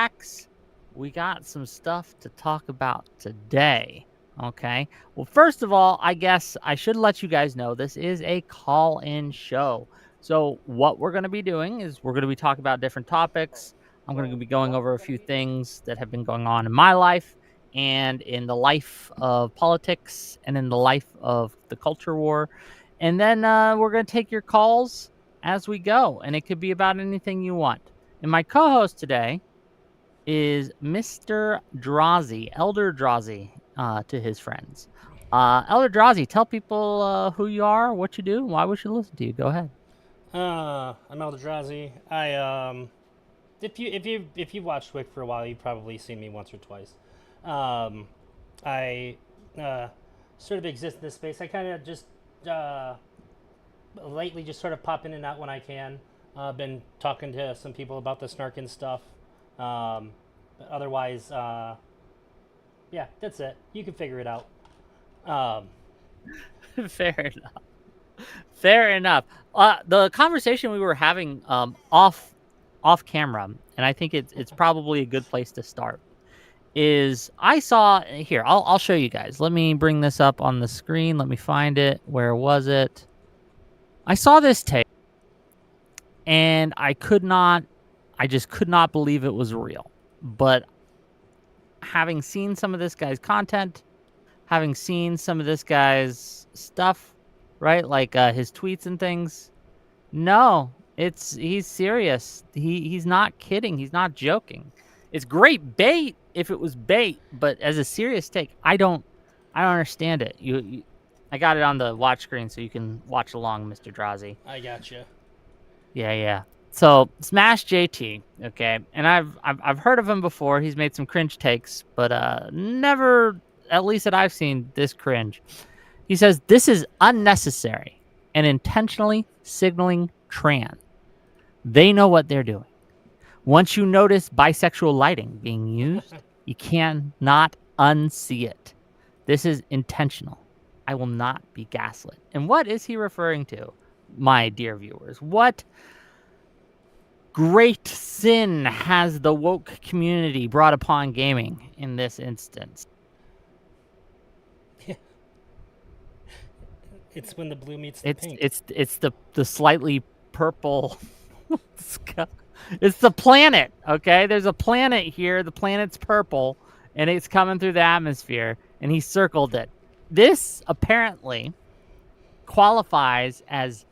relax. We got some stuff to talk about today. Okay. Well, first of all, I guess I should let you guys know this is a call-in show. So what we're going to be doing is we're going to be talking about different topics. I'm going to be going over a few things that have been going on in my life and in the life of politics and in the life of the culture war. And then we're going to take your calls as we go, and it could be about anything you want. And my co-host today is Mr. Drazi, Elder Drazi, to his friends. Elder Drazi, tell people who you are, what you do, why we should listen to you. Go ahead. I'm Eldrazi. If you watched Wick for a while, you've probably seen me once or twice. Um, I sort of exist in this space. I kind of just lately just sort of pop in and out when I can. Been talking to some people about the snarkin stuff. But otherwise, yeah, that's it. You can figure it out. Um, Fair enough. Fair enough. The conversation we were having off camera, and I think it's probably a good place to start. Is I saw here. I'll show you guys. Let me bring this up on the screen. Let me find it. Where was it? I saw this tape, and I just could not believe it was real. But having seen some of this guy's content, having seen some of this guy's stuff, right? Like his tweets and things. No, he's serious. He's not kidding. He's not joking. It's great bait if it was bait, but as a serious take, I don't understand it. I got it on the watch screen so you can watch along, Mr. Drazi. I gotcha. Yeah. So Smash JT, okay, and I've heard of him before. He's made some cringe takes, but never, at least that I've seen, this cringe. He says this is unnecessary and intentionally signaling trans. They know what they're doing. Once you notice bisexual lighting being used, you cannot unsee it. This is intentional. I will not be gaslit. And what is he referring to, my dear viewers? What great sin has the woke community brought upon gaming in this instance? It's when the blue meets the It's pink. it's the slightly purple sky. It's the planet, okay? There's a planet here. The planet's purple, and it's coming through the atmosphere, and he circled it. This apparently qualifies as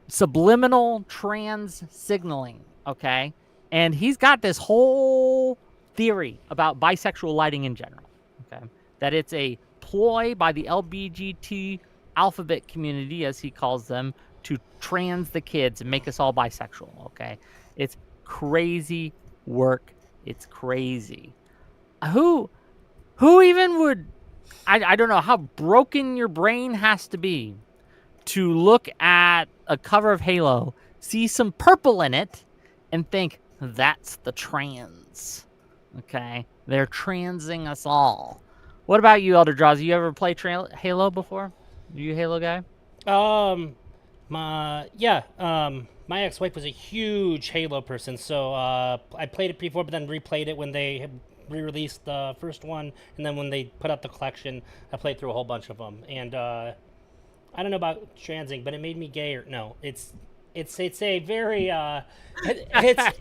subliminal trans signaling, okay? And he's got this whole theory about bisexual lighting in general, okay? That it's a ploy by the LGBT alphabet community, as he calls them, to trans the kids and make us all bisexual, okay? It's crazy work. It's crazy. Who even would, I don't know how broken your brain has to be to look at a cover of Halo, see some purple in it, and think, that's the trans, okay? They're transing us all. What about you, Elder Draws? You ever play Halo before? Are you a Halo guy? My ex-wife was a huge Halo person, so I played it before, but then replayed it when they re-released the first one, and then when they put out the collection, I played through a whole bunch of them. And I don't know about transing, but it made me gay. Or no, it's a very it's.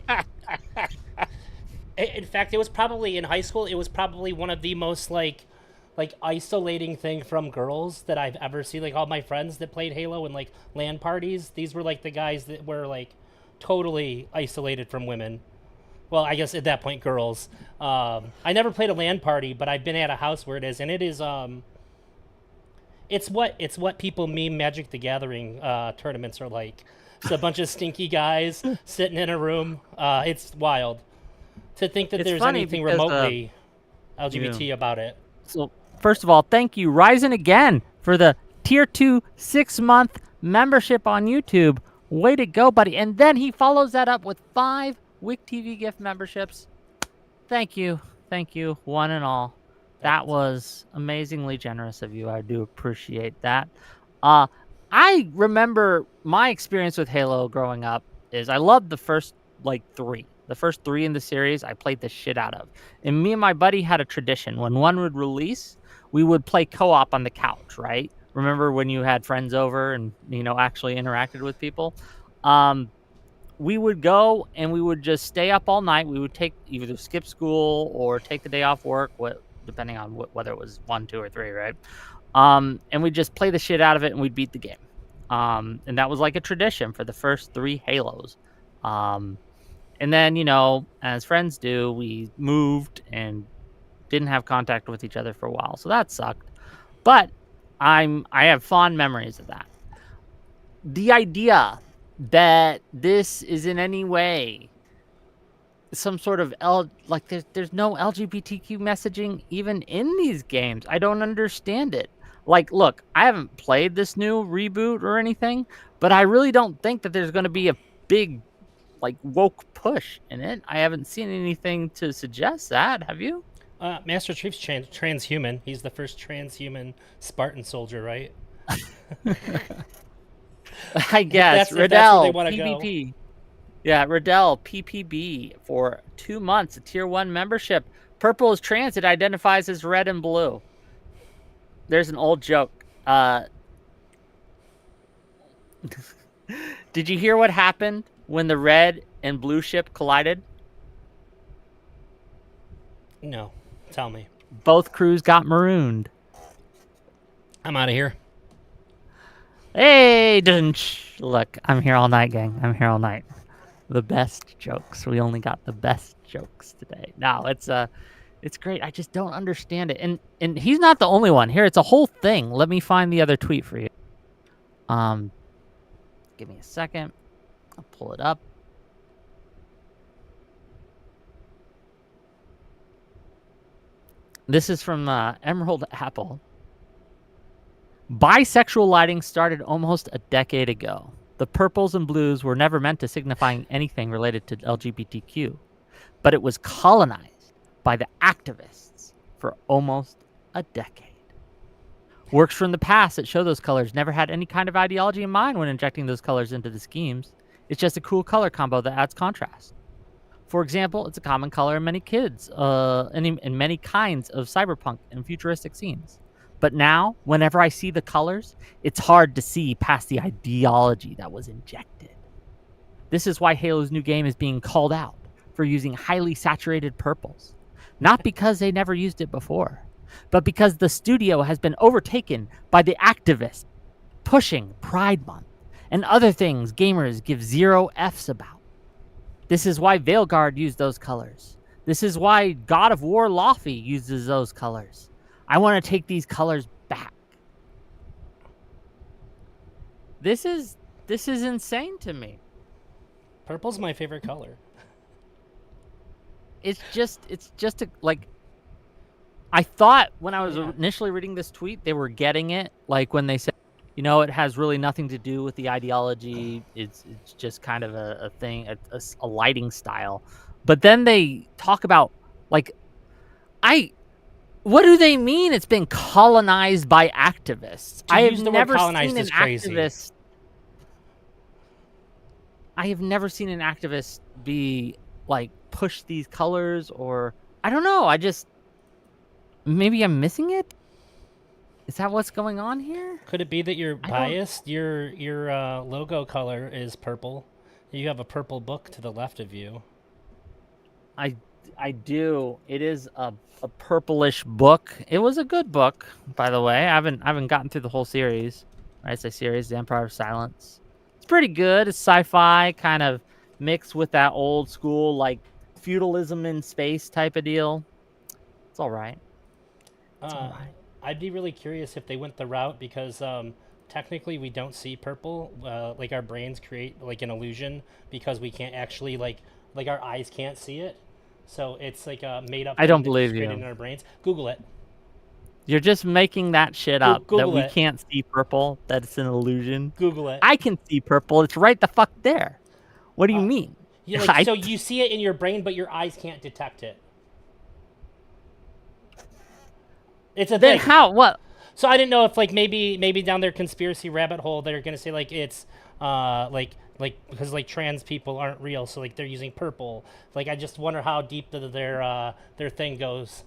In fact, it was probably in high school. It was probably one of the most like isolating thing from girls that I've ever seen. Like all my friends that played Halo and like LAN parties, these were like the guys that were like totally isolated from women. Well, I guess at that point, girls. I never played a LAN party, but I've been at a house where it is, and it is it's what people meme Magic the Gathering tournaments are like. It's a bunch of stinky guys sitting in a room. It's wild to think that there's anything because, remotely LGBT about it. So, first of all, thank you, Ryzen, again, for the Tier 2 6-month membership on YouTube. Way to go, buddy. And then he follows that up with 5 WhickTV gift memberships. Thank you. Thank you, one and all. That was amazingly generous of you. I do appreciate that. I remember my experience with Halo growing up is I loved the first, 3. The first 3 in the series, I played the shit out of. And me and my buddy had a tradition. When one would release, we would play co-op on the couch, right? Remember when you had friends over and, actually interacted with people? Um, we would go and we would just stay up all night. We would take either skip school or take the day off work, depending on whether it was 1, 2, or 3, right? And we'd just play the shit out of it and we'd beat the game. And that was like a tradition for the first 3 Halos. And then, as friends do, we moved and didn't have contact with each other for a while. So that sucked. But I have fond memories of that. The idea that this is in any way some sort of there's no LGBTQ messaging even in these games. I don't understand it. Like, look, I haven't played this new reboot or anything, but I really don't think that there's going to be a big woke push in it. I haven't seen anything to suggest that. Have you? Master Chief's transhuman. He's the first transhuman Spartan soldier, right? I guess. If that's where they Riddell, want to PvP. go. Yeah, Riddell, PPB for 2 months, a tier 1 membership. Purple is trans. It identifies as red and blue. There's an old joke. Did you hear what happened when the red and blue ship collided? No. Tell me. Both crews got marooned. I'm out of here. Hey, look, I'm here all night, gang. I'm here all night. The best jokes. We only got the best jokes today. No, it's great. I just don't understand it. And he's not the only one. Here, it's a whole thing. Let me find the other tweet for you. Give me a second. I'll pull it up. This is from Emerald Apple. Bisexual lighting started almost a decade ago. The purples and blues were never meant to signify anything related to LGBTQ, but it was colonized by the activists for almost a decade. Works from the past that show those colors never had any kind of ideology in mind when injecting those colors into the schemes. It's just a cool color combo that adds contrast. For example, it's a common color in many kids, in many kinds of cyberpunk and futuristic scenes. But now, whenever I see the colors, it's hard to see past the ideology that was injected. This is why Halo's new game is being called out for using highly saturated purples. Not because they never used it before, but because the studio has been overtaken by the activists pushing Pride Month and other things gamers give 0 Fs about. This is why Veilguard used those colors. This is why God of War Laufey uses those colors. I want to take these colors back. This is insane to me. Purple's my favorite color. It's just I thought when I was initially reading this tweet, they were getting it. Like when they said, it has really nothing to do with the ideology. It's just kind of a thing, a lighting style. But then they talk about what do they mean? It's been colonized by activists. I have never seen an activist. I have never seen an activist be push these colors, or I don't know. Maybe I'm missing it. Is that what's going on here? Could it be that you're biased? Your logo color is purple. You have a purple book to the left of you. I do. It is a purplish book. It was a good book, by the way. I haven't gotten through the whole series. I say series, The Empire of Silence. It's pretty good. It's sci-fi, kind of mixed with that old school feudalism in space type of deal. It's all right. It's all right. I'd be really curious if they went the route because technically we don't see purple. Our brains create an illusion because we can't actually our eyes can't see it. So it's a made up. I don't believe you. In our brains. Google it. You're just making that shit up. Google that we can't see purple. That it's an illusion. Google it. I can see purple. It's right the fuck there. What do you mean? So you see it in your brain, but your eyes can't detect it. It's a then thing. How? What? So I didn't know if maybe down their conspiracy rabbit hole they're gonna say it's like because like trans people aren't real, so like they're using purple. Like I just wonder how deep their thing goes.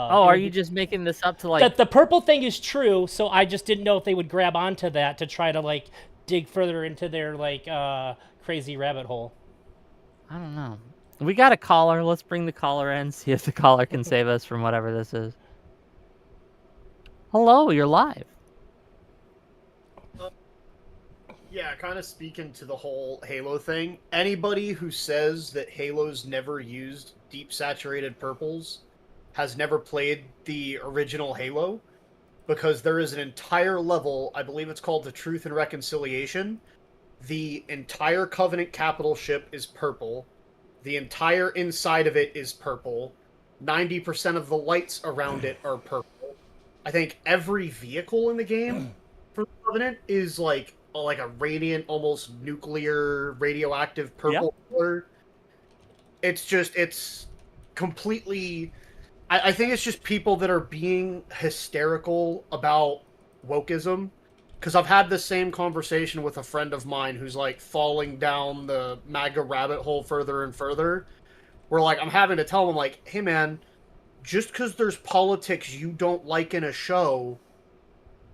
Oh, It are would you be just making this up to like? that the purple thing is true, so I just didn't know if they would grab onto that to try to like dig further into their like crazy rabbit hole. I don't know. We got a caller. Let's bring the caller in. See if the caller can save us from whatever this is. Hello, you're live. Yeah, kind of speaking to the whole Halo thing. Anybody who says that Halo's never used deep saturated purples has never played the original Halo, because there is an entire level, I believe it's called the Truth and Reconciliation. The entire Covenant capital ship is purple. The entire inside of it is purple. 90% of the lights around it are purple. I think every vehicle in the game for the Covenant is like a radiant, almost nuclear, radioactive Yeah. purple color. It's completely. I think it's just people that are being hysterical about wokeism. Because I've had the same conversation with a friend of mine who's like falling down the MAGA rabbit hole further and further. Where like I'm having to tell him like, hey man, just because there's politics you don't like in a show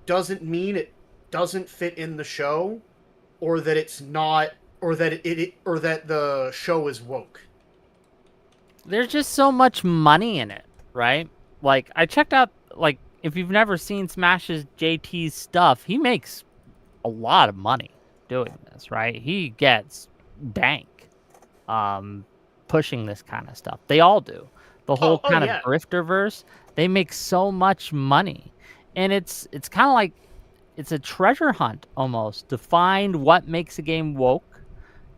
doesn't mean it doesn't fit in the show, or that it's not, or that or that the show is woke. There's just so much money in it, right? Like I checked out like if you've never seen Smash's JT's stuff, he makes a lot of money doing this, right? He gets dank um pushing this kind of stuff. They all do. The whole Oh kind of yeah. grifterverse, they make so much money. And it's kind of like it's a treasure hunt almost to find what makes a game woke.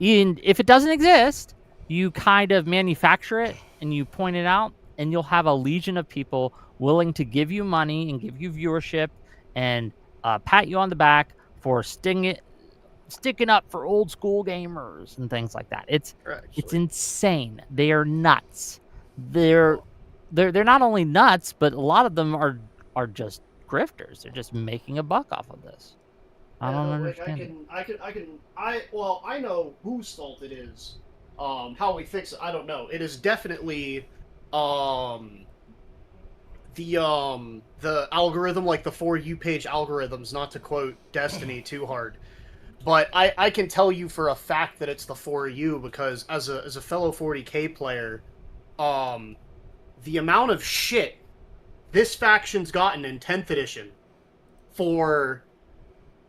And if it doesn't exist, you kind of manufacture it and you point it out, and you'll have a legion of people willing to give you money and give you viewership and pat you on the back for sticking up for old school gamers and things like that. It's Actually, insane. They are nuts. They're oh, they're not only nuts, but a lot of them are just grifters. They're just making a buck off of this. I yeah, don't no, like understand it. I know whose fault it is. How we fix it, I don't know. It is definitely, um, the algorithm, like the For You page algorithms. Not to quote Destiny too hard, but I can tell you for a fact that it's the For You, because as a fellow 40K player, um, the amount of shit this faction's gotten in 10th edition for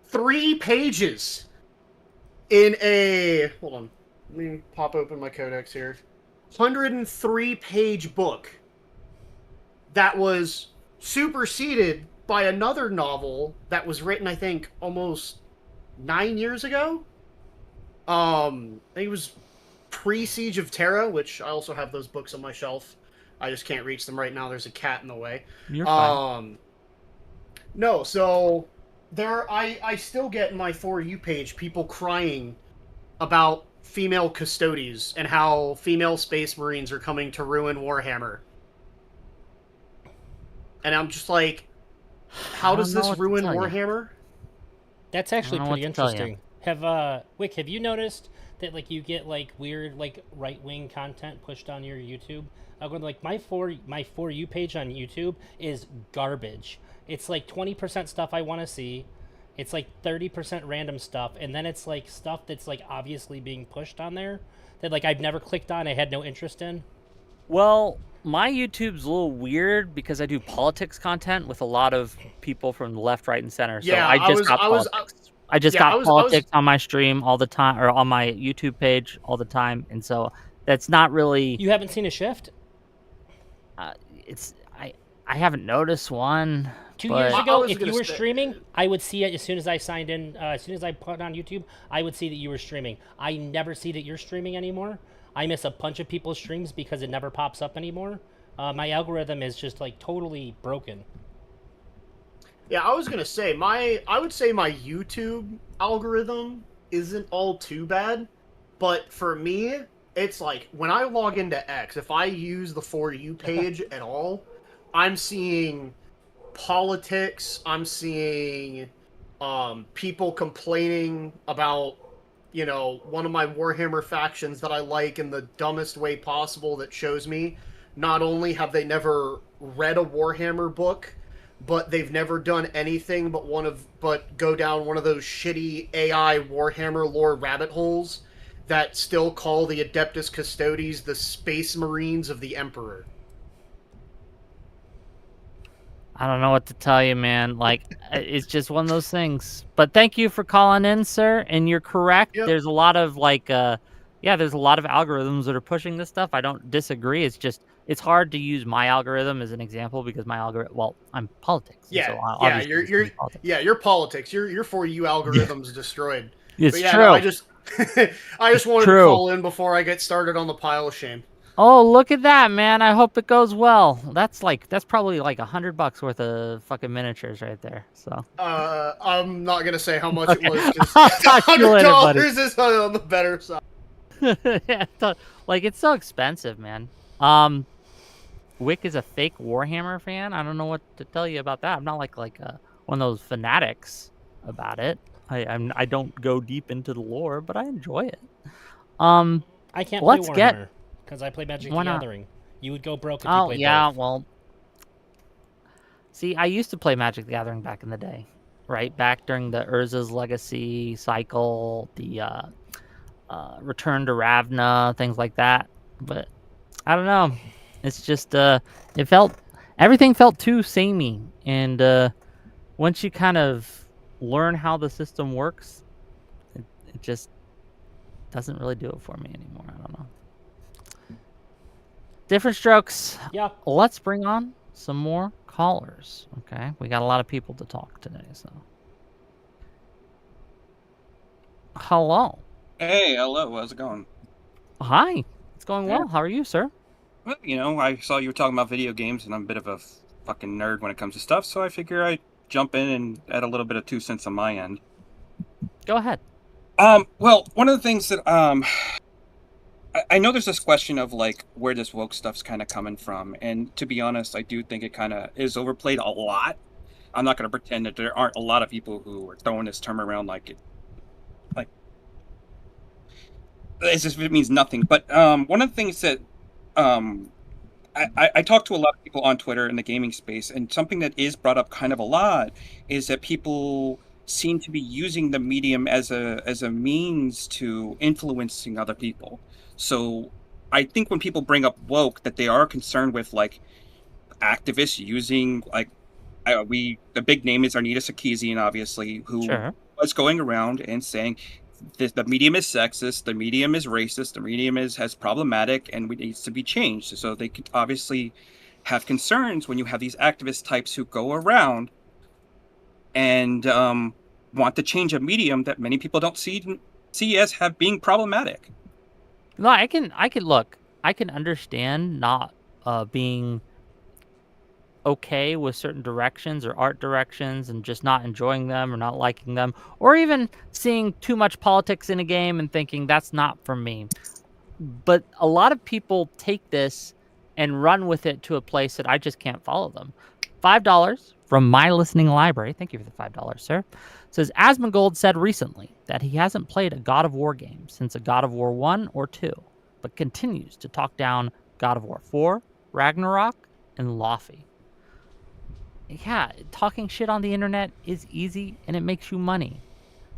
3 pages in a, hold on, let me pop open my codex here, 103-page book that was superseded by another novel that was written, I think, almost 9 years ago. I think it was pre-Siege of Terra, which I also have those books on my shelf. I just can't reach them right now. There's a cat in the way. You're fine. No, so I still get in my For You page people crying about female custodies and how female space marines are coming to ruin Warhammer. And I'm just like, I how don't does know this what to ruin tell you. Warhammer? That's I don't actually know what pretty to tell you. interesting. Have you noticed that like you get like weird like right wing content pushed on your YouTube? I'm going like my for you page on YouTube is garbage. It's like 20% stuff I want to see. It's like 30% random stuff, and then it's like stuff that's like obviously being pushed on there that like I've never clicked on. I had no interest in. Well, my YouTube's a little weird because I do politics content with a lot of people from the left, right, and center. So Yeah, I just got politics. I just yeah, got I was politics on my stream all the time, or on my YouTube page all the time, and so that's not really. You haven't seen a shift? It's I haven't noticed one, 2 years but I ago, was if gonna you were say, streaming, I would see it as soon as I signed in. As soon as I put it on YouTube, I would see that you were streaming. I never see that you're streaming anymore. I miss a bunch of people's streams because it never pops up anymore. My algorithm is just like totally broken. yeah, I was gonna say I would say my YouTube algorithm isn't all too bad, but for me, it's like when I log into X, if I use the For You page at all, I'm seeing politics. I'm seeing people complaining about one of my Warhammer factions that I like in the dumbest way possible that shows me not only have they never read a Warhammer book, but they've never done anything but go down one of those shitty AI Warhammer lore rabbit holes that still call the Adeptus Custodes the Space Marines of the Emperor. I don't know what to tell you, man. Like, it's just one of those things. But thank you for calling in, sir. And you're correct. Yep. There's a lot of there's a lot of algorithms that are pushing this stuff. I don't disagree. It's just it's hard to use my algorithm as an example because my algorithm. Well, I'm politics. Yeah, so your politics. Your for you algorithm's destroyed. It's but yeah, true. No, I just wanted to call in before I get started on the pile of shame. Oh, look at that, man. I hope it goes well. That's probably like $100 worth of fucking miniatures right there. So I'm not gonna say how much okay. it was because $100 is on the better side. Yeah, like it's so expensive, man. Wick is a fake Warhammer fan. I don't know what to tell you about that. I'm not like one of those fanatics about it. I don't go deep into the lore, but I enjoy it. I can't play Warhammer because I play Magic the Gathering. You would go broke if you played both. Well, see, I used to play Magic the Gathering back in the day, right? Back during the Urza's Legacy cycle, the Return to Ravna, things like that. But I don't know. It's just everything felt too samey, and once you kind of learn how the system works, it just doesn't really do it for me anymore. I don't know. Different strokes. Yeah. Let's bring on some more callers. Okay, we got a lot of people to talk today. So, hello. Hey, hello. How's it going? Hi. It's going well. How are you, sir? Well, I saw you were talking about video games, and I'm a bit of a fucking nerd when it comes to stuff, so I figure I'd jump in and add a little bit of 2 cents on my end. Go ahead. Well, one of the things that I know there's this question of like where this woke stuff's kind of coming from, and to be honest, I do think it kind of is overplayed a lot. I'm not going to pretend that there aren't a lot of people who are throwing this term around like as if it means nothing. But one of the things that I talk to a lot of people on Twitter in the gaming space, and something that is brought up kind of a lot is that people seem to be using the medium as a means to influencing other people. So I think when people bring up woke, that they are concerned with like activists using like the big name is Arnita Sarkeesian, obviously, who was going around and saying the medium is sexist, the medium is racist, the medium has problematic, and it needs to be changed. So they could obviously have concerns when you have these activist types who go around and want to change a medium that many people don't see as being problematic. No, I can look. I can understand not being okay with certain directions or art directions and just not enjoying them or not liking them, or even seeing too much politics in a game and thinking that's not for me. But a lot of people take this and run with it to a place that I just can't follow them. $5 from my listening library. Thank you for the $5, sir. Says Asmongold said recently that he hasn't played a God of War game since a God of War 1 or 2, but continues to talk down God of War 4, Ragnarok, and Lofi. Yeah, talking shit on the internet is easy and it makes you money.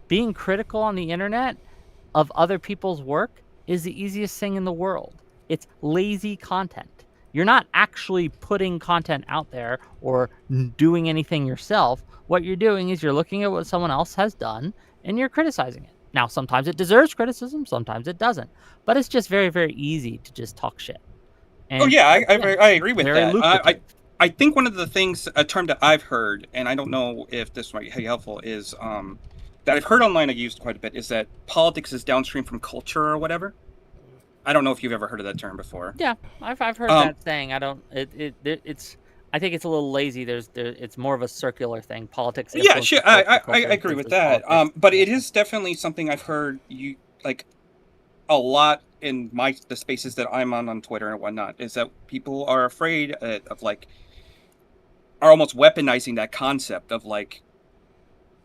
Being critical on the internet of other people's work is the easiest thing in the world. It's lazy content. You're not actually putting content out there or doing anything yourself. What you're doing is you're looking at what someone else has done and you're criticizing it. Now, sometimes it deserves criticism, sometimes it doesn't. But it's just very, very easy to just talk shit. And I agree with that. I think one of the things, a term that I've heard, and I don't know if this might be helpful, is that I've heard online, I used quite a bit, is that politics is downstream from culture or whatever. I don't know if you've ever heard of that term before. Yeah, I've heard that saying. I don't. It's. I think it's a little lazy. It's more of a circular thing. Politics. Yeah, sure. I agree with that. But it is definitely something I've heard a lot in the spaces that I'm on Twitter and whatnot, is that people are afraid of are almost weaponizing that concept of like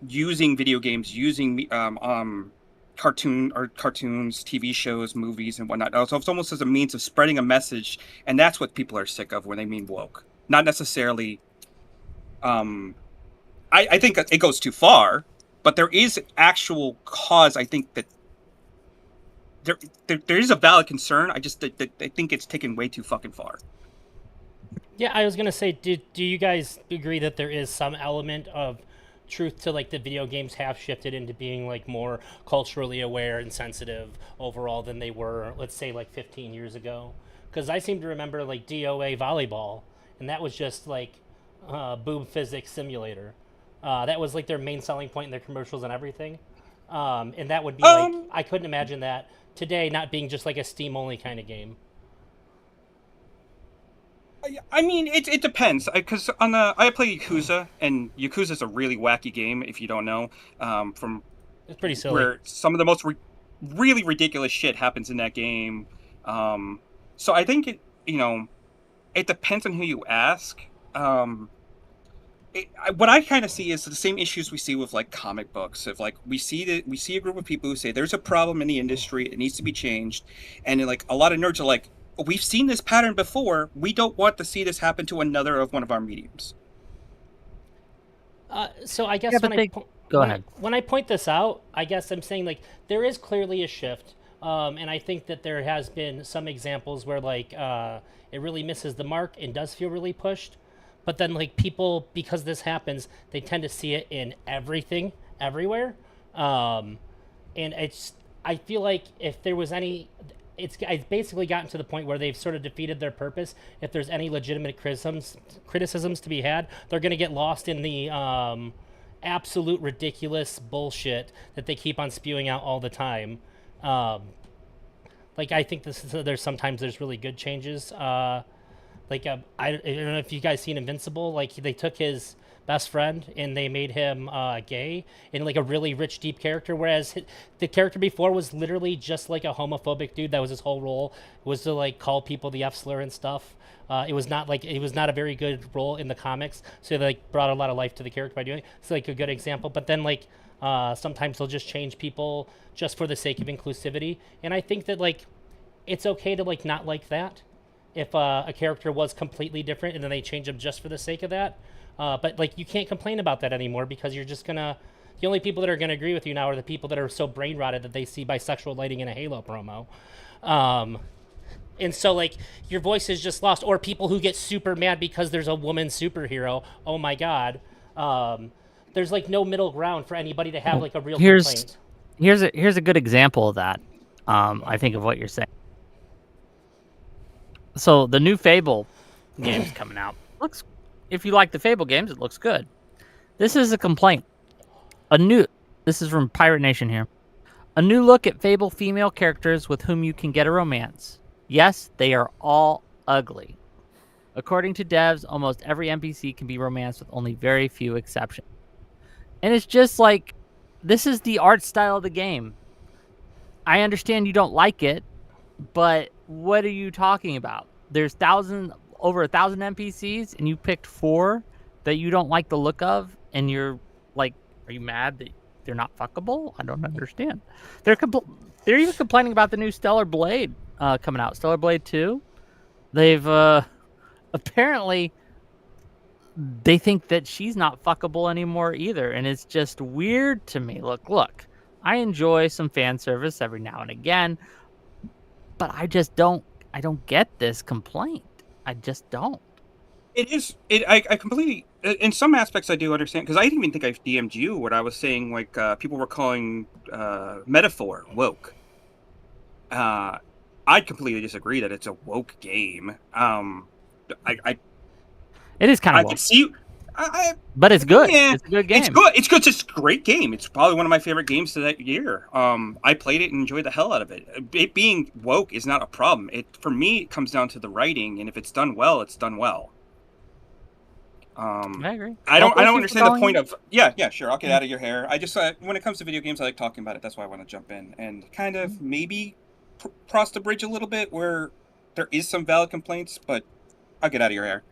using video games, using cartoons, TV shows, movies, and whatnot. So it's almost as a means of spreading a message, and that's what people are sick of when they mean woke. Not necessarily. I think it goes too far, but there is actual cause. I think that there is a valid concern. I think it's taken way too fucking far. Yeah, I was gonna say, do you guys agree that there is some element of truth to like the video games have shifted into being like more culturally aware and sensitive overall than they were, let's say, like 15 years ago? Because I seem to remember like DOA volleyball, and that was just like boob physics simulator. That was like their main selling point in their commercials and everything. And that would be like, I couldn't imagine that today not being just like a Steam only kind of game. I mean, it depends, because I play Yakuza, and Yakuza is a really wacky game if you don't know. It's pretty silly. Where some of the most really ridiculous shit happens in that game. So I think it depends on who you ask. What I kind of see is the same issues we see with like comic books. If like we see a group of people who say there's a problem in the industry, it needs to be changed, and like a lot of nerds are like, we've seen this pattern before. We don't want to see this happen to another of one of our mediums. So I guess go ahead. When I point this out, I guess I'm saying like there is clearly a shift, and I think that there has been some examples where like it really misses the mark and does feel really pushed. But then like people, because this happens, they tend to see it in everything, everywhere, and I feel like if there was any. It's basically gotten to the point where they've sort of defeated their purpose. If there's any legitimate criticisms to be had, they're going to get lost in the absolute ridiculous bullshit that they keep on spewing out all the time. Like I think there's sometimes there's really good changes. I don't know if you guys seen Invincible. Like they took his best friend and they made him gay in like a really rich, deep character, whereas the character before was literally just like a homophobic dude. That was his whole role, was to like call people the F slur and stuff. It was not a very good role in the comics, so they like brought a lot of life to the character by doing it. It's like a good example. But then like sometimes they'll just change people just for the sake of inclusivity, and I think that like it's okay to like not like that if a character was completely different and then they change them just for the sake of that. But like you can't complain about that anymore, because you're just gonna, the only people that are gonna agree with you now are the people that are so brain rotted that they see bisexual lighting in a Halo promo. And so like your voice is just lost, or people who get super mad because there's a woman superhero. Oh my God. There's like no middle ground for anybody to have like a real complaint. Here's a good example of that. I think of what you're saying. So the new Fable game's coming out. If you like the Fable games, it looks good. This is a complaint. This is from Pirate Nation here. A new look at Fable female characters with whom you can get a romance. Yes, they are all ugly. According to devs, almost every NPC can be romanced with only very few exceptions. And it's just like, this is the art style of the game. I understand you don't like it, but what are you talking about? There's over 1,000 NPCs, and you picked 4 that you don't like the look of, and you're like, are you mad that they're not fuckable? I don't understand. They're even complaining about the new Stellar Blade coming out, Stellar Blade 2. They've apparently they think that she's not fuckable anymore either, and it's just weird to me. Look, I enjoy some fan service every now and again, but I don't get this complaint. I just don't. I completely, in some aspects I do understand, because I didn't even think I DM'd you what I was saying, like people were calling Metaphor woke. I completely disagree that it's a woke game. It is kind of woke. I can see, but it's good. Yeah, it's a good game. It's good. It's good. It's a great game. It's probably one of my favorite games of that year. I played it and enjoyed the hell out of it. It being woke is not a problem. For me, it comes down to the writing, and if it's done well, it's done well. I agree. I don't understand the point of sure. I'll get out of your hair. I just when it comes to video games, I like talking about it. That's why I want to jump in and kind of maybe cross the bridge a little bit where there is some valid complaints, but I'll get out of your hair.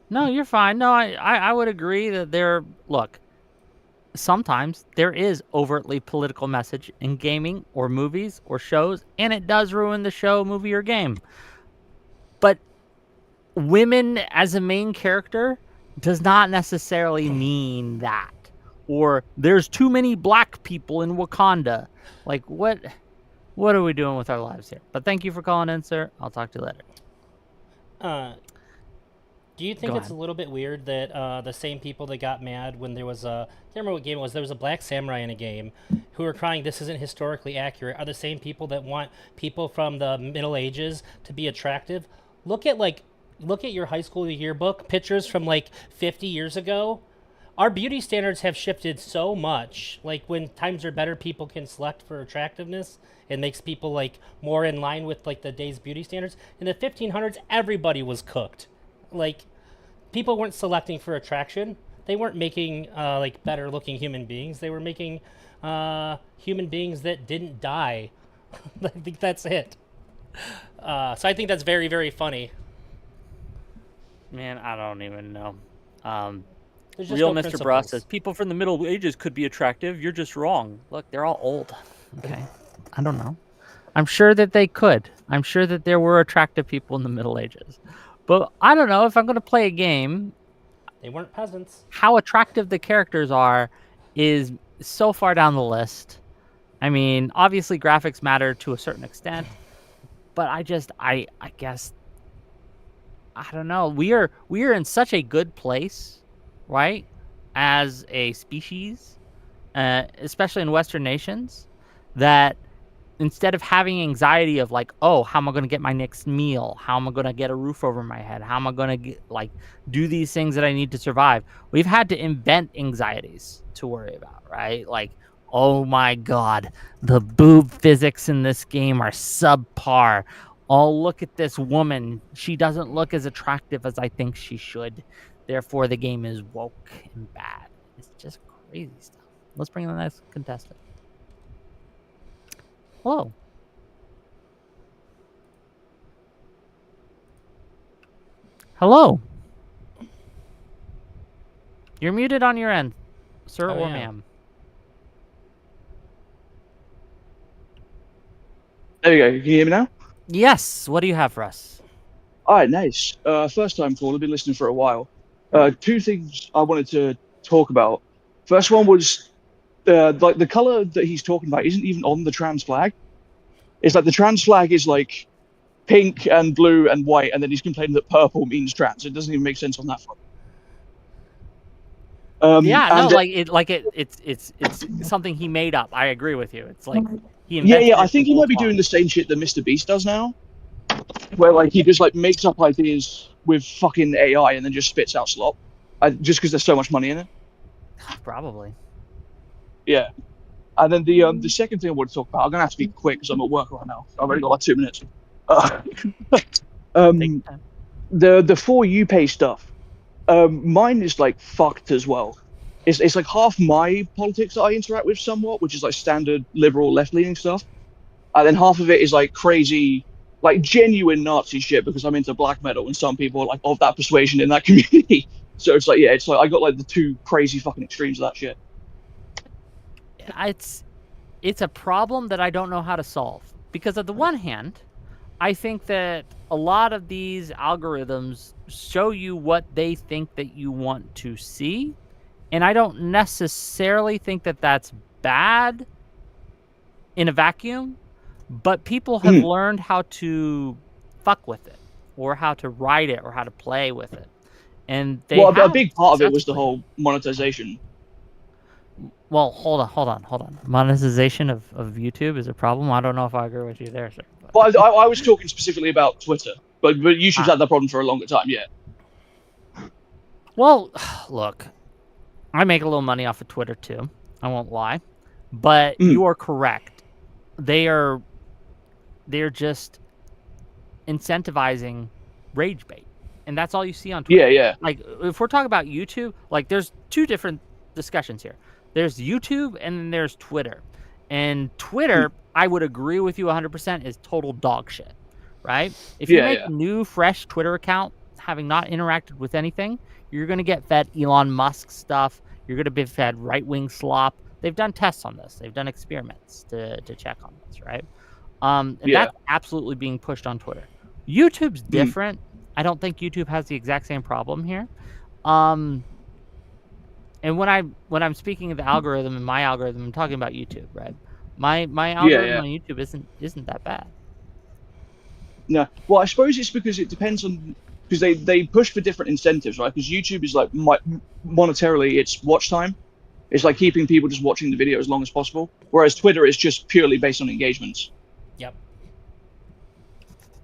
No, you're fine. No, I would agree that look, sometimes there is overtly political message in gaming or movies or shows, and it does ruin the show, movie, or game. But women as a main character does not necessarily mean that. Or there's too many black people in Wakanda. Like, what are we doing with our lives here? But thank you for calling in, sir. I'll talk to you later. Do you think Go it's a ahead. little bit weird that the same people that got mad when there was a, I can't remember what game it was, there was a black samurai in a game, who were crying this isn't historically accurate, are the same people that want people from the Middle Ages to be attractive? Look at your high school yearbook pictures from like 50 years ago. Our beauty standards have shifted so much. Like when times are better, people can select for attractiveness. It makes people like more in line with like the day's beauty standards. In the 1500s, everybody was cooked. Like people weren't selecting for attraction. They weren't making like better looking human beings. They were making human beings that didn't die. I think that's it. So I think that's very, very funny. Man, I don't even know. There's just Real no Mr. Bra principles. says people from the Middle Ages could be attractive. You're just wrong. Look, they're all old. Okay. I don't know. I'm sure that they could. I'm sure that there were attractive people in the Middle Ages. But I don't know if I'm going to play a game, They weren't peasants. how attractive the characters are is so far down the list. I mean, obviously graphics matter to a certain extent, but I guess I don't know. We are in such a good place, right? As a species, especially in Western nations, that instead of having anxiety of like, oh, how am I going to get my next meal? How am I going to get a roof over my head? How am I going to like do these things that I need to survive? We've had to invent anxieties to worry about, right? Like, oh my God, the boob physics in this game are subpar. Oh, look at this woman. She doesn't look as attractive as I think she should. Therefore, the game is woke and bad. It's just crazy stuff. Let's bring in the next contestant. Hello. Hello. You're muted on your end, sir or yeah. ma'am. There you go. Can you hear me now? Yes. What do you have for us? All right, nice. First time caller. Been listening for a while. Two things I wanted to talk about. First one was like the color that he's talking about isn't even on the trans flag. It's like the trans flag is like pink and blue and white, and then he's complaining that purple means trans. It doesn't even make sense on that front. Yeah, no, And it's something he made up. I agree with you. It's like he yeah, invented yeah, I it think from he whole might be cloth. doing the same shit that Mr. Beast does now, where like he just like makes up ideas with fucking AI and then just spits out slop, just because there's so much money in it. Probably. Yeah. And then the second thing I want to talk about, I'm gonna have to be quick because I'm at work right now. I've only got like 2 minutes. Take time. The For You pay stuff. Mine is like fucked as well. It's like half my politics that I interact with somewhat, which is like standard liberal left leaning stuff, and then half of it is like crazy, like genuine Nazi shit because I'm into black metal and some people are like of that persuasion in that community. So it's like yeah, it's like I got like the two crazy fucking extremes of that shit. It's a problem that I don't know how to solve because on the one hand, I think that a lot of these algorithms show you what they think that you want to see, and I don't necessarily think that that's bad in a vacuum, but people have learned how to fuck with it or how to write it or how to play with it. And they Well, a have big part of it was the successfully. whole monetization. Well, hold on. Monetization of YouTube is a problem. I don't know if I agree with you there, sir. But I was talking specifically about Twitter, but YouTube's had that problem for a longer time, yeah. Well, look, I make a little money off of Twitter too. I won't lie, but you are correct. They're just incentivizing rage bait, and that's all you see on Twitter. Yeah. Like if we're talking about YouTube, like there's two different discussions here. There's YouTube and then there's Twitter. And Twitter, I would agree with you 100% is total dog shit, right? If you make a new, fresh Twitter account, having not interacted with anything, you're going to get fed Elon Musk stuff. You're going to be fed right-wing slop. They've done tests on this. They've done experiments to check on this, right? And that's absolutely being pushed on Twitter. YouTube's different. I don't think YouTube has the exact same problem here. And when I'm speaking of the algorithm and my algorithm, I'm talking about YouTube, right? My algorithm on YouTube isn't that bad. No, well, I suppose it's because it depends on, because they push for different incentives, right? Because YouTube is like monetarily, it's watch time. It's like keeping people just watching the video as long as possible. Whereas Twitter is just purely based on engagements. Yep.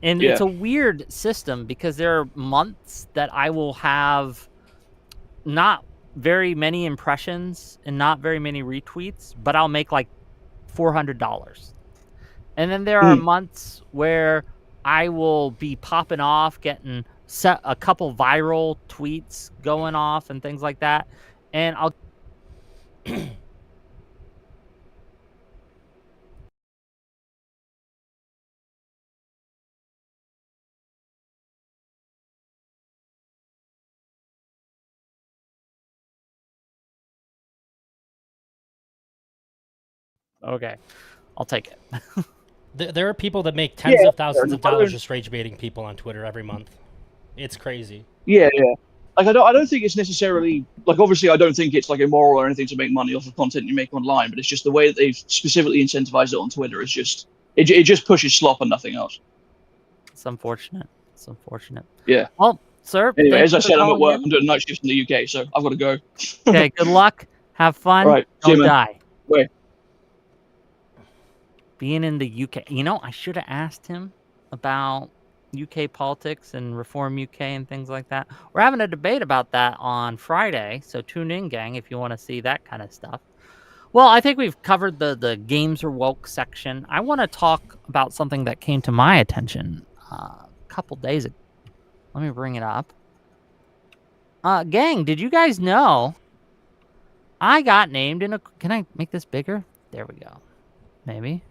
And it's a weird system because there are months that I will have not very many impressions and not very many retweets, but I'll make like $400. And then there are months where I will be popping off, getting a couple viral tweets going off and things like that. And I'll okay, I'll take it. There are people that make tens of thousands of dollars just rage baiting people on Twitter every month. It's crazy. Yeah. Like I don't think it's necessarily like, obviously I don't think it's like immoral or anything to make money off of content you make online, but it's just the way that they've specifically incentivized it on Twitter is just it just pushes slop and nothing else. It's unfortunate. It's unfortunate. Yeah. Well, sir. Anyway, as I said, I'm at work. I'm doing night shift in the UK, so I've got to go. Okay. Good luck. Have fun. All right. Don't die. Wait. Being in the UK, you know, I should have asked him about UK politics and Reform UK and things like that. We're having a debate about that on Friday, so tune in, gang, if you want to see that kind of stuff. Well, I think we've covered the games are woke section. I want to talk about something that came to my attention a couple days ago. Let me bring it up. Gang, did you guys know I got named in a... Can I make this bigger? There we go. Maybe.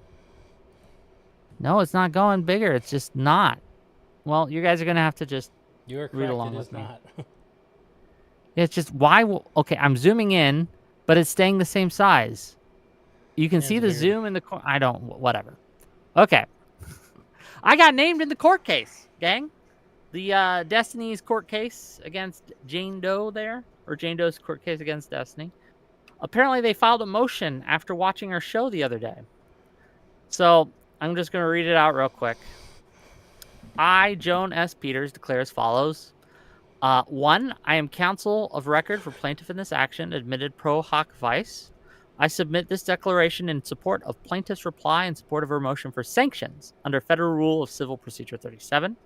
No, it's not going bigger. It's just not. Well, you guys are going to have to just read along with me. It's just, why? Okay, I'm zooming in, but it's staying the same size. You can see the zoom in the corner. I don't, whatever. Okay. I got named in the court case, gang. The Destiny's court case against Jane Doe there, or Jane Doe's court case against Destiny. Apparently, they filed a motion after watching our show the other day. So, I'm just going to read it out real quick. I, Joan S. Peters, declare as follows. 1, I am counsel of record for plaintiff in this action, admitted pro hoc vice. I submit this declaration in support of plaintiff's reply in support of her motion for sanctions under Federal Rule of Civil Procedure 37.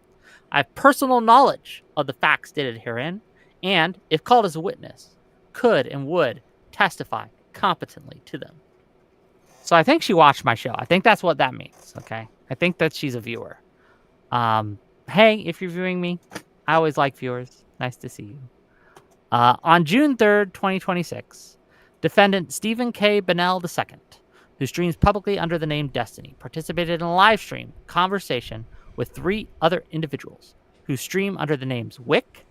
I have personal knowledge of the facts stated herein, and, if called as a witness, could and would testify competently to them. So I think she watched my show. I think that's what that means, okay? I think that she's a viewer. Hey, if you're viewing me, I always like viewers. Nice to see you. On June 3rd, 2026, defendant Stephen K. Bennell II, who streams publicly under the name Destiny, participated in a live stream conversation with 3 other individuals who stream under the names Wick,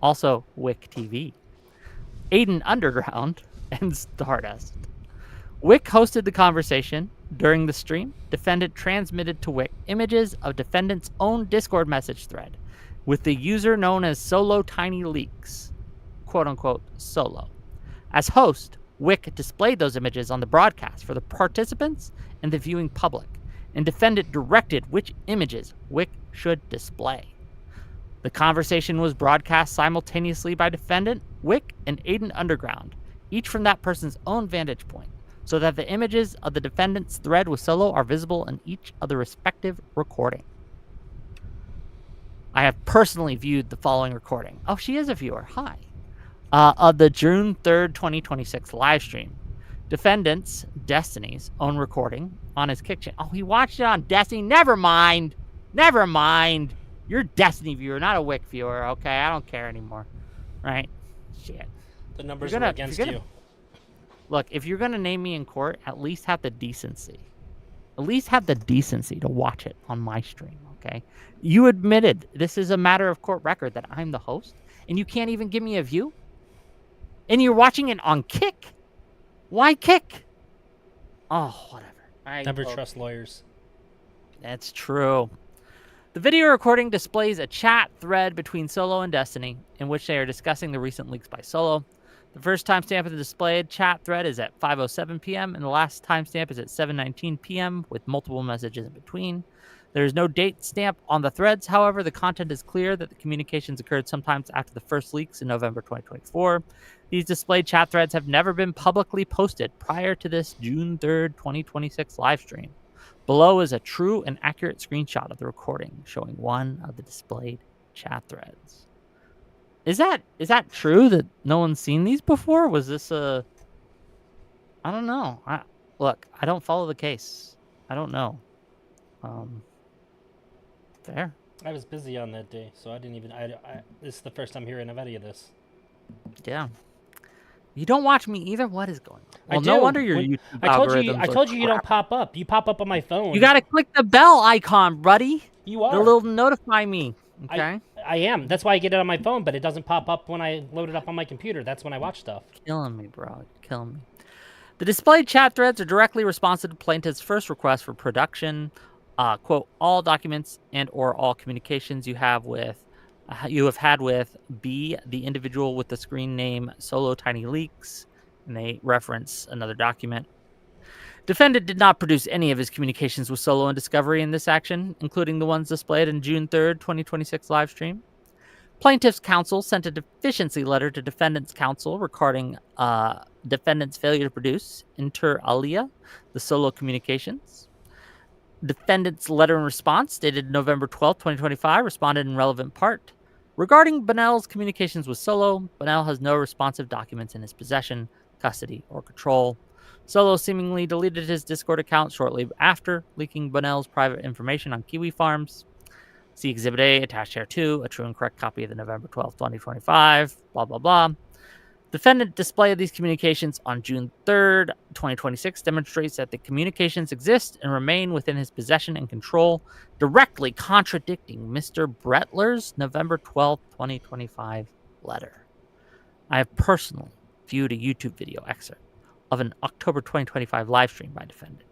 also WhickTV, Aiden Underground, and Stardust. Wick hosted the conversation. During the stream, defendant transmitted to Wick images of defendant's own Discord message thread with the user known as Solo Tiny Leaks, quote-unquote solo. As host, Wick displayed those images on the broadcast for the participants and the viewing public, and defendant directed which images Wick should display. The conversation was broadcast simultaneously by defendant, Wick, and Aiden Underground, each from that person's own vantage point, so that the images of the defendant's thread with Solo are visible in each of the respective recording. I have personally viewed the following recording. Oh, she is a viewer. Hi. Of the June 3rd, 2026 live stream. Defendant's Destiny's own recording on his Kick channel. Oh, he watched it on Destiny. Never mind. Never mind. You're a Destiny viewer, not a Wick viewer, okay? I don't care anymore. Right? Shit. The numbers are against you. Look, if you're going to name me in court, at least have the decency. At least have the decency to watch it on my stream, okay? You admitted this is a matter of court record that I'm the host, and you can't even give me a view? and you're watching it on Kick. Why Kick? Oh, whatever. Never trust lawyers. That's true. The video recording displays a chat thread between Solo and Destiny, in which they are discussing the recent leaks by Solo. The first timestamp of the displayed chat thread is at 5:07 p.m., and the last timestamp is at 7:19 p.m., with multiple messages in between. There is no date stamp on the threads. However, the content is clear that the communications occurred sometimes after the first leaks in November 2024. These displayed chat threads have never been publicly posted prior to this June 3rd, 2026 live stream. Below is a true and accurate screenshot of the recording showing one of the displayed chat threads. Is that true that no one's seen these before? Was this a... I don't know. Look, I don't follow the case. I don't know. Fair. I was busy on that day, so I didn't even. This is the first time hearing of any of this. Yeah. You don't watch me either? What is going on? Well, I no do. wonder your YouTube algorithms I told are you don't pop up. You pop up on my phone. You gotta click the bell icon, buddy. You are. It'll notify me. Okay. I am. That's why I get it on my phone, but it doesn't pop up when I load it up on my computer. That's when I watch stuff. Killing me, bro. Killing me. The displayed chat threads are directly responsive to plaintiff's first request for production. Quote, all documents and or all communications you have had with B, the individual with the screen name Solo Tiny Leaks, and they reference another document. Defendant did not produce any of his communications with Solo and Discovery in this action, including the ones displayed in June 3rd, 2026 live stream. Plaintiff's counsel sent a deficiency letter to defendant's counsel regarding defendant's failure to produce, inter alia, the Solo communications. Defendant's letter in response, dated November 12, 2025, responded in relevant part. Regarding Bonnell's communications with Solo, Bonnell has no responsive documents in his possession, custody, or control. Solo seemingly deleted his Discord account shortly after leaking Bonnell's private information on Kiwi Farms. See Exhibit A, attached here 2, a true and correct copy of the November 12, 2025, blah, blah, blah. Defendant display of these communications on June 3rd, 2026 demonstrates that the communications exist and remain within his possession and control, directly contradicting Mr. Bretler's November 12, 2025 letter. I have personally viewed a YouTube video excerpt of an October 2025 live stream by defendant,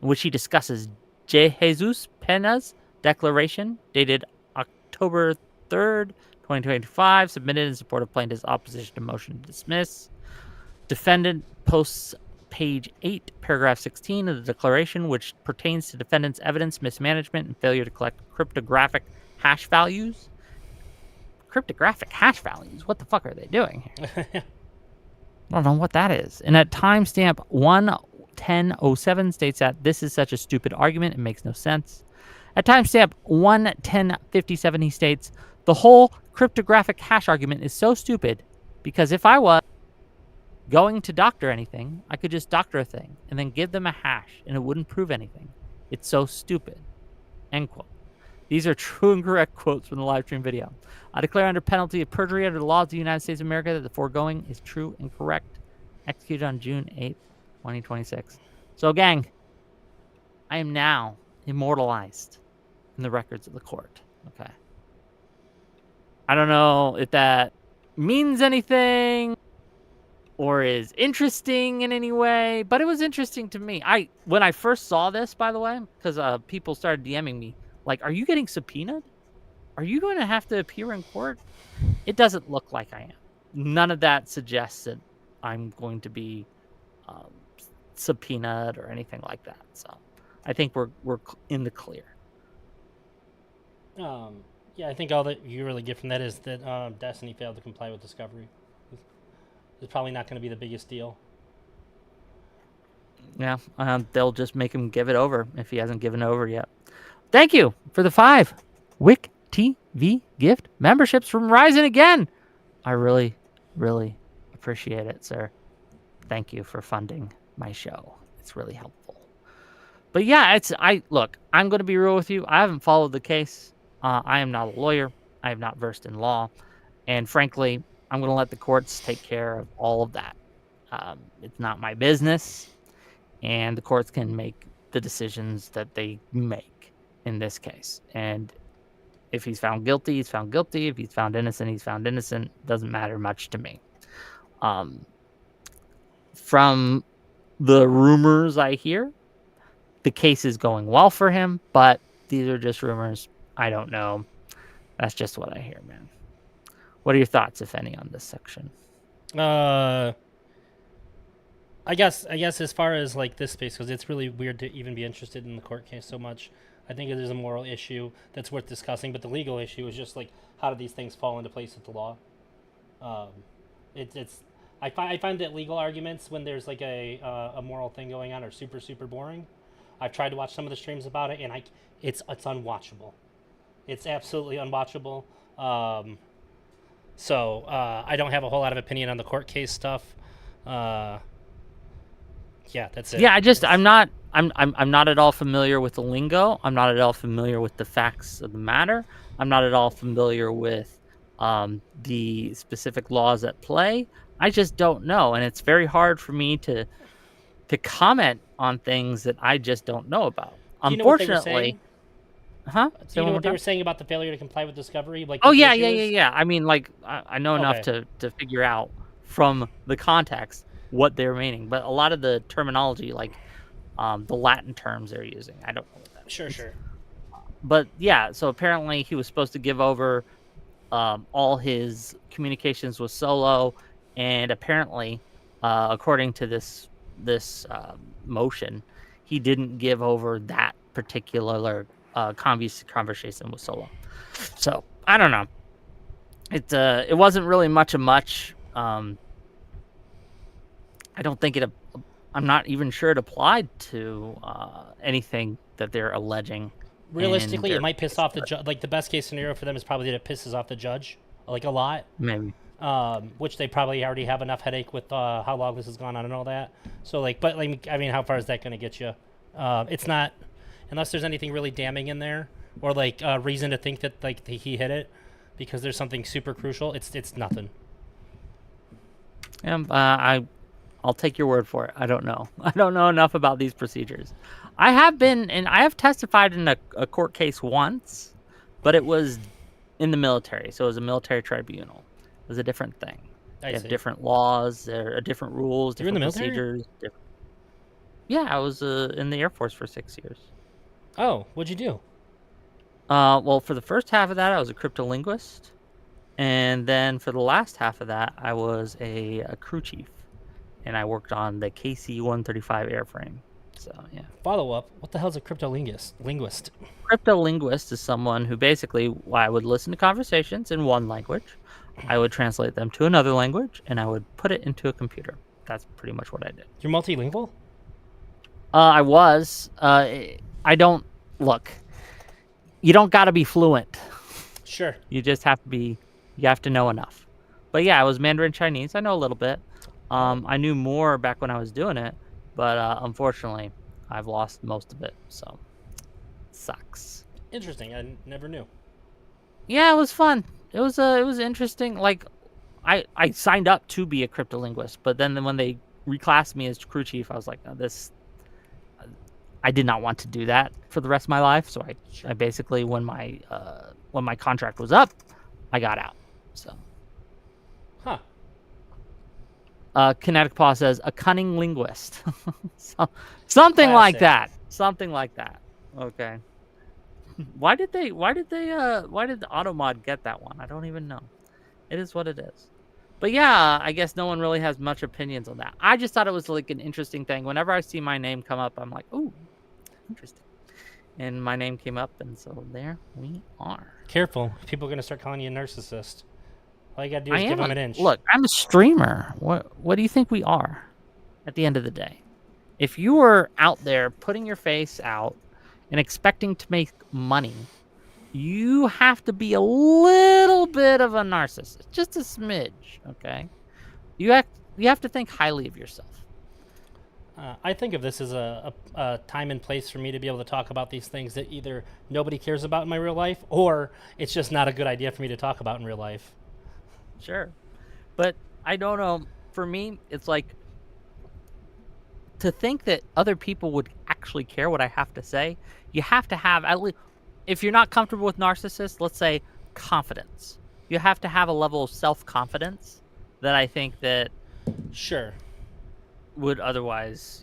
in which he discusses J. Jesus Pena's declaration dated October 3rd, 2025, submitted in support of plaintiff's opposition to motion to dismiss. Defendant posts page 8, paragraph 16 of the declaration, which pertains to defendant's evidence mismanagement and failure to collect cryptographic hash values. Cryptographic hash values? What the fuck are they doing here? I don't know what that is. And at timestamp 1:10:07 states that this is such a stupid argument, it makes no sense. At timestamp 1:10:57 he states, the whole cryptographic hash argument is so stupid because if I was going to doctor anything, I could just doctor a thing and then give them a hash and it wouldn't prove anything. It's so stupid. End quote. These are true and correct quotes from the live stream video. I declare under penalty of perjury under the laws of the United States of America that the foregoing is true and correct. Executed on June 8th, 2026. So, gang, I am now immortalized in the records of the court. Okay. I don't know if that means anything or is interesting in any way, but it was interesting to me. When I first saw this, by the way, because people started DMing me, like, are you getting subpoenaed? Are you going to have to appear in court? It doesn't look like I am. None of that suggests that I'm going to be subpoenaed or anything like that. So I think we're in the clear. Yeah, I think all that you really get from that is that Destiny failed to comply with Discovery. It's probably not going to be the biggest deal. Yeah, they'll just make him give it over if he hasn't given it over yet. Thank you for the 5 WhickTV gift memberships from Ryzen again. I really, really appreciate it, sir. Thank you for funding my show. It's really helpful. But yeah, look, I'm going to be real with you. I haven't followed the case. I am not a lawyer. I am not versed in law. And frankly, I'm going to let the courts take care of all of that. It's not my business. And the courts can make the decisions that they make in this case. And if he's found guilty, he's found guilty. If he's found innocent, he's found innocent. Doesn't matter much to me. From the rumors I hear, the case is going well for him, but these are just rumors. I don't know. That's just what I hear, man. What are your thoughts, if any, on this section? I guess as far as like this space, because it's really weird to even be interested in the court case so much. I think there's a moral issue that's worth discussing, but the legal issue is just like how do these things fall into place with the law? I find that legal arguments when there's like a moral thing going on are super boring. I've tried to watch some of the streams about it, and it's unwatchable. It's absolutely unwatchable. So I don't have a whole lot of opinion on the court case stuff. Yeah, that's it. Yeah, I'm not at all familiar with the lingo. I'm not at all familiar with the facts of the matter. I'm not at all familiar with the specific laws at play. I just don't know, and it's very hard for me to comment on things that I just don't know about. Do you know what they were Unfortunately, saying? huh? Do you know what they were saying about the failure to comply with discovery? Like, Oh what the yeah, issue is? yeah. I mean, like I know enough Okay. to figure out from the context what they're meaning, but a lot of the terminology, like the Latin terms they're using, I don't know what that Sure, means. sure. But yeah, so apparently he was supposed to give over all his communications with Solo, and apparently, according to this motion, he didn't give over that particular conversation with Solo. So I don't know. It wasn't really much of much. I don't think it. I'm not even sure it applied to anything that they're alleging. Realistically, in it their might piss case, off the but judge. Like, the best case scenario for them is probably that it pisses off the judge, like, a lot. maybe. Which they probably already have enough headache with how long this has gone on and all that. So, like, but like, I mean, how far is that going to get you? It's not, unless there's anything really damning in there, or like reason to think that like he hit it, because there's something super crucial. It's nothing. I'll take your word for it. I don't know. I don't know enough about these procedures. I have testified in a court case once, but it was in the military, so it was a military tribunal. It was a different thing. They have see. different laws, there are different rules, You were in different the military? procedures. Yeah, I was in the Air Force for 6 years. Oh, what'd you do? Well, for the first half of that, I was a cryptolinguist, and then for the last half of that, I was a crew chief, and I worked on the KC-135 airframe. So yeah. Follow up. What the hell's a cryptolinguist? Cryptolinguist is someone who basically, I would listen to conversations in one language, I would translate them to another language, and I would put it into a computer. That's pretty much what I did. You're multilingual? I was. I don't look. You don't got to be fluent. Sure. You just have to be. You have to know enough. But yeah, I was Mandarin Chinese. I know a little bit. I knew more back when I was doing it, but unfortunately, I've lost most of it. So, sucks. Interesting. I never knew. Yeah, it was fun. It was interesting. Like, I signed up to be a cryptolinguist, but then when they reclassed me as crew chief, I was like, oh, I did not want to do that for the rest of my life. So I basically, when my contract was up, I got out. So. Huh. Kinetic Paw says a cunning linguist. Something like that. Something like that. Okay. Why did the Automod get that one? I don't even know. It is what it is. But yeah, I guess no one really has much opinions on that. I just thought it was like an interesting thing. Whenever I see my name come up, I'm like, ooh, interesting. And my name came up, and so there we are. Careful. People are going to start calling you a narcissist. All you got to do is give them an inch. Look, I'm a streamer. What do you think we are at the end of the day? If you were out there putting your face out and expecting to make money, you have to be a little bit of a narcissist. Just a smidge, okay? You have to think highly of yourself. I think of this as a time and place for me to be able to talk about these things that either nobody cares about in my real life, or it's just not a good idea for me to talk about in real life. Sure. But I don't know. For me, it's like to think that other people would actually care what I have to say, you have to have, at least, if you're not comfortable with narcissists, let's say confidence. You have to have a level of self-confidence that I think that Sure. would otherwise,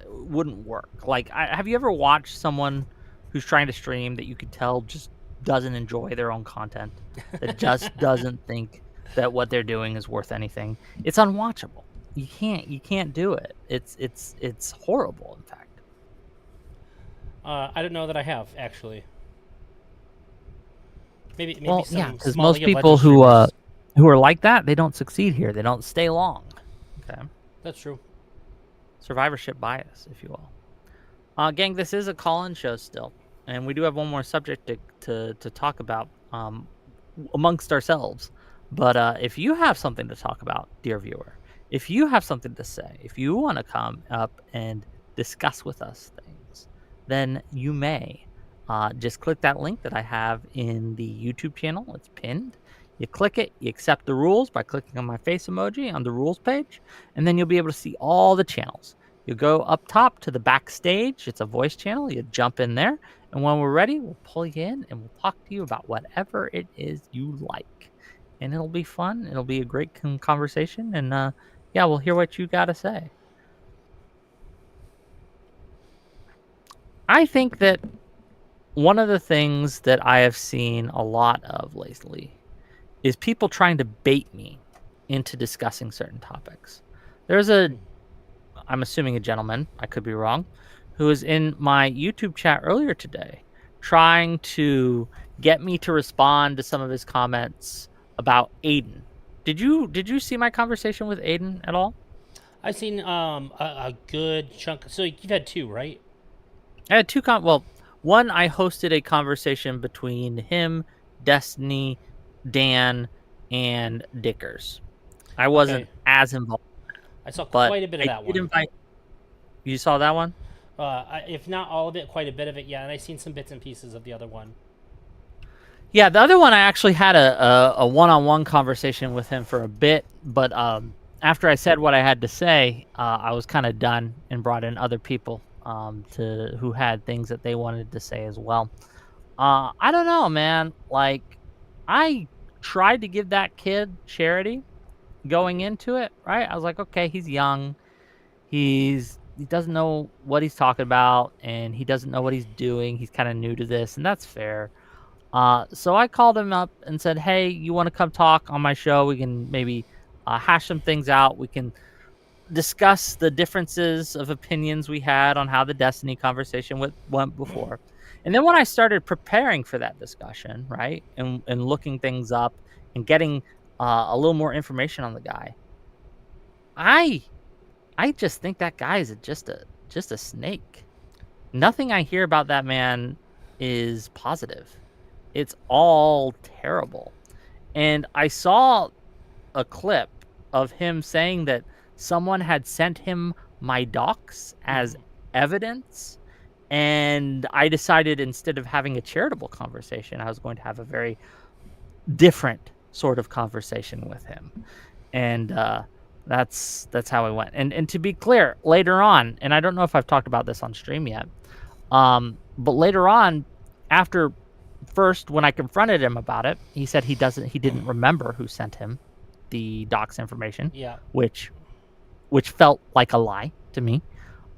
wouldn't work. Like, have you ever watched someone who's trying to stream that you could tell just doesn't enjoy their own content, that just doesn't think that what they're doing is worth anything? It's unwatchable. You can't do it. It's horrible, in fact. I don't know that I have actually. Maybe Well, some yeah, because small most League of people Legends streamers. who are like that, they don't succeed here. They don't stay long. Okay, That's true. survivorship bias, if you will. Gang, this is a call-in show still, and we do have one more subject to talk about amongst ourselves. But if you have something to talk about, dear viewer, if you have something to say, if you want to come up and discuss with us things, then you may. Just click that link that I have in the YouTube channel. It's pinned. You click it, you accept the rules by clicking on my face emoji on the rules page, and then you'll be able to see all the channels. You go up top to the backstage. It's a voice channel. You jump in there, and when we're ready, we'll pull you in and we'll talk to you about whatever it is you like. And it'll be fun. It'll be a great conversation, and yeah, we'll hear what you got to say. I think that one of the things that I have seen a lot of lately is people trying to bait me into discussing certain topics. There's I'm assuming a gentleman, I could be wrong, who was in my YouTube chat earlier today trying to get me to respond to some of his comments about Aiden. Did you see my conversation with Aiden at all? I've seen a good chunk. So you've had two, right? I had two one, I hosted a conversation between him, Destiny, Dan, and Dickers. I wasn't as involved. I saw quite a bit of that one. You saw that one? If not all of it, quite a bit of it, yeah. And I've seen some bits and pieces of the other one. Yeah, the other one I actually had a one-on-one conversation with him for a bit, but after I said what I had to say, I was kind of done and brought in other people who had things that they wanted to say as well. I don't know, man. Like, I tried to give that kid charity going into it, right? I was like, okay, he's young. He doesn't know what he's talking about, and he doesn't know what he's doing. He's kind of new to this, and that's fair. So I called him up and said, hey, you want to come talk on my show? We can maybe hash some things out. We can discuss the differences of opinions we had on how the Destiny conversation went before. And then when I started preparing for that discussion, right, and looking things up and getting a little more information on the guy, I just think that guy is just a snake. Nothing I hear about that man is positive. It's all terrible. And I saw a clip of him saying that someone had sent him my docs as evidence, and I decided instead of having a charitable conversation, I was going to have a very different sort of conversation with him. And that's how it went. And to be clear, later on, and I don't know if I've talked about this on stream yet, but later on, after first when I confronted him about it, he said he didn't remember who sent him the docs information. Yeah. Which felt like a lie to me.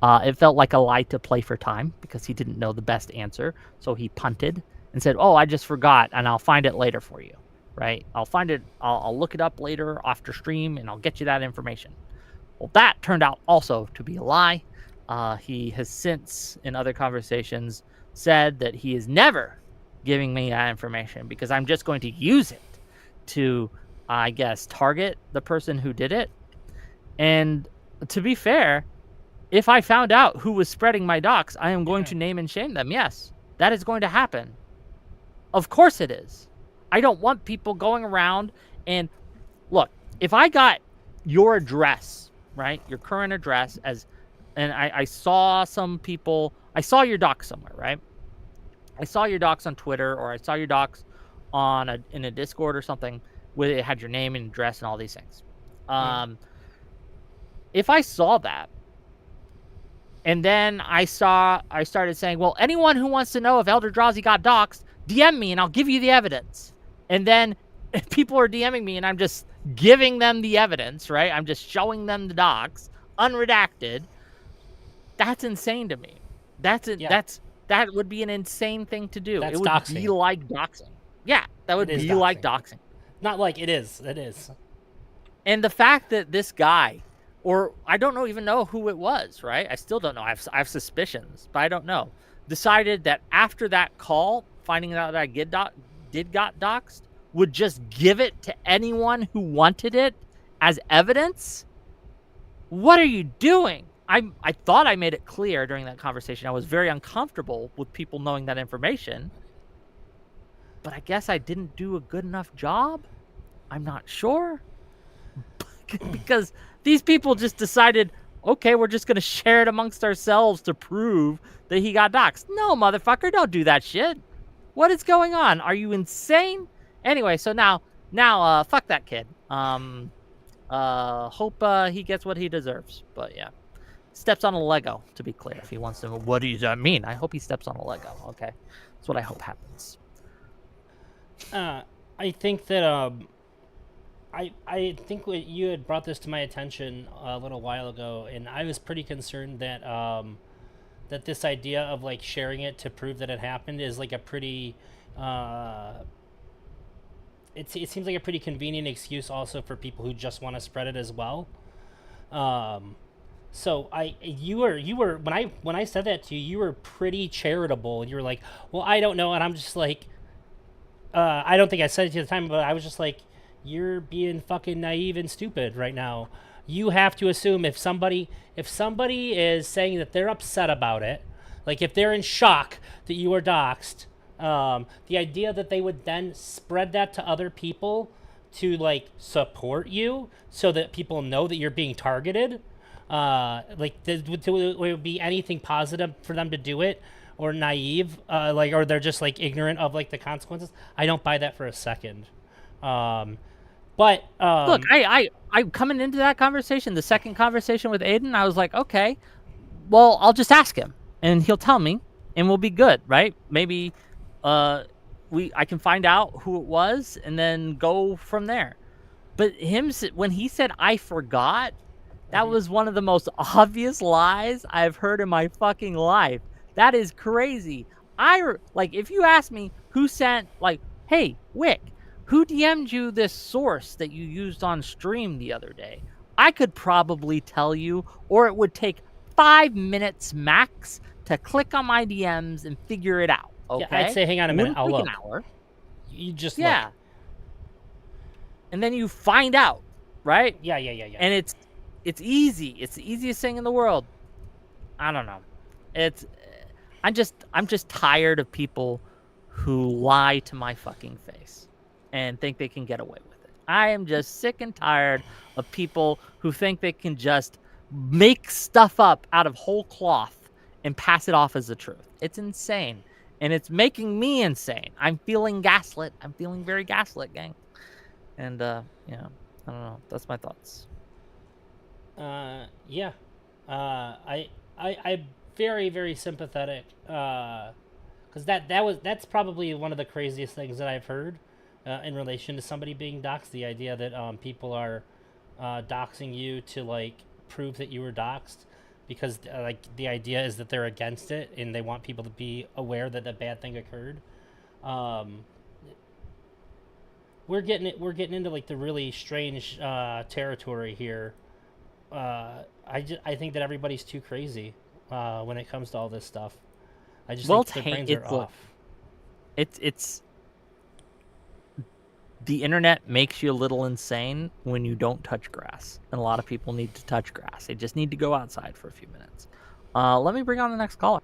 It felt like a lie to play for time because he didn't know the best answer. So he punted and said, oh, I just forgot, and I'll find it later for you, right? I'll find it. I'll look it up later after stream, and I'll get you that information. Well, that turned out also to be a lie. He has since, in other conversations, said that he is never giving me that information because I'm just going to use it to, I guess, target the person who did it. And to be fair, if I found out who was spreading my docs, I am going to name and shame them. Yes, that is going to happen. Of course it is. I don't want people going around and look, if I got your address, right, your current address, and I saw some people, I saw your docs somewhere, right? I saw your docs on Twitter, or I saw your docs in a Discord or something where it had your name and address and all these things. If I saw that, and then I started saying, well, anyone who wants to know if Elder Drazi got doxxed, DM me and I'll give you the evidence. And then if people are DMing me and I'm just giving them the evidence, right? I'm just showing them the docs, unredacted. That's insane to me. That would be an insane thing to do. That's It would doxing. be like doxing. Yeah, that would It is be like doxing. doxing. Not like it is. It is. And the fact that this guy, or I don't even know who it was, right? I still don't know. I have suspicions, but I don't know. Decided that after that call, finding out that I got doxed, would just give it to anyone who wanted it as evidence. What are you doing? I thought I made it clear during that conversation. I was very uncomfortable with people knowing that information. But I guess I didn't do a good enough job. I'm not sure. Because these people just decided, okay, we're just going to share it amongst ourselves to prove that he got doxxed. No, motherfucker, don't do that shit. What is going on? Are you insane? Anyway, so now, fuck that kid. Hope he gets what he deserves. But yeah, steps on a Lego, to be clear. If he wants to, what does that mean? I hope he steps on a Lego. Okay, that's what I hope happens. I think that I think you had brought this to my attention a little while ago, and I was pretty concerned that that this idea of like sharing it to prove that it happened is like a pretty it seems like a pretty convenient excuse also for people who just want to spread it as well. So you were when I said that to you, you were pretty charitable, and you were like, well, I don't know, and I'm just like, I don't think I said it to you at the time, but I was just like, you're being fucking naive and stupid right now. You have to assume if somebody is saying that they're upset about it, like if they're in shock that you were doxxed, the idea that they would then spread that to other people to like support you so that people know that you're being targeted, like would be anything positive for them to do it, or naive, like, or they're just like ignorant of like the consequences. I don't buy that for a second. But look, I coming into that conversation, the second conversation with Aiden, I was like, okay, well, I'll just ask him and he'll tell me and we'll be good, right? Maybe I can find out who it was and then go from there. But when he said I forgot, that was one of the most obvious lies I've heard in my fucking life. That is crazy. If you ask me who sent, like, hey, Wick, who DM'd you this source that you used on stream the other day? I could probably tell you, or it would take 5 minutes max to click on my DMs and figure it out. Okay? Yeah, I'd say, hang on a minute, I'll look. An hour. You just look. And then you find out, right? Yeah. And it's easy. It's the easiest thing in the world. I don't know. I'm just tired of people who lie to my fucking face and think they can get away with it. I am just sick and tired of people who think they can just make stuff up out of whole cloth and pass it off as the truth. It's insane. And it's making me insane. I'm feeling gaslit. I'm feeling very gaslit, gang. And, I don't know. That's my thoughts. Yeah. I'm very, very sympathetic. Because that's probably one of the craziest things that I've heard in relation to somebody being doxxed. The idea that people are doxing you to like prove that you were doxxed, because like the idea is that they're against it and they want people to be aware that a bad thing occurred. We're getting into like the really strange territory here. I think that everybody's too crazy when it comes to all this stuff. I just think their brains are off. It's the internet makes you a little insane when you don't touch grass, and a lot of people need to touch grass. They just need to go outside for a few minutes. Let me bring on the next caller.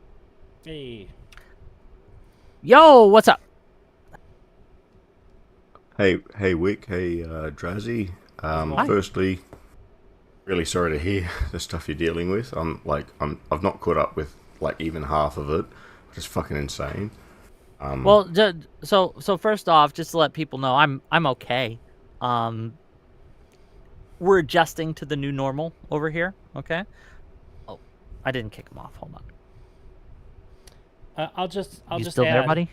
Hey. Yo, what's up? Hey, Wick. Hey, Drazzy. Firstly, really sorry to hear the stuff you're dealing with. I've not caught up with like even half of it, which is fucking insane. Well, so first off, just to let people know, I'm okay. We're adjusting to the new normal over here. Okay. Oh, I didn't kick him off. Hold on. I'll just still add, there, buddy?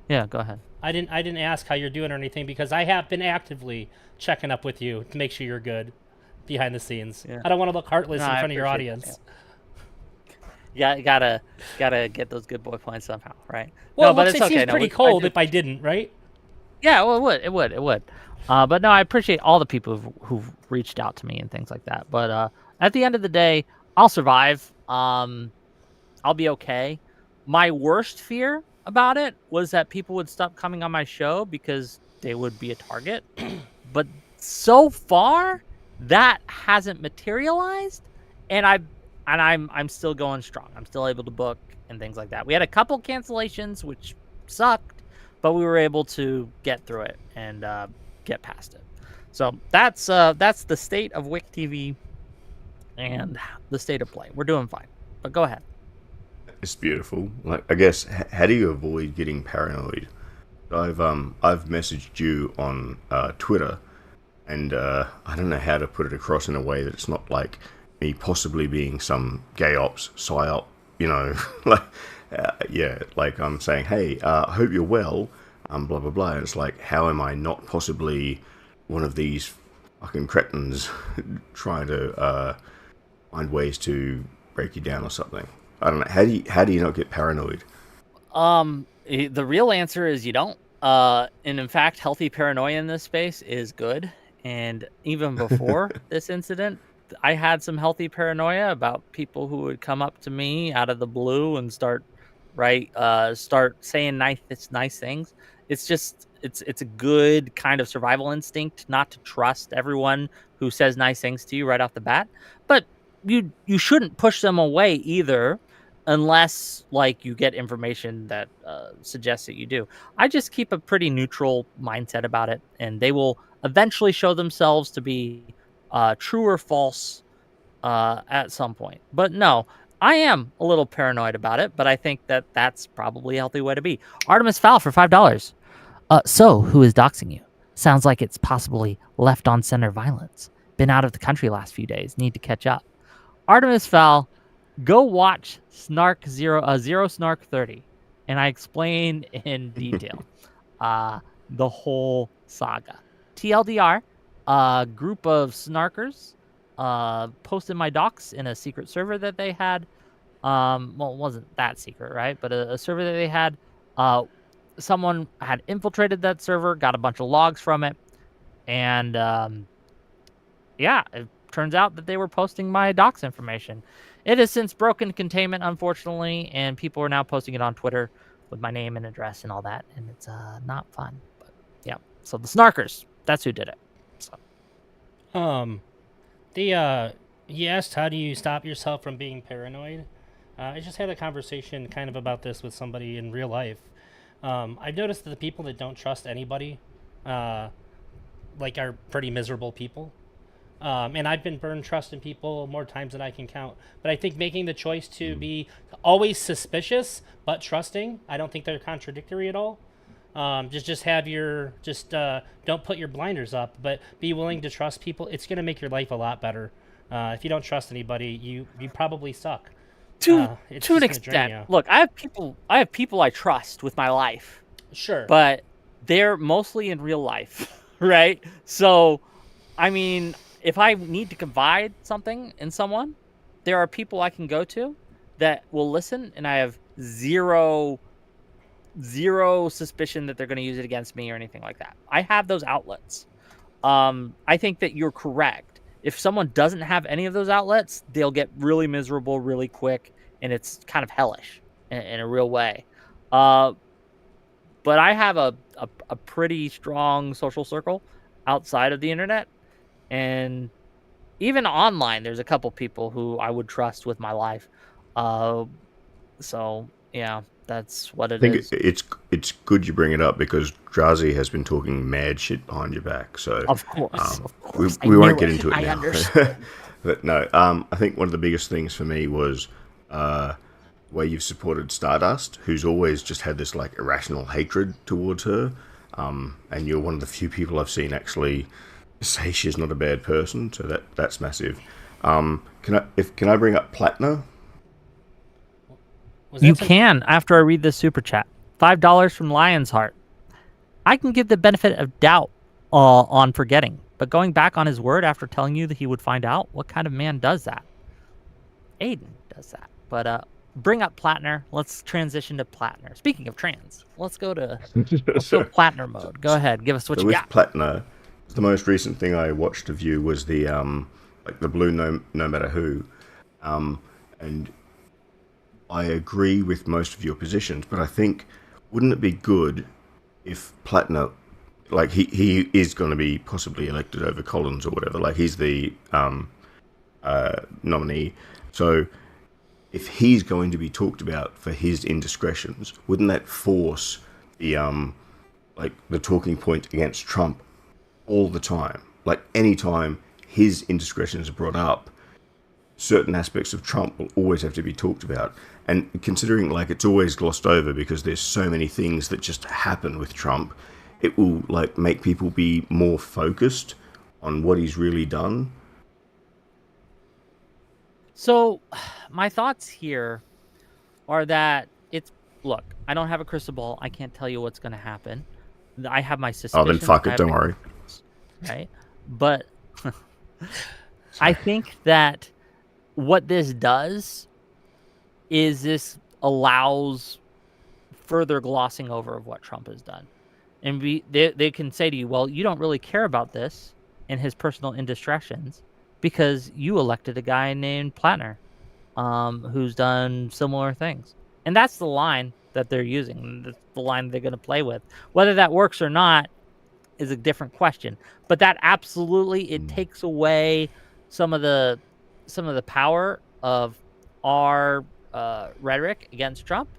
Yeah, go ahead. I didn't ask how you're doing or anything because I have been actively checking up with you to make sure you're good behind the scenes. Yeah. I don't want to look heartless No, in I front of your appreciate audience. Yeah, gotta get those good boy points somehow, right? Well, no, but it it's okay. seems No, pretty I cold do- if I didn't, right? Yeah, well, it would. But no, I appreciate all the people who've reached out to me and things like that. But at the end of the day, I'll survive. I'll be okay. My worst fear about it was that people would stop coming on my show because they would be a target. But so far, that hasn't materialized, and I'm still going strong. I'm still able to book and things like that. We had a couple cancellations, which sucked, but we were able to get through it and get past it. So that's the state of Wick TV and the state of play. We're doing fine. But go ahead. It's beautiful. Like, I guess, how do you avoid getting paranoid? I've messaged you on Twitter, and I don't know how to put it across in a way that it's not like me possibly being some gay ops psyop, you know, like yeah, like I'm saying, hey, I hope you're well, blah blah blah. And it's like, how am I not possibly one of these fucking cretins trying to find ways to break you down or something? I don't know. How do you not get paranoid? The real answer is you don't. And in fact, healthy paranoia in this space is good. And even before this incident, I had some healthy paranoia about people who would come up to me out of the blue and start saying nice things. It's just it's a good kind of survival instinct not to trust everyone who says nice things to you right off the bat. But you shouldn't push them away either, unless like you get information that suggests that you do. I just keep a pretty neutral mindset about it, and they will eventually show themselves to be true or false at some point. But no, I am a little paranoid about it, but I think that that's probably a healthy way to be. Artemis Fowl for $5. So who is doxing you? Sounds like it's possibly left on center violence. Been out of the country last few days. Need to catch up. Artemis Fowl, go watch Zero Snark 30, and I explain in detail the whole saga. TLDR, a group of snarkers posted my docs in a secret server that they had. Well, it wasn't that secret, right? But a server that they had. Someone had infiltrated that server, got a bunch of logs from it, and yeah, it turns out that they were posting my docs information. It has since broken containment, unfortunately, and people are now posting it on Twitter with my name and address and all that, and it's not fun. But yeah, so the snarkers, that's who did it. So. You asked how do you stop yourself from being paranoid. I just had a conversation kind of about this with somebody in real life. I've noticed that the people that don't trust anybody, like, are pretty miserable people. And I've been burned trusting people more times than I can count. But I think making the choice to be always suspicious but trusting, I don't think they're contradictory at all. Just have your don't put your blinders up, but be willing to trust people. It's gonna make your life a lot better. If you don't trust anybody, you probably suck. To an extent. Look, I have people I trust with my life. Sure. But they're mostly in real life, right? So, I mean, if I need to confide something in someone, there are people I can go to that will listen, and I have zero suspicion that they're going to use it against me or anything like that. I have those outlets. I think that you're correct. If someone doesn't have any of those outlets, they'll get really miserable really quick, and it's kind of hellish in a real way. But I have a pretty strong social circle outside of the internet, and even online, there's a couple people who I would trust with my life. So yeah, that's what it is. I think it's good you bring it up because Drazi has been talking mad shit behind your back. So of course. We won't get into it now. Understand. But no, I think one of the biggest things for me was where you've supported Stardust, who's always just had this like irrational hatred towards her, and you're one of the few people I've seen actually say she's not a bad person. So that's massive. Can I bring up Platna? You can after I read this super chat. $5 from Lion's Heart. I can give the benefit of doubt on forgetting, but going back on his word after telling you that he would find out, what kind of man does that? Aiden does that. But bring up Plattner. Let's transition to Plattner. Speaking of trans, let's go So, Plattner mode. Go ahead, give us what so you with got. Plattner, the most recent thing I watched of you was the like the blue no matter who, and I agree with most of your positions, but I think wouldn't it be good if Plattner, like he is going to be possibly elected over Collins or whatever, like he's the nominee, so if he's going to be talked about for his indiscretions, wouldn't that force the like the talking point against Trump all the time? Like any time his indiscretions are brought up, certain aspects of Trump will always have to be talked about. And considering like it's always glossed over because there's so many things that just happen with Trump, it will like make people be more focused on what he's really done. So, my thoughts here are that look, I don't have a crystal ball. I can't tell you what's going to happen. I have my suspicions. Oh, then fuck it, don't worry. Right? But I think that what this does is this allows further glossing over of what Trump has done. And they can say to you, well, you don't really care about this and his personal indiscretions because you elected a guy named Plattner who's done similar things. And that's the line that they're using. That's the line they're going to play with. Whether that works or not is a different question. But that absolutely, it takes away some of the power of our rhetoric against Trump.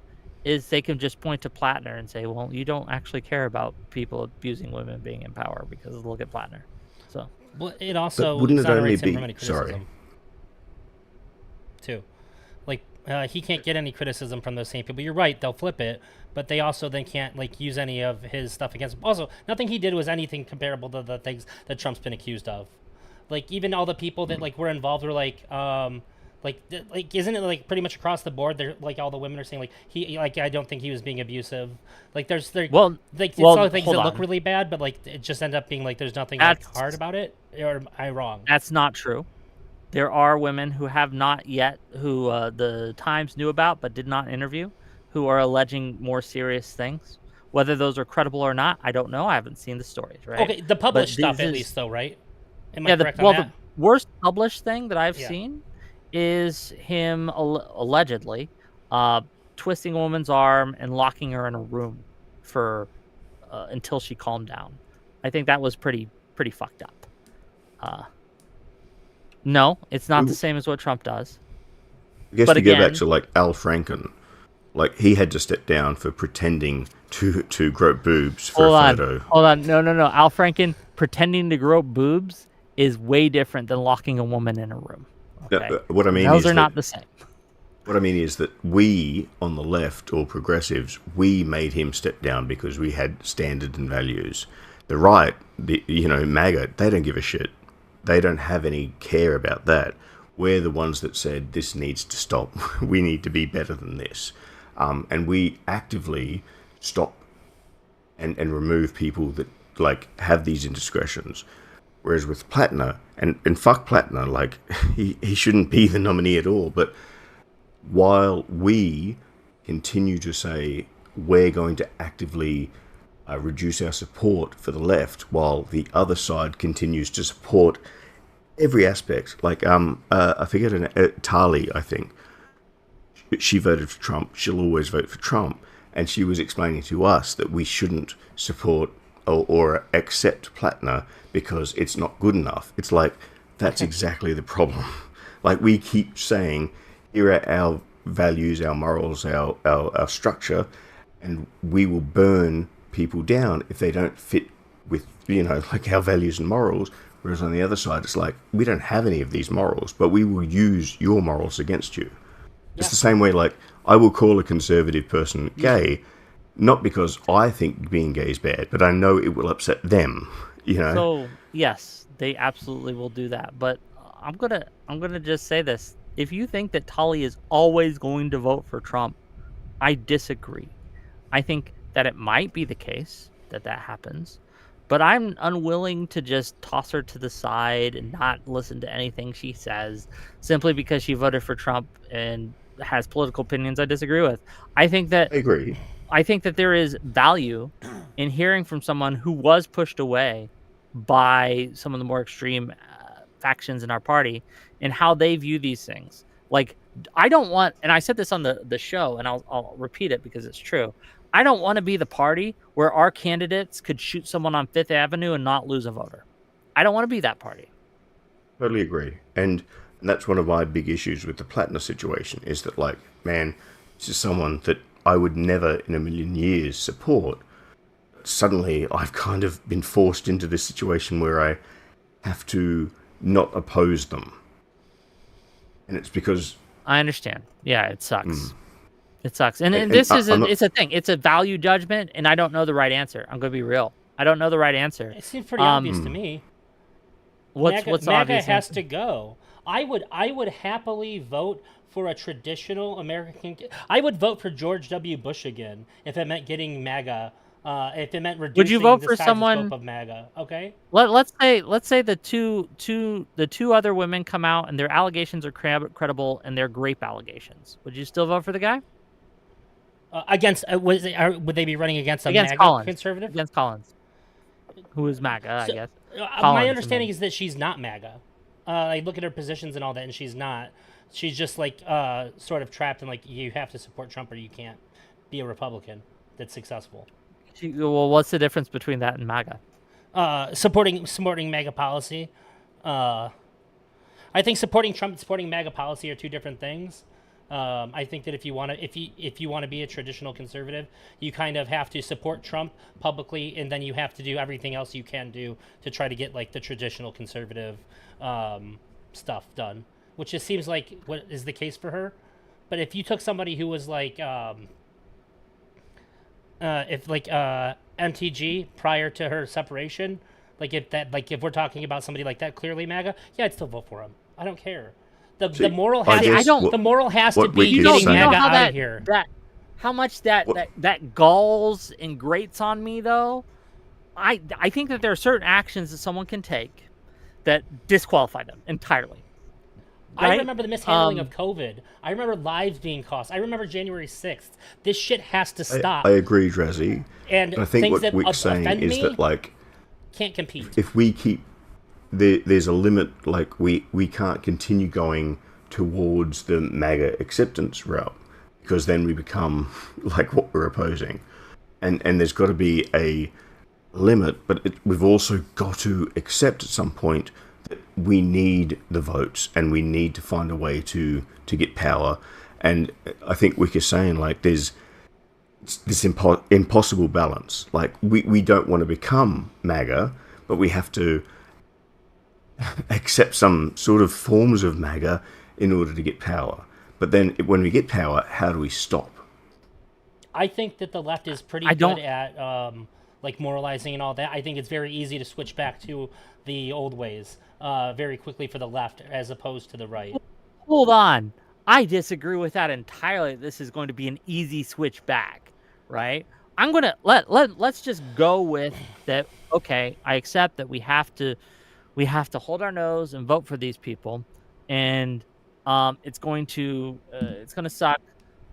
Is they can just point to Plattner and say, well, you don't actually care about people abusing women being in power because look at Plattner. So, well, it also wouldn't it only exonerates him be from any criticism, sorry? Too. Like he can't get any criticism from those same people. You're right; they'll flip it, but they also then can't like use any of his stuff against him. Also, nothing he did was anything comparable to the things that Trump's been accused of. Like even all the people that like were involved were like isn't it like pretty much across the board? They're like all the women are saying like he like I don't think he was being abusive. Like there's well, like well, it's all things hold that on. look really bad, but like it just end up being like there's nothing like That's- hard about it. Or am I wrong? That's not true. There are women who have not yet, who the Times knew about but did not interview, who are alleging more serious things. Whether those are credible or not, I don't know. I haven't seen the stories, right? Okay, the published But stuff this at is- least though, right? Am Yeah, I correct the on that? worst published thing that I've Yeah. seen is him allegedly twisting a woman's arm and locking her in a room for until she calmed down. I think that was pretty fucked up. No, it's not the same as what Trump does. I guess But to go back again- to like Al Franken, like he had to step down for pretending to grow boobs for a photo. Hold on. No. Al Franken pretending to grow boobs is way different than locking a woman in a room. No, Okay? what I mean Those is are not the same. what I mean is that we on the left or progressives, we made him step down because we had standards and values. The right, MAGA, they don't give a shit. They don't have any care about that. We're the ones that said this needs to stop. We need to be better than this. And we actively stop and remove people that like have these indiscretions. Whereas with Plattner, and fuck Plattner, like he shouldn't be the nominee at all. But while we continue to say we're going to actively reduce our support for the left, while the other side continues to support every aspect. Like I forget Tali, I think she voted for Trump. She'll always vote for Trump, and she was explaining to us that we shouldn't support or accept Plattner because it's not good enough. It's like that's exactly the problem. Like we keep saying, here are our values, our morals, our structure, and we will burn people down if they don't fit with like our values and morals. Whereas on the other side, it's like we don't have any of these morals, but we will use your morals against you. It's the same way, like I will call a conservative person gay, not because I think being gay is bad, but I know it will upset them. So yes, they absolutely will do that. But I'm gonna just say this: if you think that Tali is always going to vote for Trump, I disagree. I think that it might be the case that happens. But I'm unwilling to just toss her to the side and not listen to anything she says simply because she voted for Trump and has political opinions I disagree with. I think that I agree. there is value in hearing from someone who was pushed away by some of the more extreme factions in our party and how they view these things. Like, I don't want, and I said this on the show, and I'll repeat it because it's true. I don't want to be the party where our candidates could shoot someone on Fifth Avenue and not lose a voter. I don't want to be that party. Totally agree. And that's one of my big issues with the Platinum situation is that, like, man, this is someone that I would never in a million years support. Suddenly, I've kind of been forced into this situation where I have to not oppose them. And it's because... I understand. Yeah, it sucks. It sucks. And this is it's a thing. It's a value judgment, and I don't know the right answer. I'm going to be real. I don't know the right answer. It seems pretty obvious to me. What's MAGA obvious? has to go. I would happily vote for a traditional American. I would vote for George W. Bush again if it meant getting MAGA. If it meant reducing Would you vote the for size someone and scope of MAGA? Okay. Let's say the two other women come out and their allegations are credible and they're grape allegations. Would you still vote for the guy? Would they be running against a MAGA Collins. conservative? Against Collins, who is MAGA, I guess. My understanding is that she's not MAGA. I look at her positions and all that, and she's not. She's just like sort of trapped in like you have to support Trump or you can't be a Republican that's successful. Well, what's the difference between that and MAGA? Supporting MAGA policy. I think supporting Trump and supporting MAGA policy are two different things. I think that if you want to be a traditional conservative, you kind of have to support Trump publicly, and then you have to do everything else you can do to try to get like the traditional conservative stuff done, which just seems like what is the case for her. But if you took somebody who was like MTG prior to her separation, if we're talking about somebody like that, clearly MAGA, yeah, I'd still vote for him. I don't care. The moral has to be getting MAGA out of here. How much that galls and grates on me, though. I think that there are certain actions that someone can take that disqualify them entirely. Right? I remember the mishandling of COVID. I remember lives being cost. I remember January 6th. This shit has to stop. I agree, Drazzy. And I think what Wick's saying is that, like, can't compete. If we keep there's a limit, like we can't continue going towards the MAGA acceptance route because then we become like what we're opposing, and there's got to be a limit, but we've also got to accept at some point that we need the votes and we need to find a way to get power. And I think Wick is saying, like, there's this impossible balance. Like, we don't want to become MAGA, but we have to accept some sort of forms of MAGA in order to get power. But then when we get power, how do we stop? I think that the left is pretty good at like moralizing and all that. I think it's very easy to switch back to the old ways very quickly for the left as opposed to the right. Hold on. I disagree with that entirely. This is going to be an easy switch back, right? I'm going to let's just go with that. Okay, I accept that we have to hold our nose and vote for these people, and it's going to suck,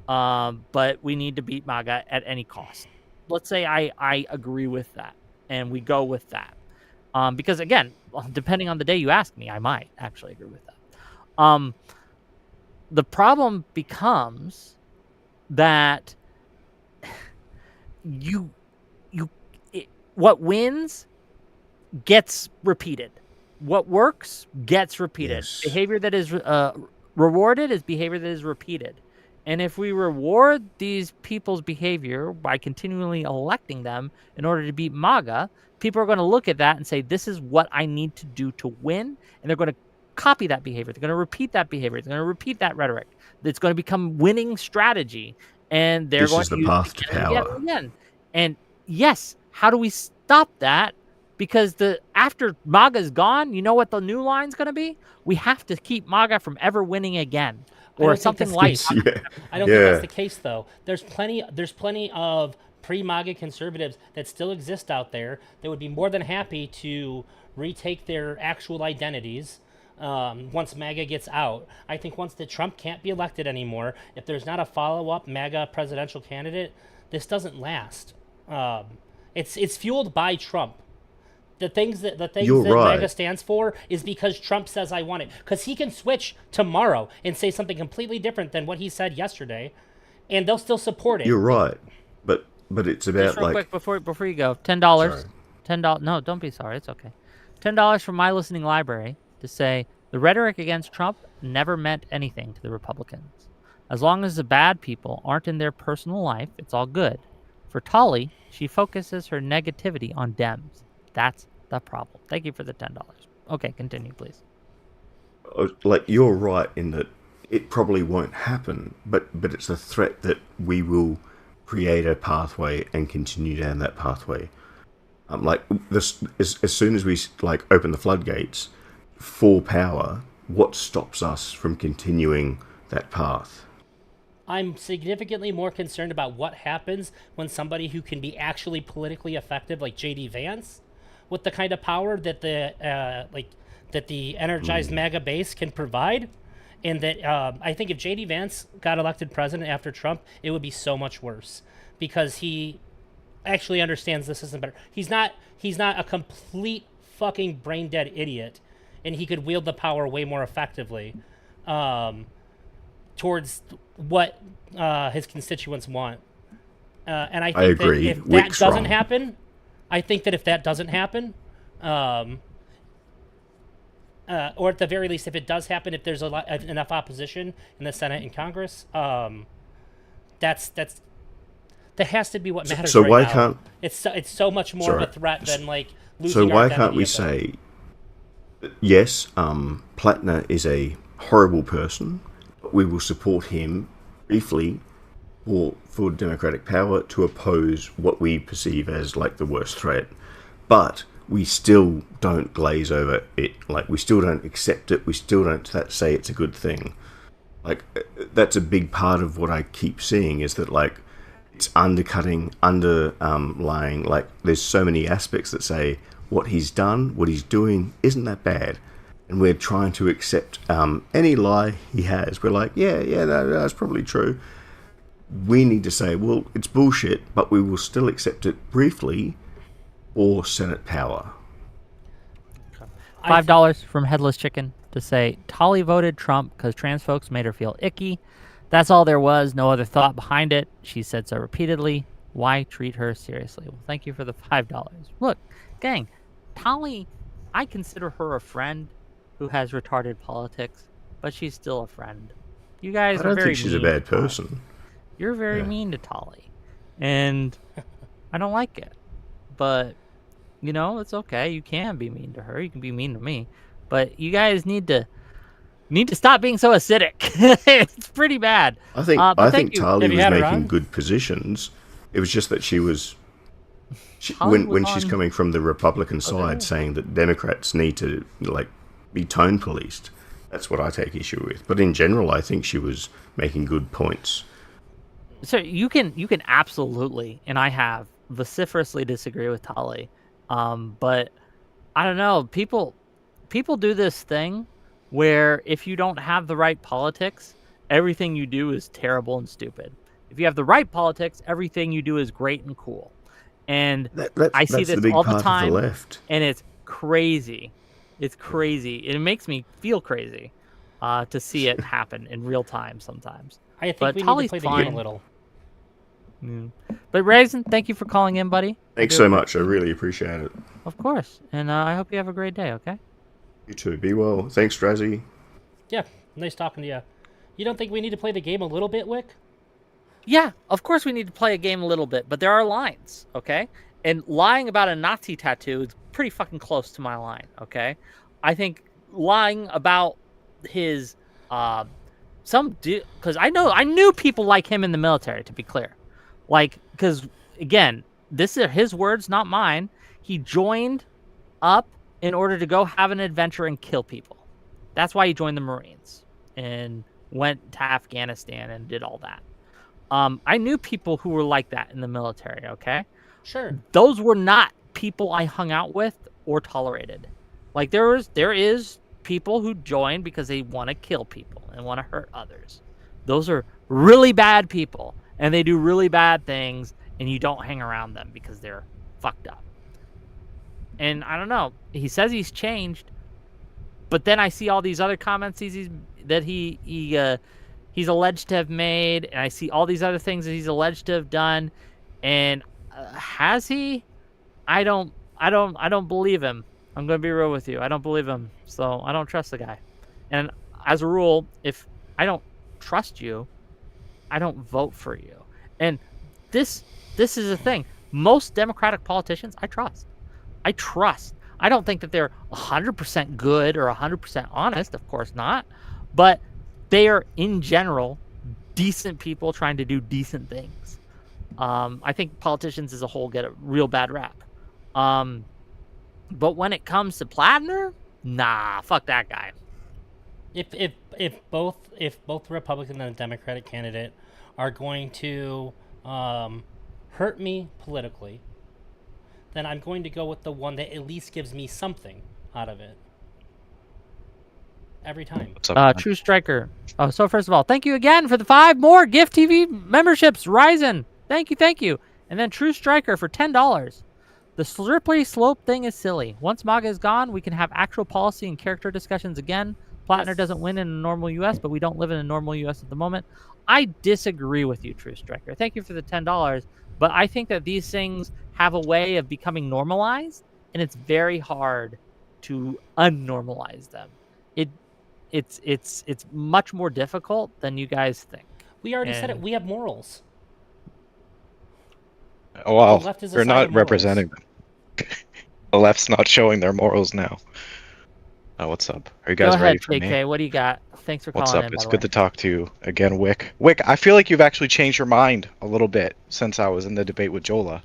but we need to beat MAGA at any cost. Let's say I agree with that, and we go with that, because again, depending on the day you ask me, I might actually agree with that. The problem becomes that what wins gets repeated. What works gets repeated. Yes. Behavior that is rewarded is behavior that is repeated. And if we reward these people's behavior by continually electing them in order to beat MAGA, people are going to look at that and say, this is what I need to do to win. And they're going to copy that behavior. They're going to repeat that behavior. They're going to repeat that rhetoric. It's going to become winning strategy. And they're going to use it path to power. Again. And yes, how do we stop that? Because after MAGA's gone, you know what the new line's going to be? We have to keep MAGA from ever winning again, or something like. I don't think that's the case, though. There's plenty of pre-MAGA conservatives that still exist out there that would be more than happy to retake their actual identities once MAGA gets out. I think once that Trump can't be elected anymore, if there's not a follow-up MAGA presidential candidate, this doesn't last. It's fueled by Trump. The things that right. MAGA stands for is because Trump says I want it. Because he can switch tomorrow and say something completely different than what he said yesterday, and they'll still support it. You're right, but it's about Just real like quick before you go, $10. $10. No, don't be sorry. It's okay. $10 from my listening library to say the rhetoric against Trump never meant anything to the Republicans. As long as the bad people aren't in their personal life, it's all good. For Tolly, she focuses her negativity on Dems. That's the problem. Thank you for the $10. Okay, continue, please. like you're right in that it probably won't happen, but it's a threat that we will create a pathway and continue down that pathway. Like this, as soon as we like open the floodgates for power, what stops us from continuing that path? I'm significantly more concerned about what happens when somebody who can be actually politically effective, like J.D. Vance, with the kind of power that the energized MAGA base can provide, and that I think if J.D. Vance got elected president after Trump, it would be so much worse because he actually understands this isn't better. He's not a complete fucking brain dead idiot, and he could wield the power way more effectively towards what his constituents want. And I think agree. that if Wick's that doesn't wrong. happen, or at the very least, if it does happen, if there's enough opposition in the Senate and Congress, that has to be what matters. So right why now. can't- it's so much more of a threat than like losing So our why can't identity we at the- say, yes, Plattner is a horrible person, but we will support him briefly for democratic power to oppose what we perceive as like the worst threat, but we still don't glaze over it. Like we still don't accept it. We still don't say it's a good thing. Like that's a big part of what I keep seeing is that like it's undercutting, underlying. Like there's so many aspects that say what he's done, what he's doing isn't that bad, and we're trying to accept any lie he has. We're like, yeah, that's probably true. We need to say, well, it's bullshit, but we will still accept it briefly or Senate power. $5 from Headless Chicken to say Tolly voted Trump because trans folks made her feel icky. That's all there was. No other thought behind it. She said so repeatedly. Why treat her seriously? Well, thank you for the $5. Look, gang, Tolly, I consider her a friend who has retarded politics, but she's still a friend. You guys I don't are very think she's a mean bad to Tolly. person. You're very mean to Tolly, and I don't like it. But you know, it's okay. You can be mean to her. You can be mean to me, but you guys need to stop being so acidic. It's pretty bad. I think but thank you. Tali Have you was had her making on? good positions. It was just that she was Tali was when she's on- coming from the Republican side, saying that Democrats need to like be tone policed. That's what I take issue with. But in general, I think she was making good points. So you can absolutely, and I have vociferously disagree with Tali, but I don't know. People do this thing where if you don't have the right politics, everything you do is terrible and stupid. If you have the right politics, everything you do is great and cool. And I see That's this the big all the part time, of the left. and it's crazy. It's crazy. It makes me feel crazy to see it happen in real time sometimes. I think But we need Tolly's to play the fine. game a little. But Raisin, thank you for calling in, buddy. Thanks so much. I really appreciate it. Of course. And I hope you have a great day, okay? You too. Be well. Thanks, Drazzy. Yeah, nice talking to you. You don't think we need to play the game a little bit, Wick? Yeah, of course we need to play a game a little bit, but there are lines, okay? And lying about a Nazi tattoo is pretty fucking close to my line, okay? I think lying about his because I knew people like him in the military, to be clear. Like, because again, this are his words, not mine. He joined up in order to go have an adventure and kill people. That's why he joined the Marines and went to Afghanistan and did all that. I knew people who were like that in the military, okay? Sure. Those were not people I hung out with or tolerated. Like there is people who join because they want to kill people and want to hurt others. Those are really bad people and they do really bad things and you don't hang around them because they're fucked up. And I don't know. He says he's changed, but then I see all these other comments he's alleged to have made, and I see all these other things that he's alleged to have done. And has he? I don't believe him. I'm going to be real with you. I don't believe him. So I don't trust the guy. And as a rule, if I don't trust you, I don't vote for you. And this is the thing. Most Democratic politicians I trust. I don't think that they're 100% good or 100% honest. Of course not. But they are, in general, decent people trying to do decent things. I think politicians as a whole get a real bad rap. But when it comes to Plattner, nah, fuck that guy. If both the Republican and the Democratic candidate are going to hurt me politically, then I'm going to go with the one that at least gives me something out of it. Every time. True Striker. Oh, so first of all, thank you again for the 5 more Gift TV memberships. Ryzen. Thank you. And then True Striker for $10. The slippery slope thing is silly. Once MAGA is gone, we can have actual policy and character discussions again. Plattner doesn't win in a normal U.S., but we don't live in a normal U.S. at the moment. I disagree with you, True Striker. Thank you for the $10. But I think that these things have a way of becoming normalized, and it's very hard to unnormalize them. It's much more difficult than you guys think. We already said it. We have morals. Oh, well, The left is a they're side not of morals. representing them. The left's not showing their morals now. What's up? Are you guys Go ready ahead, for me? JK. What do you got? Thanks for What's calling up? in. It's by the good way. to talk to you again, Wick. Wick, I feel like you've actually changed your mind a little bit since I was in the debate with Jola.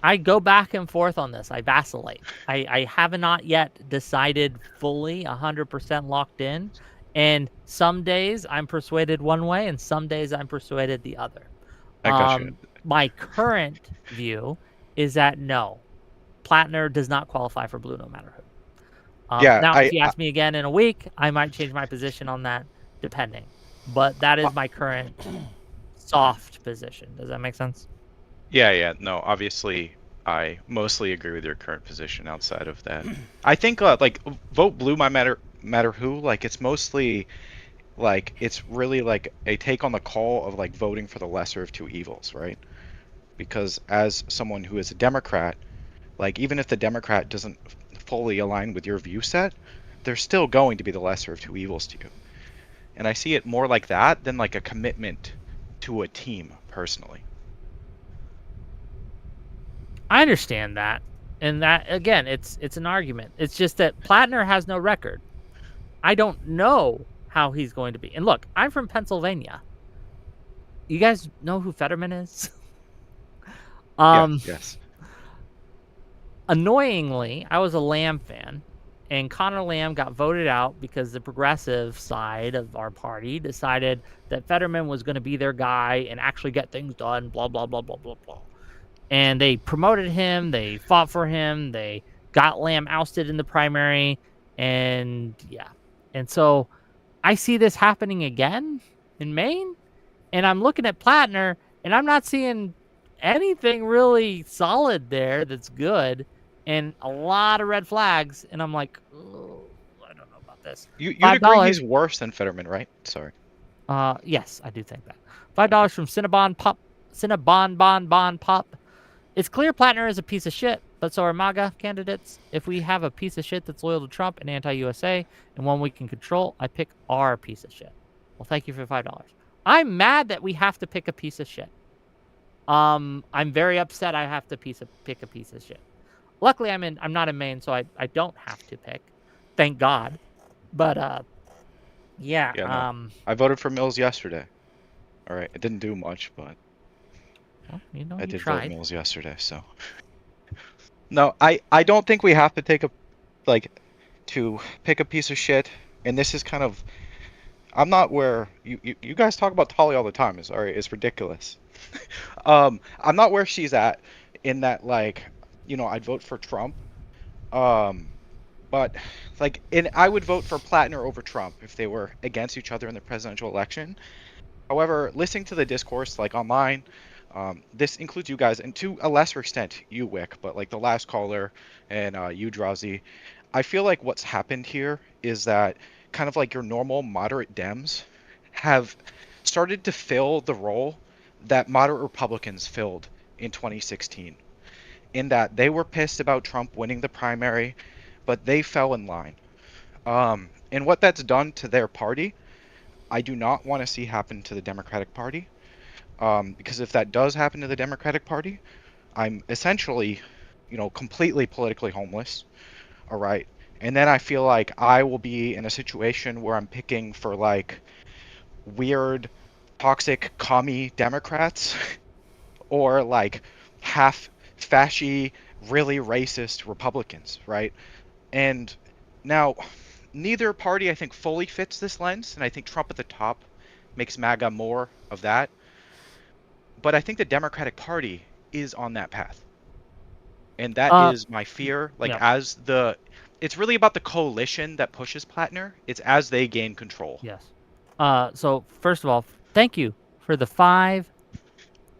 I go back and forth on this. I vacillate. I have not yet decided fully 100% locked in. And some days I'm persuaded one way and some days I'm persuaded the other. I got you. My current view is that no, Plattner does not qualify for blue no matter who. Yeah, now, if you ask me again in a week, I might change my position on that depending. But that is my current soft position. Does that make sense? Yeah. No, obviously, I mostly agree with your current position outside of that. I think, like, vote blue, matter who. Like, it's mostly, like, it's really, like, a take on the call of, like, voting for the lesser of two evils, right? Because as someone who is a Democrat, like, even if the Democrat doesn't fully align with your view set, they're still going to be the lesser of two evils to you. And I see it more like that than like a commitment to a team, personally. I understand that. And that, again, it's an argument. It's just that Plattner has no record. I don't know how he's going to be. And look, I'm from Pennsylvania. You guys know who Fetterman is? Yes. Annoyingly, I was a Lamb fan, and Connor Lamb got voted out because the progressive side of our party decided that Fetterman was going to be their guy and actually get things done, blah, blah, blah, blah, blah, blah. And they promoted him, they fought for him, they got Lamb ousted in the primary, and yeah. And so I see this happening again in Maine, and I'm looking at Plattner, and I'm not seeing anything really solid there that's good, and a lot of red flags, and I'm like, oh, I don't know about this. You'd $5. agree he's worse than Fetterman, right? Sorry. Yes, I do think that. $5 from Cinnabon Pop. It's clear Plattner is a piece of shit, but so are MAGA candidates. If we have a piece of shit that's loyal to Trump and anti-USA and one we can control, I pick our piece of shit. Well, thank you for $5. I'm mad that we have to pick a piece of shit. I'm very upset I have to pick a piece of shit. Luckily, I'm not in Maine, so I don't have to pick. Thank God. But yeah. No. I voted for Mills yesterday. All right, it didn't do much, but well, I did tried. vote Mills yesterday. So no, I don't think we have to to pick a piece of shit. And this is kind of I'm not where you guys talk about Tali all the time. It's ridiculous. I'm not where she's at in that, like, I'd vote for Trump. Um, but like, I would vote for Plattner over Trump if they were against each other in the presidential election. However, listening to the discourse like online, this includes you guys, and to a lesser extent you, Wick, but like the last caller and you, Drazi, I feel like what's happened here is that kind of like your normal moderate Dems have started to fill the role that moderate Republicans filled in 2016, in that they were pissed about Trump winning the primary, but they fell in line. And what that's done to their party, I do not want to see happen to the Democratic Party. Because if that does happen to the Democratic Party, I'm essentially, completely politically homeless. All right. And then I feel like I will be in a situation where I'm picking for like weird, toxic, commie Democrats or like half fascy, really racist Republicans, right? And now, neither party, I think, fully fits this lens, and I think Trump at the top makes MAGA more of that. But I think the Democratic Party is on that path. And that is my fear. Like, yeah. it's really about the coalition that pushes Plattner. It's as they gain control. Yes. So first of all, thank you for the 5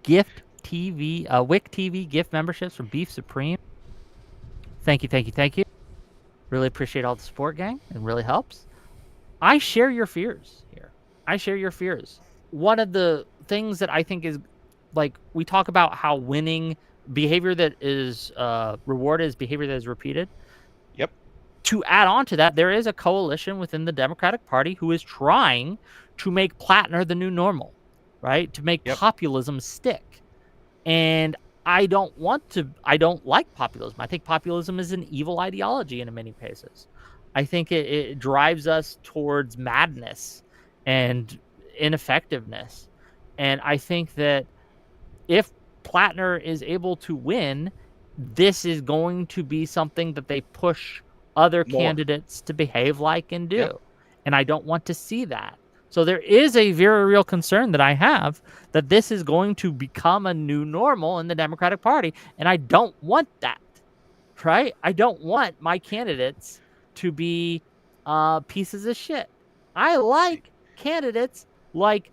WhickTV gift memberships from Beef Supreme. Thank you. Really appreciate all the support, gang. It really helps. I share your fears here. One of the things that I think is, like, we talk about how winning behavior that is rewarded is behavior that is repeated. Yep. To add on to that, there is a coalition within the Democratic Party who is trying to make Plattner the new normal, right? To make populism stick. And I don't like populism. I think populism is an evil ideology in many cases. I think it drives us towards madness and ineffectiveness. And I think that if Plattner is able to win, this is going to be something that they push other candidates to behave like and do. Yep. And I don't want to see that. So there is a very real concern that I have that this is going to become a new normal in the Democratic Party. And I don't want that, right? I don't want my candidates to be pieces of shit. I like candidates like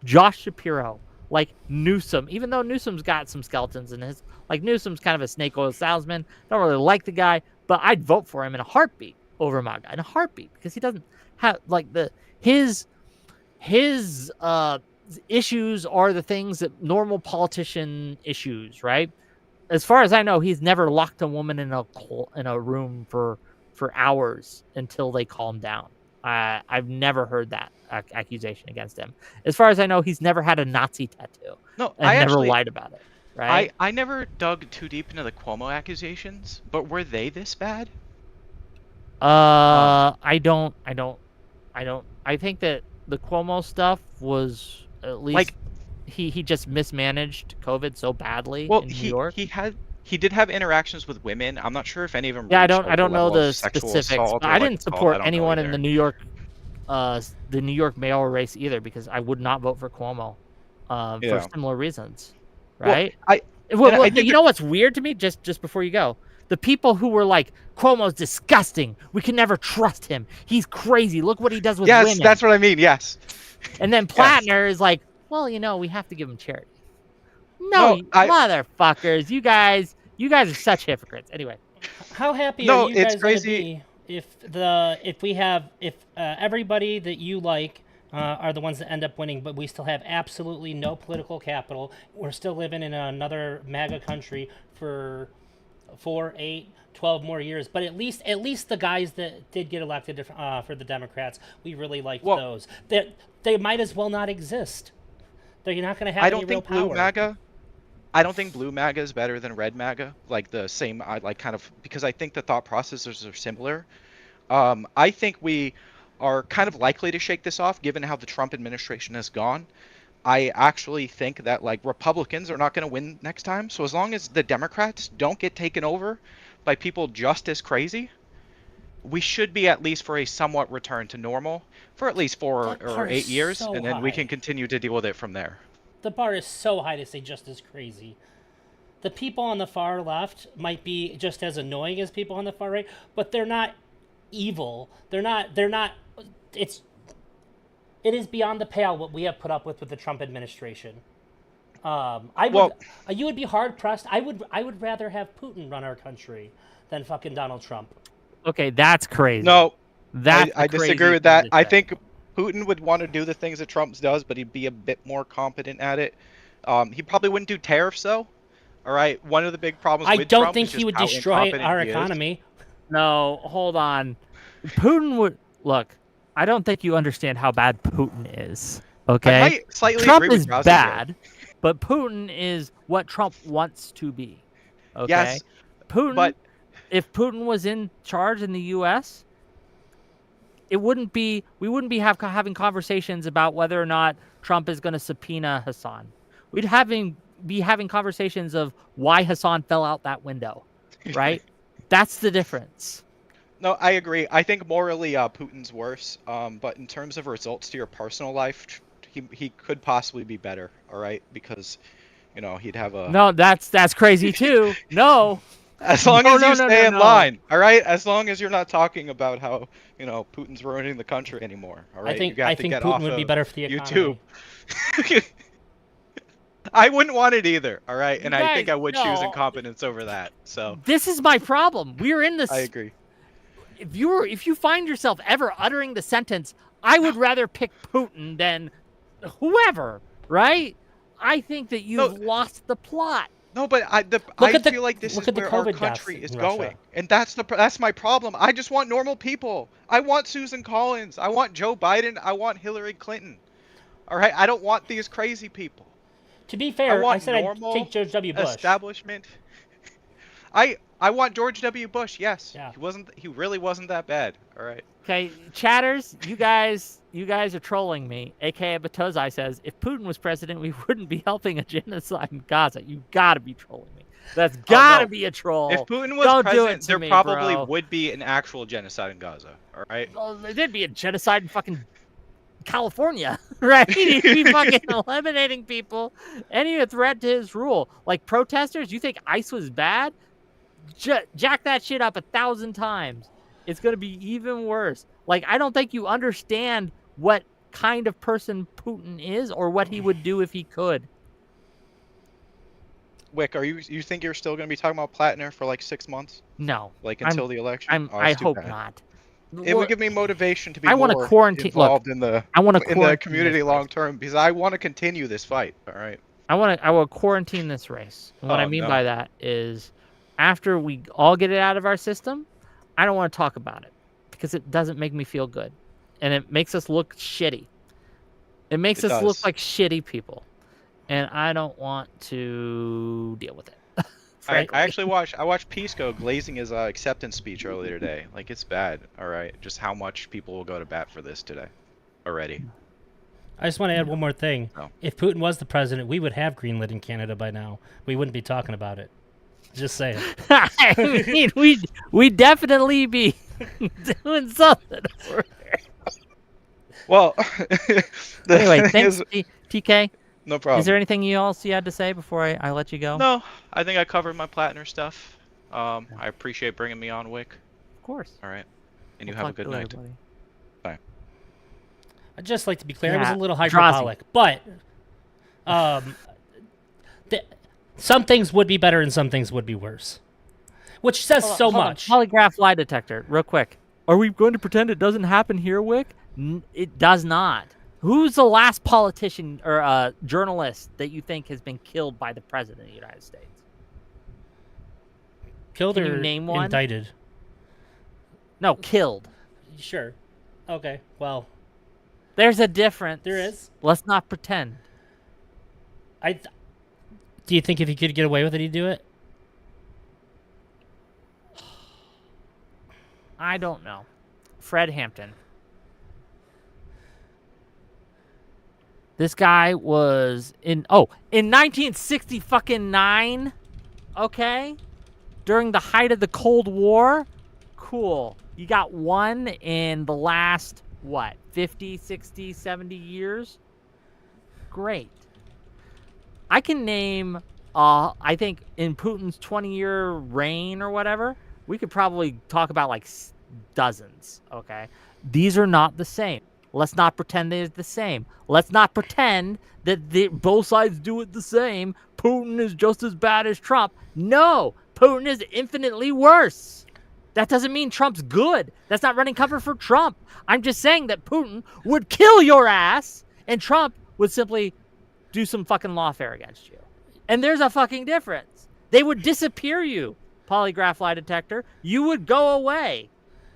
Josh Shapiro, like Newsom, even though Newsom's got some skeletons in his, like Newsom's kind of a snake oil salesman. Don't really like the guy, but I'd vote for him in a heartbeat over my guy, in a heartbeat, because he doesn't have like his issues are the things that normal politician issues, right? As far as I know, he's never locked a woman in a room for hours until they calm down. I've never heard that accusation against him. As far as I know, he's never had a Nazi tattoo. No, and never lied about it. Right? I never dug too deep into the Cuomo accusations, but were they this bad? I don't. I think that the Cuomo stuff was at least like he just mismanaged COVID so badly in New York. He did have interactions with women. I'm not sure if any of them. Yeah, I don't know the specifics. I didn't support anyone in the New York mayoral race either, because I would not vote for Cuomo for similar reasons. Right? Well, you know what's weird to me? Just before you go, the people who were like, Cuomo's disgusting. We can never trust him. He's crazy. Look what he does with women. Yes, that's what I mean. Yes. And then Plattner is like, well, we have to give him charity. No, motherfuckers, you guys are such hypocrites. Anyway, how happy are you guys going to be if everybody that you like are the ones that end up winning, but we still have absolutely no political capital? We're still living in another MAGA country for 4, 8, 12 more years, but at least the guys that did get elected for the Democrats, we really liked those. They might as well not exist. They're not going to have any real power. I don't think blue MAGA is better than red MAGA, like the same, like kind of, because I think the thought processes are similar. I think we are kind of likely to shake this off given how the Trump administration has gone. I actually think that like Republicans are not going to win next time. So as long as the Democrats don't get taken over by people just as crazy, we should be at least for a somewhat return to normal for at least 4 That or bar is 8 years, so and then we high. can continue to deal with it from there. The bar is so high to say just as crazy. The people on the far left might be just as annoying as people on the far right, but they're not evil. They're not. It is beyond the pale what we have put up with the Trump administration. You would be hard pressed. I would rather have Putin run our country than fucking Donald Trump. Okay, that's crazy. No, that's I a crazy disagree with thing that. to I say. think Putin would want to do the things that Trump does, but he'd be a bit more competent at it. He probably wouldn't do tariffs, though. All right, one of the big problems I with don't Trump think is he just would how destroy incompetent our he is. economy. No, hold on. Putin would look. I don't think you understand how bad Putin is. Okay, I might slightly Trump agree is with Drowsy bad, but Putin is what Trump wants to be. Okay, Yes, Putin. but if Putin was in charge in the U.S., we wouldn't be having conversations about whether or not Trump is going to subpoena Hassan. We'd be having conversations of why Hassan fell out that window, right? That's the difference. No, I agree. I think morally, Putin's worse. But in terms of results to your personal life, he could possibly be better. All right, because he'd have a No, that's crazy too. No. As long as you stay in No. line, all right. As long as you're not talking about how Putin's ruining the country anymore. All right, I think you got to get Putin off would be of better for the economy. YouTube. I wouldn't want it either. All right, and I think Guys, I would choose no. incompetence over that. So This is my problem. We're in this. I agree. If you find yourself ever uttering the sentence, I would rather pick Putin than whoever, right? I think that you've lost the plot. No, but I feel like this is where our country is going, and that's my problem. I just want normal people. I want Susan Collins. I want Joe Biden. I want Hillary Clinton. All right, I don't want these crazy people. To be fair, I said I'd normal take George W. Bush. Establishment. I want George W. Bush. Yes, Yeah. He really wasn't that bad. All right. Okay, chatters, you guys are trolling me. AKA Batozai says, if Putin was president, we wouldn't be helping a genocide in Gaza. You gotta be trolling me. That's gotta be a troll. If Putin was Don't do it president, to there me, probably bro. would be an actual genocide in Gaza. All right. Well, there did be a genocide in fucking California, right? He'd be fucking eliminating people. Any threat to his rule. Like protesters, you think ICE was bad? Jack that shit up 1,000 times. It's going to be even worse. Like, I don't think you understand what kind of person Putin is or what he would do if he could. Wick, you think you're still going to be talking about Platner for like 6 months? No. Like until the election? I hope not. It would give me motivation to be I want to more quarantine. involved Look, in the I want to in the community long term because I want to continue this fight. All right. I will quarantine this race. And what I mean by that is, after we all get it out of our system, I don't want to talk about it because it doesn't make me feel good, and it makes us look shitty. It makes us look like shitty people, and I don't want to deal with it. I actually watched Pisco glazing his acceptance speech earlier today. Like, it's bad. All right, just how much people will go to bat for this today already. I just want to add one more thing. Oh. If Putin was the president, we would have greenlit in Canada by now. We wouldn't be talking about it. Just saying. I mean, we'd definitely be doing something over there. Well, anyway, thanks, TK. No problem. Is there anything else you had to say before I let you go? No, I think I covered my Platner stuff. I appreciate bringing me on, Wick. Of course. All right. And you have a good night. Everybody. Bye. I'd just like to be clear, I Yeah, was a little hyperbolic, but some things would be better and some things would be worse, which says so much. Polygraph lie detector, real quick. Are we going to pretend it doesn't happen here, Wick? It does not. Who's the last politician or journalist that you think has been killed by the president of the United States? Killed Can or you name one? indicted? No, killed. Sure. Okay, well. There's a difference. There is. Let's not pretend. Do you think if he could get away with it, he'd do it? I don't know. Fred Hampton. This guy was in 1969, okay? During the height of the Cold War. Cool. You got one in the last, what, 50, 60, 70 years? Great. I can name, I think in Putin's 20-year reign or whatever, we could probably talk about like dozens, okay? These are not the same. Let's not pretend they're the same. Let's not pretend that both sides do it the same. Putin is just as bad as Trump. No, Putin is infinitely worse. That doesn't mean Trump's good. That's not running cover for Trump. I'm just saying that Putin would kill your ass, and Trump would simply do some fucking lawfare against you. And there's a fucking difference. They would disappear you, polygraph lie detector. You would go away.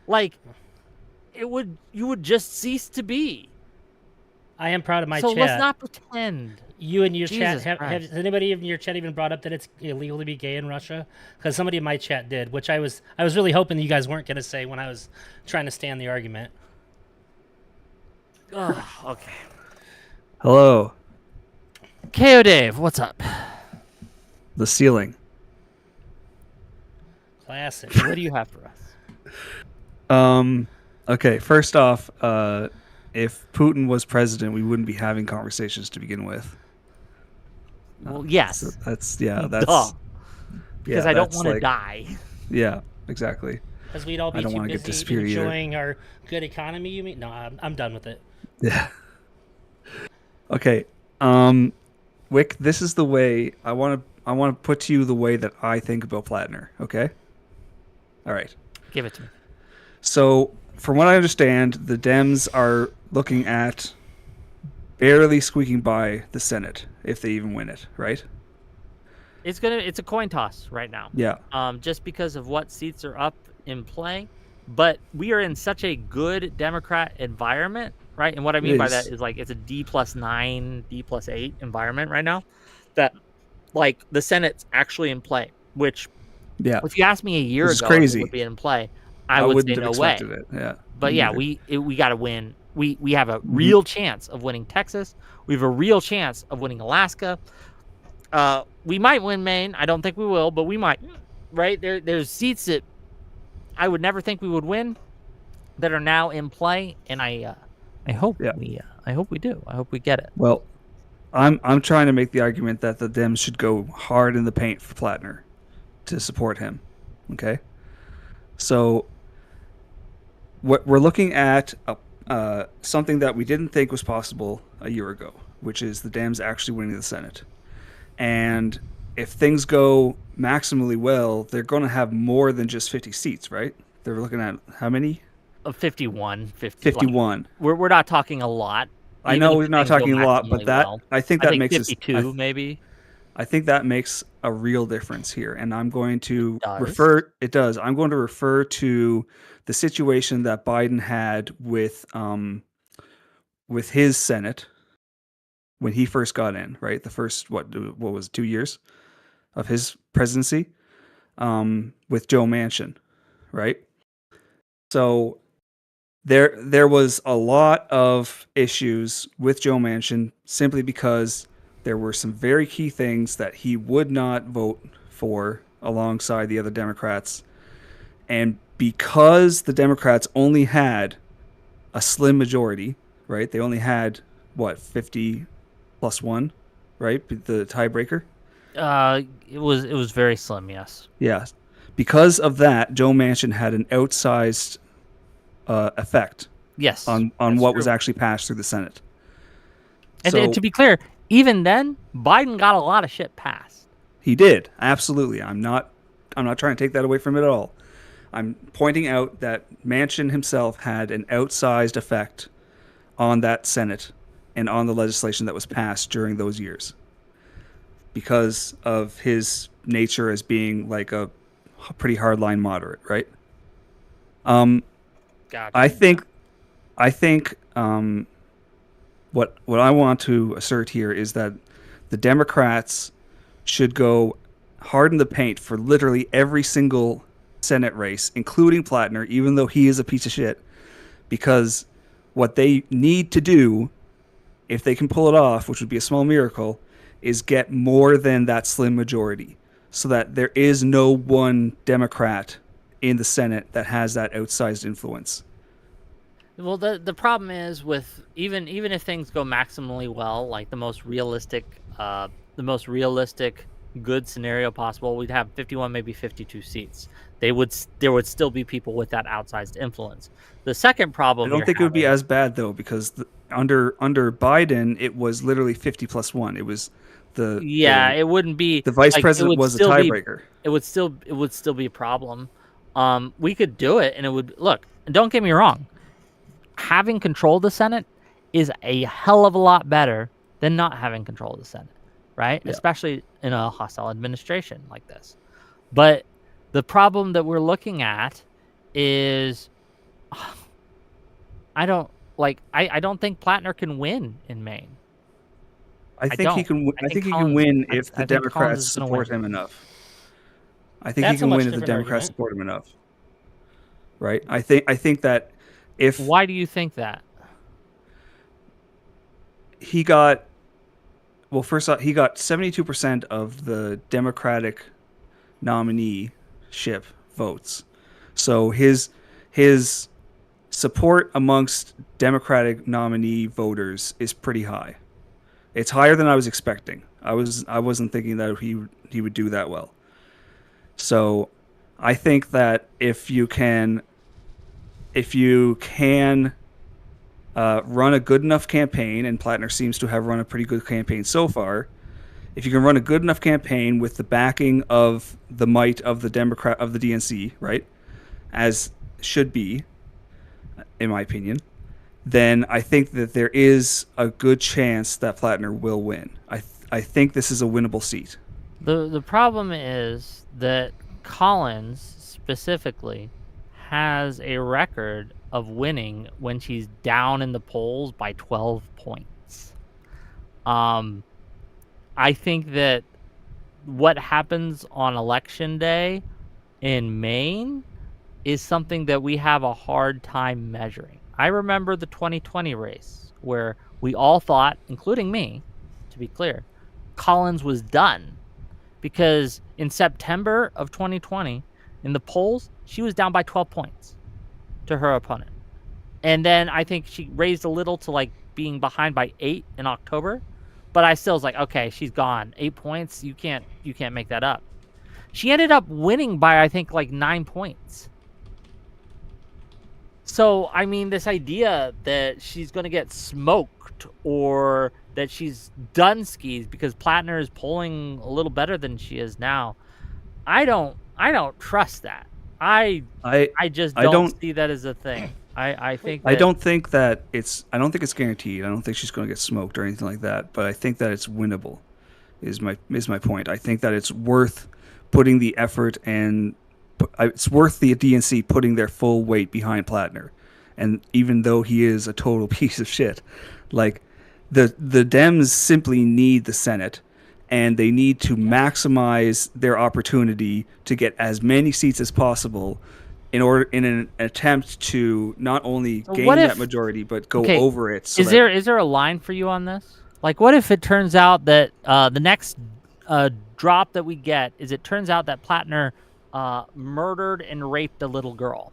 Like, you would just cease to be. I am proud of my so chat. So let's not pretend. You and your Jesus chat, has anybody in your chat even brought up that it's illegal to be gay in Russia? Because somebody in my chat did, which I was really hoping that you guys weren't going to say when I was trying to stand the argument. Oh, okay. Hello. KO Dave, what's up? The ceiling. Classic. What do you have for us? Okay, first off, if Putin was president, we wouldn't be having conversations to begin with. Well, yes. So that's because I don't want to die. Yeah, exactly. Because we'd all be too busy enjoying our good economy, you mean? No, I'm done with it. Yeah. Okay. Wick, this is the way I want to put to you the way that I think about Plattner, okay? All right. Give it to me. So, from what I understand, the Dems are looking at barely squeaking by the Senate if they even win it, right? It's a coin toss right now. Yeah. Just because of what seats are up in play, but we are in such a good Democrat environment, right? And what I mean by that is like it's a D+9, D+8 environment right now that like the Senate's actually in play, which if you asked me a year ago if it would be in play, I would say no way. It. Yeah. But yeah, we got to win. We have a real chance of winning Texas. We have a real chance of winning Alaska. We might win Maine. I don't think we will, but we might. Right? There's seats that I would never think we would win that are now in play, and I hope we do. I hope we get it. Well, I'm trying to make the argument that the Dems should go hard in the paint for Plattner to support him. Okay? So we're looking at something that we didn't think was possible a year ago, which is the Dems actually winning the Senate. And if things go maximally well, they're going to have more than just 50 seats, right? They're looking at how many? 51. 51. Like, we're not talking a lot. I know we're not talking a lot, but I think that makes 52 maybe. I think that makes a real difference here, and I'm going to refer. It does. I'm going to refer to the situation that Biden had with his Senate when he first got in. Right, the first what was 2 years of his presidency with Joe Manchin, right? So there was a lot of issues with Joe Manchin simply because there were some very key things that he would not vote for alongside the other Democrats. And because the Democrats only had a slim majority, right? They only had, 50 plus 1, right? The tiebreaker? It was very slim, yes. Yeah. Because of that, Joe Manchin had an outsized effect on what was actually passed through the Senate. And to be clear, even then, Biden got a lot of shit passed. He did, absolutely. I'm not trying to take that away from it at all. I'm pointing out that Manchin himself had an outsized effect on that Senate and on the legislation that was passed during those years because of his nature as being like a pretty hardline moderate, right? Gotcha. I think what I want to assert here is that the Democrats should go hard in the paint for literally every single Senate race, including Plattner, even though he is a piece of shit, because what they need to do, if they can pull it off, which would be a small miracle, is get more than that slim majority so that there is no one Democrat in the Senate that has that outsized influence. Well, the problem is with even if things go maximally well, like the most realistic good scenario possible, we'd have 51, maybe 52 seats. There would still be people with that outsized influence. The second problem I don't think it would be as bad though, because under Biden it was literally 50+1. It was it wouldn't be the vice like, president was the tiebreaker. It would still be a problem. We could do it, and it would look. Don't get me wrong. Having control of the Senate is a hell of a lot better than not having control of the Senate, right? Yeah. Especially in a hostile administration like this. But the problem that we're looking at is I don't think Plattner can win in Maine. I think he can win if the Democrats support him enough. I think he can win if the Democrats support him enough. Right? I think that if... Why do you think that? He got... Well, first off, he got 72% of the Democratic nominee-ship votes. So his support amongst Democratic nominee voters is pretty high. It's higher than I was expecting. I wasn't thinking that he would do that well. So I think that if you can run a good enough campaign, and Plattner seems to have run a pretty good campaign so far, if you can run a good enough campaign with the backing of the might of the DNC, right, as should be, in my opinion, then I think that there is a good chance that Plattner will win. I think this is a winnable seat. The problem is that Collins specifically has a record of winning when she's down in the polls by 12 points. I think that what happens on election day in Maine is something that we have a hard time measuring. I remember the 2020 race where we all thought, including me, to be clear, Collins was done because in September of 2020, in the polls, she was down by 12 points to her opponent. And then I think she raised a little to like being behind by 8 in October, but I still was like, okay, she's gone. 8 points, you can't make that up. She ended up winning by I think like 9 points. So, I mean, this idea that she's going to get smoked or that she's done skis because Plattner is polling a little better than she is now, I don't trust that. I just don't see that as a thing. I think that, I don't think it's guaranteed. I don't think she's going to get smoked or anything like that, but I think that it's winnable is my point. I think that it's worth putting the effort, and it's worth the DNC putting their full weight behind Plattner. And even though he is a total piece of shit, like the Dems simply need the Senate, and they need to maximize their opportunity to get as many seats as possible in an attempt to not only gain that majority but go over it. So is there a line for you on this? Like, what if it turns out that the next drop that we get is it turns out that Plattner murdered and raped a little girl?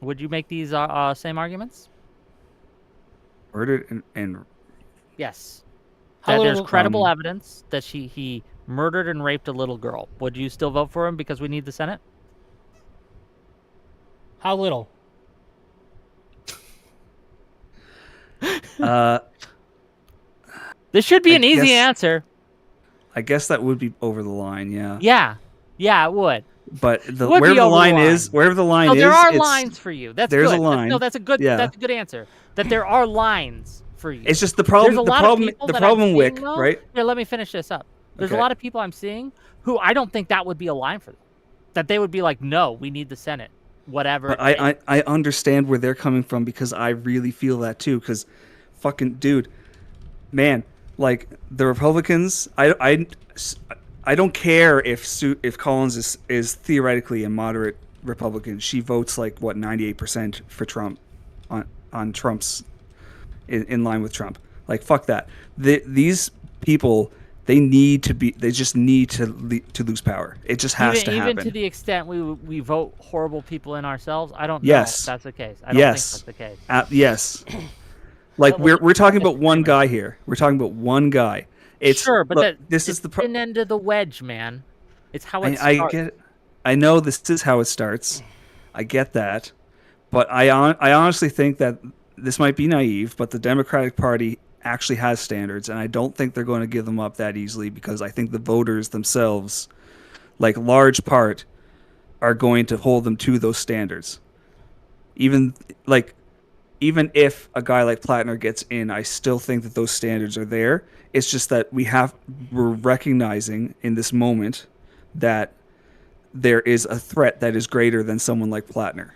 Would you make these same arguments? Murdered and yes. That there's credible evidence that he murdered and raped a little girl. Would you still vote for him because we need the Senate? How little? This should be an easy answer. I guess that would be over the line, yeah. Yeah, it would. But wherever the line is, there are lines for you. There's a line. That's a good answer. That there are lines for you. It's just the problem. The problem, Wick, though, right? Here, let me finish this up. There's a lot of people I'm seeing who I don't think that would be a line for them. That they would be like, no, we need the Senate, whatever. But I understand where they're coming from because I really feel that too. Because, fucking dude, man, like the Republicans, I don't care if Collins is theoretically a moderate Republican. She votes like 98% for Trump on Trump's in line with Trump. Like fuck that. These people They just need to lose power. It just has to happen. Even to the extent we vote horrible people in ourselves. I don't know Yes. if that's the case. I don't think that's the case. Yes. Like we're talking about one guy here. We're talking about one guy. Sure, but this is the thin end of the wedge, man. It's how it starts. I get it. I know this is how it starts. I get that, but I honestly think that this might be naive, but the Democratic Party actually has standards, and I don't think they're going to give them up that easily, because I think the voters themselves, like large part, are going to hold them to those standards. Even if a guy like Plattner gets in, I still think that those standards are there. It's just that we're recognizing in this moment that there is a threat that is greater than someone like Plattner.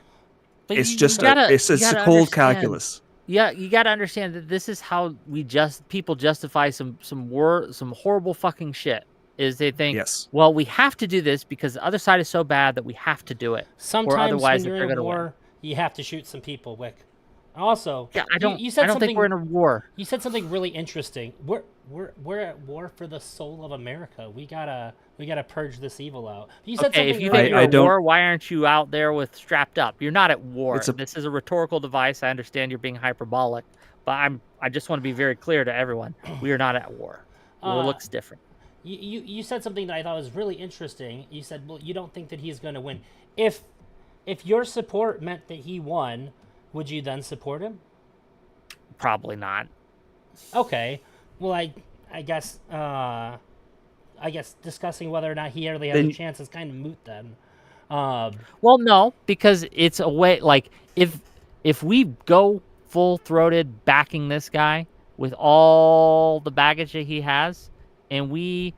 But It's a cold calculus. Yeah, you got to understand that this is how people justify some horrible fucking shit. Is they think, yes, well, we have to do this because the other side is so bad that we have to do it. Sometimes or otherwise when you're in a war, you have to shoot some people, Wick. Also, yeah, I don't think we're in a war. You said something really interesting. We're at war for the soul of America. We gotta purge this evil out. You said something. If you think you're at war, why aren't you out there with strapped up? You're not at war. This is a rhetorical device. I understand you're being hyperbolic, but I just want to be very clear to everyone. We are not at war. War looks different. You said something that I thought was really interesting. You said, well, you don't think that he's going to win. If your support meant that he won, would you then support him? Probably not. Okay. Well, I guess discussing whether or not he really has a chance is kind of moot then. Well, no, because it's a way, like, if we go full-throated backing this guy with all the baggage that he has, and we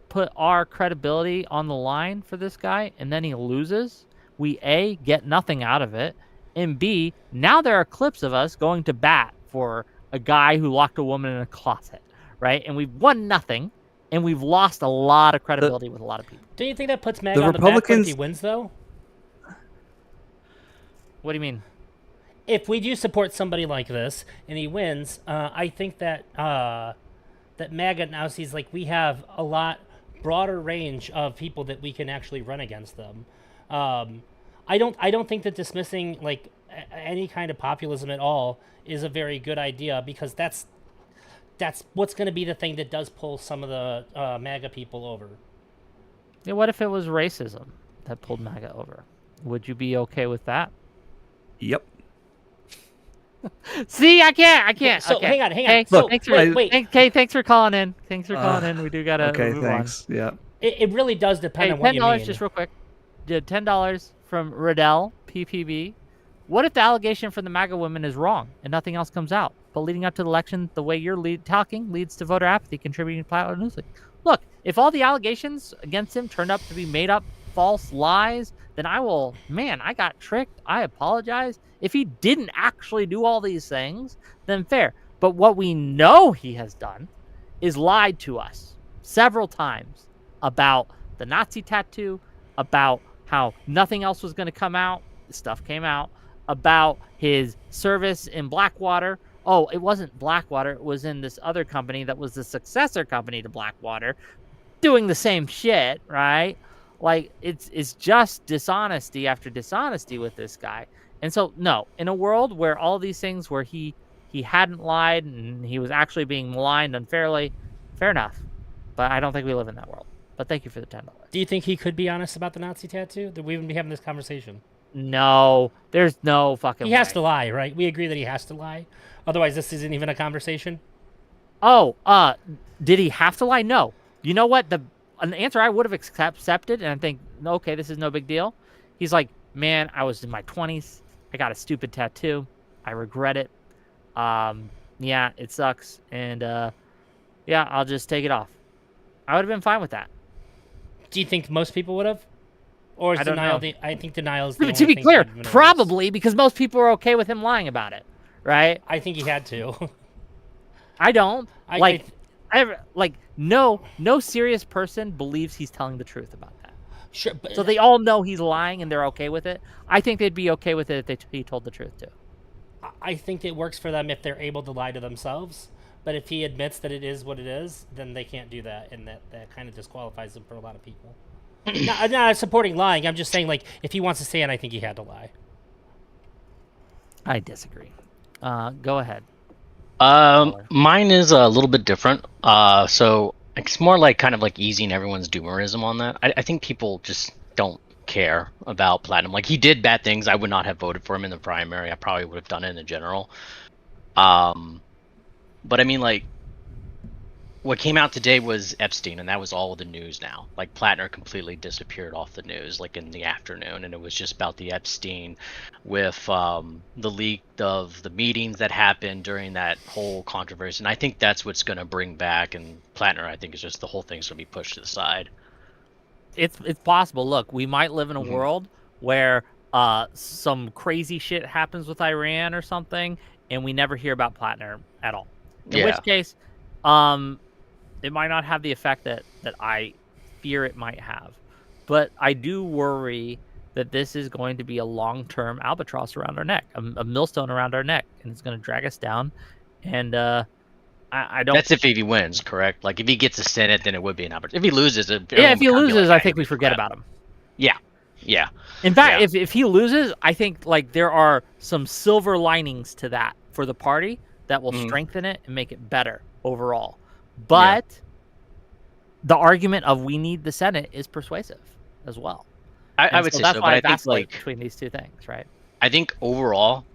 put our credibility on the line for this guy, and then he loses, we A, get nothing out of it, and B, now there are clips of us going to bat for a guy who locked a woman in a closet, right? And we've won nothing, and we've lost a lot of credibility with a lot of people. Do you think that puts MAGA on the back foot if he wins, though? What do you mean? If we do support somebody like this, and he wins, I think that that MAGA now sees like we have a lot broader range of people that we can actually run against them. I don't think that dismissing like any kind of populism at all is a very good idea, because that's what's going to be the thing that does pull some of the MAGA people over. Yeah, what if it was racism that pulled MAGA over? Would you be okay with that? Yep. See, I can't. So okay. hang on. Hey, so thanks wait. for calling in. Thanks for calling in. We do gotta move thanks. on. Yeah. It really does depend on what you $10 mean. just real quick. Did $10 from Riddell PPB. What if the allegation from the MAGA women is wrong and nothing else comes out? But leading up to the election, the way you're talking leads to voter apathy, contributing to Plattner Newsweek. Look, if all the allegations against him turned up to be made up false lies, then I got tricked. I apologize. If he didn't actually do all these things, then fair. But what we know he has done is lied to us several times about the Nazi tattoo, about how nothing else was going to come out. Stuff came out. About his service in Blackwater. Oh, it wasn't Blackwater. It was in this other company that was the successor company to Blackwater, doing the same shit, right? Like, it's just dishonesty after dishonesty with this guy. And so, no, in a world where all these things where he hadn't lied and he was actually being maligned unfairly, fair enough. But I don't think we live in that world. But thank you for the $10. Do you think he could be honest about the Nazi tattoo? That we wouldn't be having this conversation? No, there's no fucking way. He has to lie, right? We agree that he has to lie. Otherwise, this isn't even a conversation. Oh, did he have to lie? No. You know what? An answer I would have accepted, and I think, okay, this is no big deal. He's like, man, I was in my 20s. I got a stupid tattoo. I regret it. Yeah, it sucks. And, yeah, I'll just take it off. I would have been fine with that. Do you think most people would have? Or is denial? I think denial is the only to be thing clear, that probably, because most people are okay with him lying about it, right? I think he had to. I don't. No serious person believes he's telling the truth about that. Sure, but so they all know he's lying and they're okay with it. I think they'd be okay with it if he told the truth too. I think it works for them if they're able to lie to themselves. But if he admits that it is what it is, then they can't do that, and that kind of disqualifies him for a lot of people. I'm not supporting lying. I'm just saying, like, if he wants to say it, I think he had to lie. I disagree. Go ahead. Mine is a little bit different. So it's more like kind of like easing everyone's doomerism on that. I think people just don't care about Platinum. Like, he did bad things. I would not have voted for him in the primary. I probably would have done it in the general. But I mean, like, what came out today was Epstein, and that was all the news now. Like, Plattner completely disappeared off the news, like, in the afternoon, and it was just about the Epstein with the leak of the meetings that happened during that whole controversy. And I think that's what's going to bring back, and Plattner, I think, is just the whole thing's going to be pushed to the side. It's possible. Look, we might live in a world where some crazy shit happens with Iran or something, and we never hear about Plattner at all. In which case, it might not have the effect that I fear it might have. But I do worry that this is going to be a long-term albatross around our neck, a millstone around our neck, and it's going to drag us down. And I don't... That's if he wins, correct? Like, if he gets the Senate, then it would be an albatross. If he loses... if he loses, I think we forget about him. Yeah. In fact, if he loses, I think, like, there are some silver linings to that for the party that will strengthen it and make it better overall. But the argument of we need the Senate is persuasive as well. I would say that's so, why but I think, like, between these two things, right? I think overall,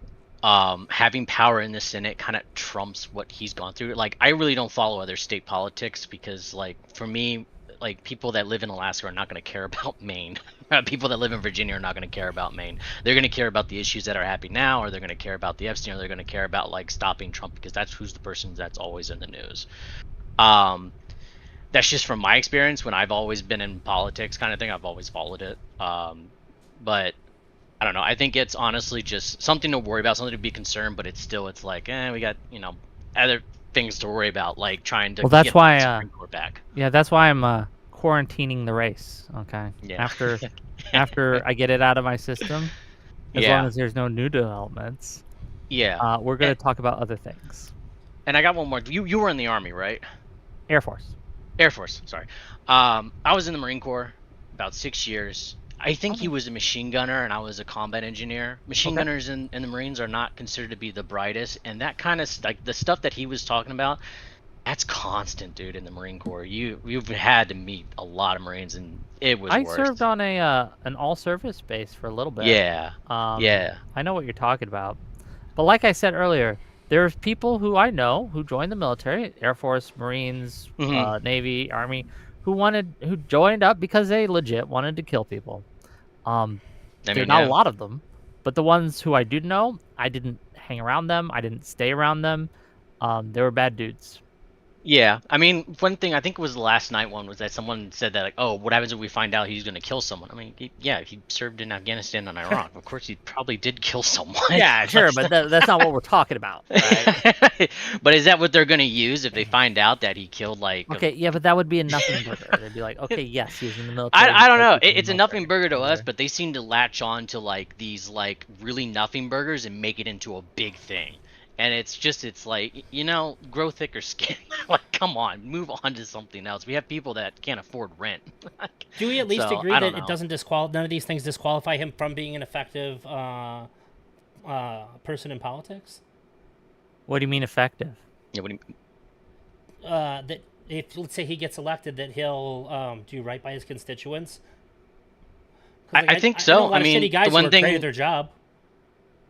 having power in the Senate kind of trumps what he's gone through. Like, I really don't follow other state politics because, like, for me, like, people that live in Alaska are not going to care about Maine. People that live in Virginia are not going to care about Maine. They're going to care about the issues that are happening now, or they're going to care about the Epstein, or they're going to care about, like, stopping Trump, because that's who's the person that's always in the news. That's just from my experience when I've always been in politics kind of thing. I've always followed it. But I don't know. I think it's honestly just something to worry about, something to be concerned, but it's like, we got, other things to worry about, like trying to that's get why, the Supreme Court back. Yeah, that's why I'm quarantining the race, okay? Yeah. After I get it out of my system, as long as there's no new developments, we're going to talk about other things. And I got one more. You were in the Army, right? Air Force, sorry. I was in the Marine Corps about 6 years. I think he was a machine gunner and I was a combat engineer. Machine gunners in the Marines are not considered to be the brightest, and that kind of, like, the stuff that he was talking about, that's constant, dude, in the Marine Corps. You've had to meet a lot of Marines, and it was I worse. served on an all-service base for a little bit. Yeah. I know what you're talking about. But like I said earlier, there's people who I know who joined the military, Air Force, Marines, Navy, Army, who joined up because they legit wanted to kill people. There are not a lot of them, but the ones who I do know, I didn't hang around them. I didn't stay around them. They were bad dudes. Yeah, I mean, one thing, I think it was the last night one, was that someone said that, like, oh, what happens if we find out he's going to kill someone? I mean, he served in Afghanistan and Iraq. Of course, he probably did kill someone. Yeah, sure, but that's not what we're talking about, right? But is that what they're going to use if they find out that he killed, like... Okay, yeah, but that would be a nothing burger. They'd be like, okay, yes, he was in the military. I don't know. It's a nothing burger to us, but they seem to latch on to, like, these, like, really nothing burgers and make it into a big thing. And it's like, grow thicker skin. Like, come on, move on to something else. We have people that can't afford rent. Do we at least agree that it doesn't none of these things disqualify him from being an effective person in politics? What do you mean effective? Yeah, what do you mean? That if, let's say, he gets elected, that he'll do right by his constituents? I think so. I mean, the one thing, their job.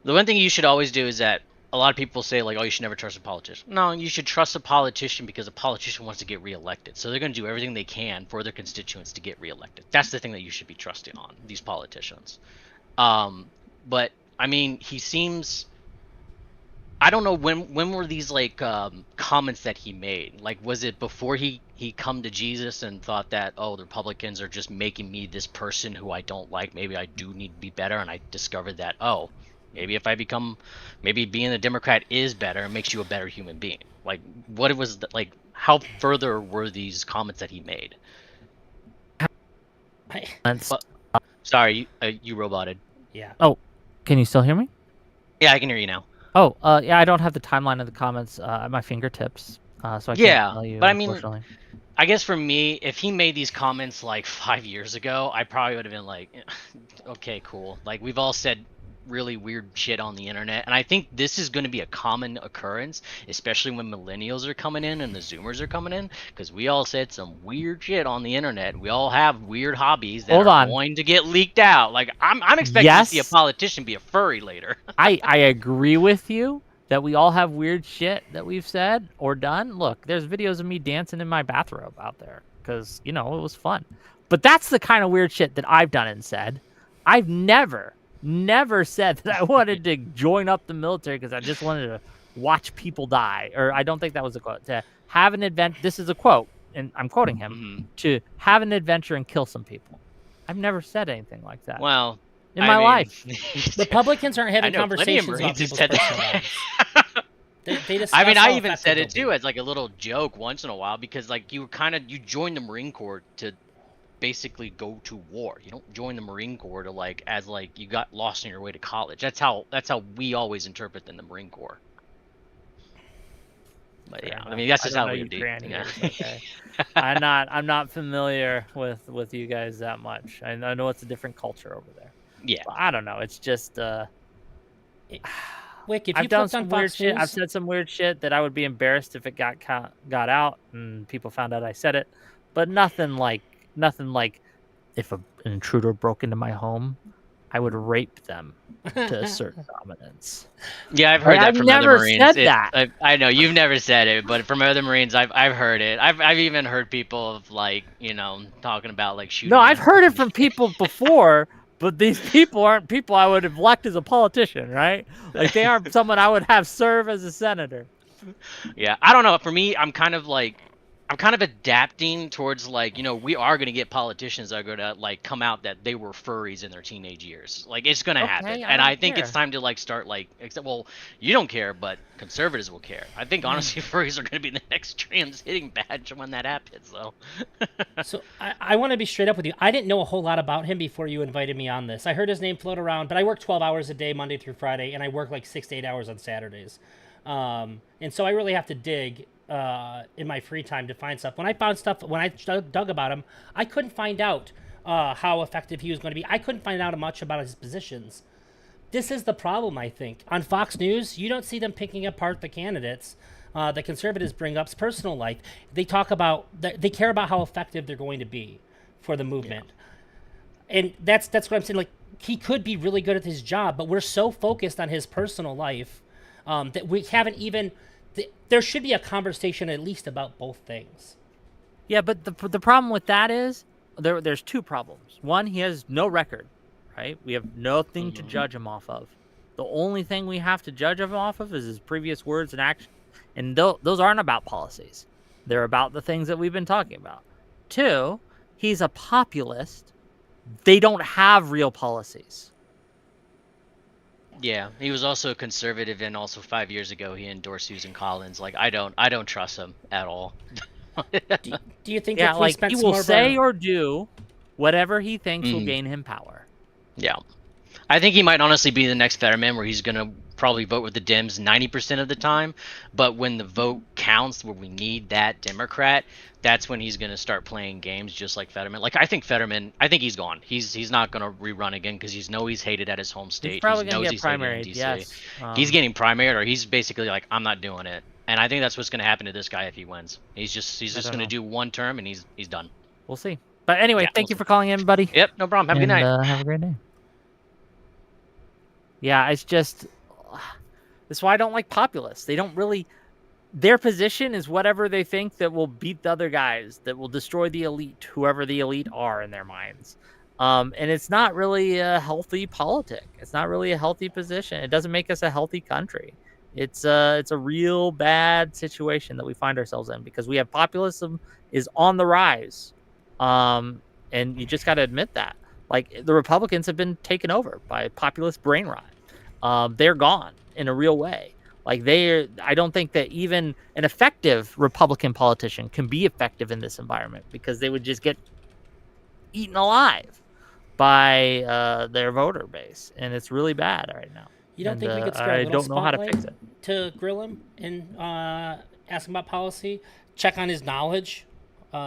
The one thing you should always do is that a lot of people say, like, oh, you should never trust a politician. No, you should trust a politician because a politician wants to get reelected. So they're going to do everything they can for their constituents to get reelected. That's the thing that you should be trusting on, these politicians. But, I mean, he seems... I don't know, when were these, like, comments that he made? Like, was it before he come to Jesus and thought that, oh, the Republicans are just making me this person who I don't like, maybe I do need to be better, and I discovered that, oh, maybe if I become, maybe being a Democrat is better and makes you a better human being. Like, what it was, like, how further were these comments that he made? Sorry, you roboted. Yeah. Oh, can you still hear me? Yeah, I can hear you now. Oh, yeah, I don't have the timeline of the comments at my fingertips. So I Yeah, can't tell you, but I mean, unfortunately. I guess for me, if he made these comments like 5 years ago, I probably would have been like, okay, cool. Like we've all said really weird shit on the internet, and I think this is going to be a common occurrence, especially when millennials are coming in and the Zoomers are coming in, because we all said some weird shit on the internet. We all have weird hobbies that Hold are on. going to get leaked out. Like I'm expecting to see a Yes. politician be a furry later. I agree with you that we all have weird shit that we've said or done. Look, there's videos of me dancing in my bathrobe out there because, you know, it was fun. But that's the kind of weird shit that I've done and said. I've never said that I wanted to join up the military because I just wanted to watch people die. Or I don't think that was a quote. To have an adventure. This is a quote, and I'm quoting him. To have an adventure and kill some people. I've never said anything like that. Well, in my life. Republicans aren't having I know plenty of conversations about Marines have people's said personal that. lives. They discuss I mean, I how even effective said it they'll too be. as like a little joke once in a while because like you joined the Marine Corps to basically go to war. You don't join the Marine Corps to like as like you got lost on your way to college. That's how we always interpret in the Marine Corps. But yeah, I mean that's just how we do. Yeah. Okay. I'm not familiar with you guys that much. I know it's a different culture over there. Yeah. But I don't know. It's just Wick, if you I've done flipped on some weird Fox shit. News, I've said some weird shit that I would be embarrassed if it got out and people found out I said it. But nothing like if an intruder broke into my home, I would rape them to assert dominance. Yeah, I've heard that from other Marines. I've never said that. I know you've never said it, but from other Marines, I've heard it. I've even heard people of like talking about like shooting. No, I've heard it from people before, but these people aren't people I would have elected as a politician, right? Like they aren't someone I would have serve as a senator. Yeah, I don't know. For me, I'm kind of adapting towards like we are gonna get politicians that are gonna like come out that they were furries in their teenage years. Like it's gonna happen, and I think it's time to like start like well, you don't care, but conservatives will care. I think honestly, furries are gonna be the next trans hitting badge when that happens. So I want to be straight up with you. I didn't know a whole lot about him before you invited me on this. I heard his name float around, but I work 12 hours a day, Monday through Friday, and I work like 6 to 8 hours on Saturdays. And so I really have to dig in my free time to find stuff. When I dug about him, I couldn't find out how effective he was going to be. I couldn't find out much about his positions. This is the problem, I think. On Fox News, you don't see them picking apart the candidates. The conservatives bring up personal life. They talk about they care about how effective they're going to be for the movement, and that's what I'm saying. Like he could be really good at his job, but we're so focused on his personal life that we haven't even. There should be a conversation at least about both things. Yeah, but the problem with that is there's two problems. One, he has no record, right? We have nothing to judge him off of. The only thing we have to judge him off of is his previous words and actions. And those aren't about policies. They're about the things that we've been talking about. Two, he's a populist. They don't have real policies. Yeah, he was also a conservative, and also 5 years ago he endorsed Susan Collins. Like I don't trust him at all. Do you think? Yeah, if like spent he some will more say or do whatever he thinks will Mhm. gain him power. Yeah, I think he might honestly be the next Fetterman, where he's gonna probably vote with the Dems 90% of the time, but when the vote counts, where we need that Democrat, that's when he's gonna start playing games just like Fetterman. Like I think he's gone. He's not gonna rerun again because he's hated at his home state. He's probably he gonna knows get he's hated in primaried. DC. Yes, He's getting primaried, or he's basically like, I'm not doing it. And I think that's what's gonna happen to this guy if he wins. He's just gonna do one term and he's done. We'll see. But anyway, Yeah, thank we'll you for calling in, buddy. Yep, no problem. Have a good night. Have a great day. Yeah, it's just that's why I don't like populists. They don't really. Their position is whatever they think that will beat the other guys, that will destroy the elite, whoever the elite are in their minds. And it's not really a healthy politic. It's not really a healthy position. It doesn't make us a healthy country. It's a real bad situation that we find ourselves in because we have populism is on the rise. And you just got to admit that. Like the Republicans have been taken over by populist brain rot. They're gone in a real way. Like I don't think that even an effective Republican politician can be effective in this environment because they would just get eaten alive by their voter base, and it's really bad right now. You don't think we could start I a little don't know how to fix spotlight it to grill him and ask him about policy, check on his knowledge.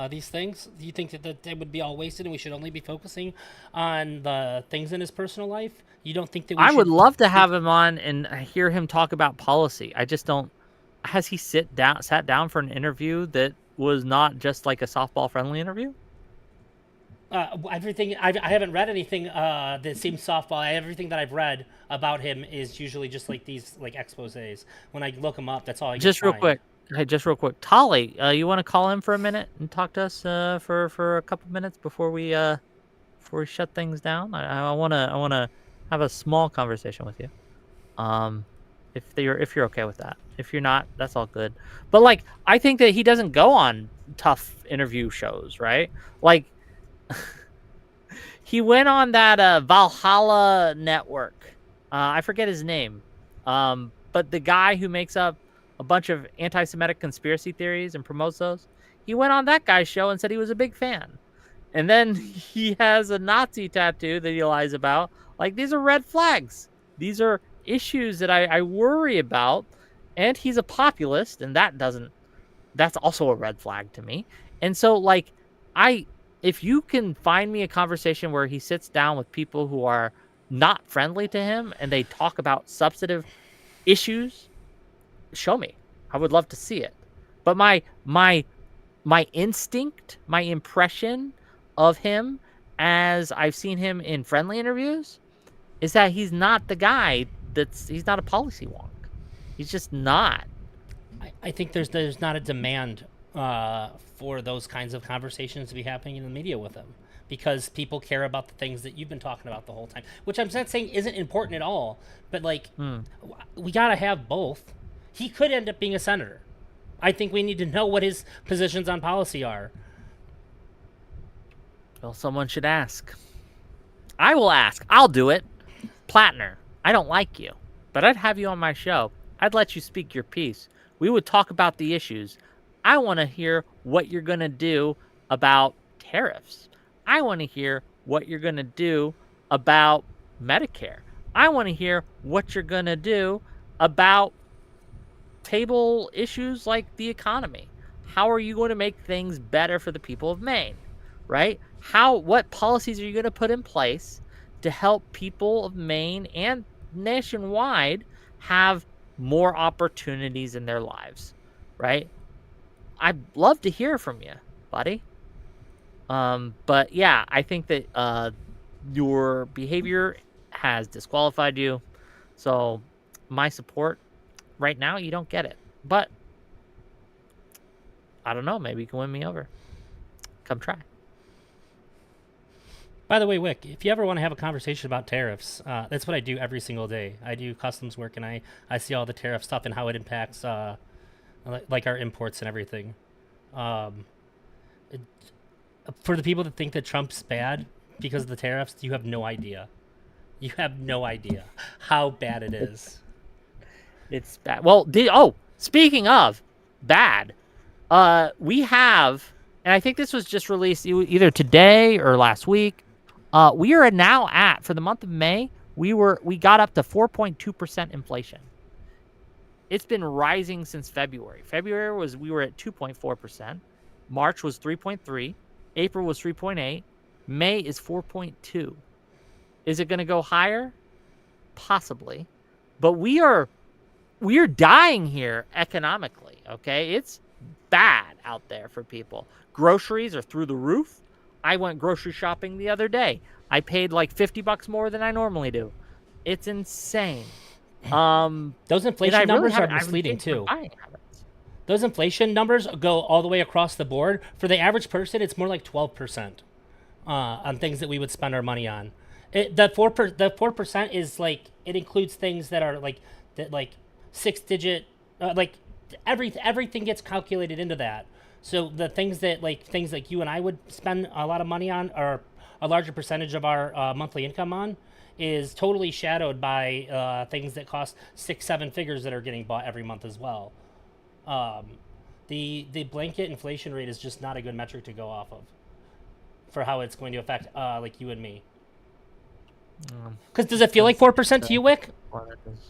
These things. Do you think that they would be all wasted and we should only be focusing on the things in his personal life? You don't think that we I should... would love to have him on and hear him talk about policy. I just don't. Has he sat down for an interview that was not just like a softball friendly interview? Everything I haven't read anything that seems softball. Everything that I've read about him is usually just like these like exposés. When I look him up, that's all I Just real quick. Hey, just real quick, Tolly, you want to call in for a minute and talk to us for a couple minutes before we shut things down? I wanna have a small conversation with you. If you're okay with that. If you're not, that's all good. But like, I think that he doesn't go on tough interview shows, right? Like, he went on that Valhalla network. I forget his name, but the guy who makes up a bunch of anti-Semitic conspiracy theories and promotes those, he went on that guy's show and said he was a big fan. And then he has a Nazi tattoo that he lies about. Like, these are red flags. These are issues that I worry about. And he's a populist, and that's also a red flag to me. And so, like, if you can find me a conversation where he sits down with people who are not friendly to him and they talk about substantive issues, show me. I would love to see it. But my instinct, my impression of him as I've seen him in friendly interviews is that he's not the guy he's not a policy wonk. He's just not. I think there's not a demand for those kinds of conversations to be happening in the media with him, because people care about the things that you've been talking about the whole time, which I'm not saying isn't important at all, but like, we gotta have both. He could end up being a senator. I think we need to know what his positions on policy are. Well, someone should ask. I will ask. I'll do it. Plattner, I don't like you, but I'd have you on my show. I'd let you speak your piece. We would talk about the issues. I want to hear what you're going to do about tariffs. I want to hear what you're going to do about Medicare. I want to hear what you're going to do about table issues like the economy. How are you going to make things better for the people of Maine, right? What policies are you going to put in place to help people of Maine and nationwide have more opportunities in their lives, right? I'd love to hear from you, buddy. But yeah, I think that your behavior has disqualified you. So my support right now, you don't get it. But I don't know, maybe you can win me over. Come try. By the way, Wick, if you ever want to have a conversation about tariffs, that's what I do every single day. I do customs work, and I see all the tariff stuff and how it impacts like our imports and everything. For the people that think that Trump's bad because of the tariffs, you have no idea. You have no idea how bad it is. It's bad. Well, speaking of bad, we have, and I think this was just released either today or last week. We are now at, for the month of May, we got up to 4.2% inflation. It's been rising since February. We were at 2.4%. March was 3.3. April was 3.8. May is 4.2. Is it going to go higher? Possibly. But we are dying here economically, okay? It's bad out there for people. Groceries are through the roof. I went grocery shopping the other day. I paid like $50 more than I normally do. It's insane. Those inflation numbers are misleading too. Those inflation numbers go all the way across the board. For the average person, it's more like 12% on things that we would spend our money on. The 4% is like, it includes things that are like 6-digit, like everything gets calculated into that. So the things like you and I would spend a lot of money on, or a larger percentage of our monthly income on, is totally shadowed by things that cost 6-7 figures that are getting bought every month as well. The blanket inflation rate is just not a good metric to go off of for how it's going to affect like you and me. Because does it feel like 4% to you, Wick?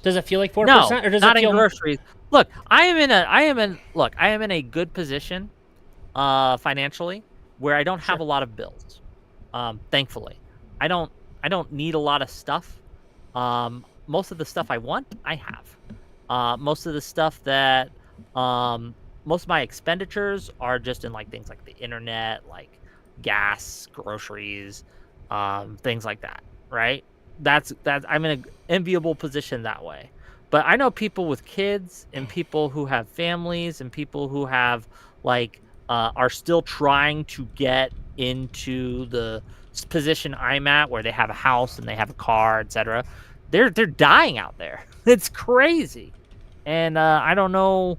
Does it feel like 4%, or does not it feel in groceries. Look, I am in a good position, financially, where I don't have a lot of bills. Thankfully, I don't need a lot of stuff. Most of the stuff I want, I have. Most of the stuff that, most of my expenditures are just in like things like the internet, like gas, groceries, things like that. Right? That's I'm in an enviable position that way. But I know people with kids and people who have families and people who have like are still trying to get into the position I'm at, where they have a house and they have a car, etc. They're dying out there. It's crazy, and I don't know.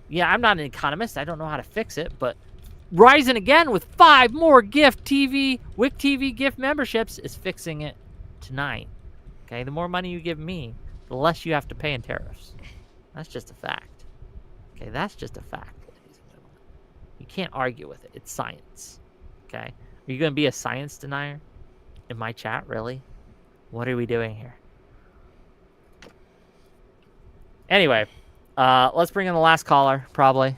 Yeah, I'm not an economist. I don't know how to fix it, but rising again with 5 more WhickTV gift memberships is fixing it tonight. Okay, the more money you give me, the less you have to pay in tariffs. That's just a fact. Okay, that's just a fact, ladies and gentlemen. You can't argue with it. It's science. Okay, are you going to be a science denier in my chat? Really? What are we doing here? Anyway, let's bring in the last caller, probably.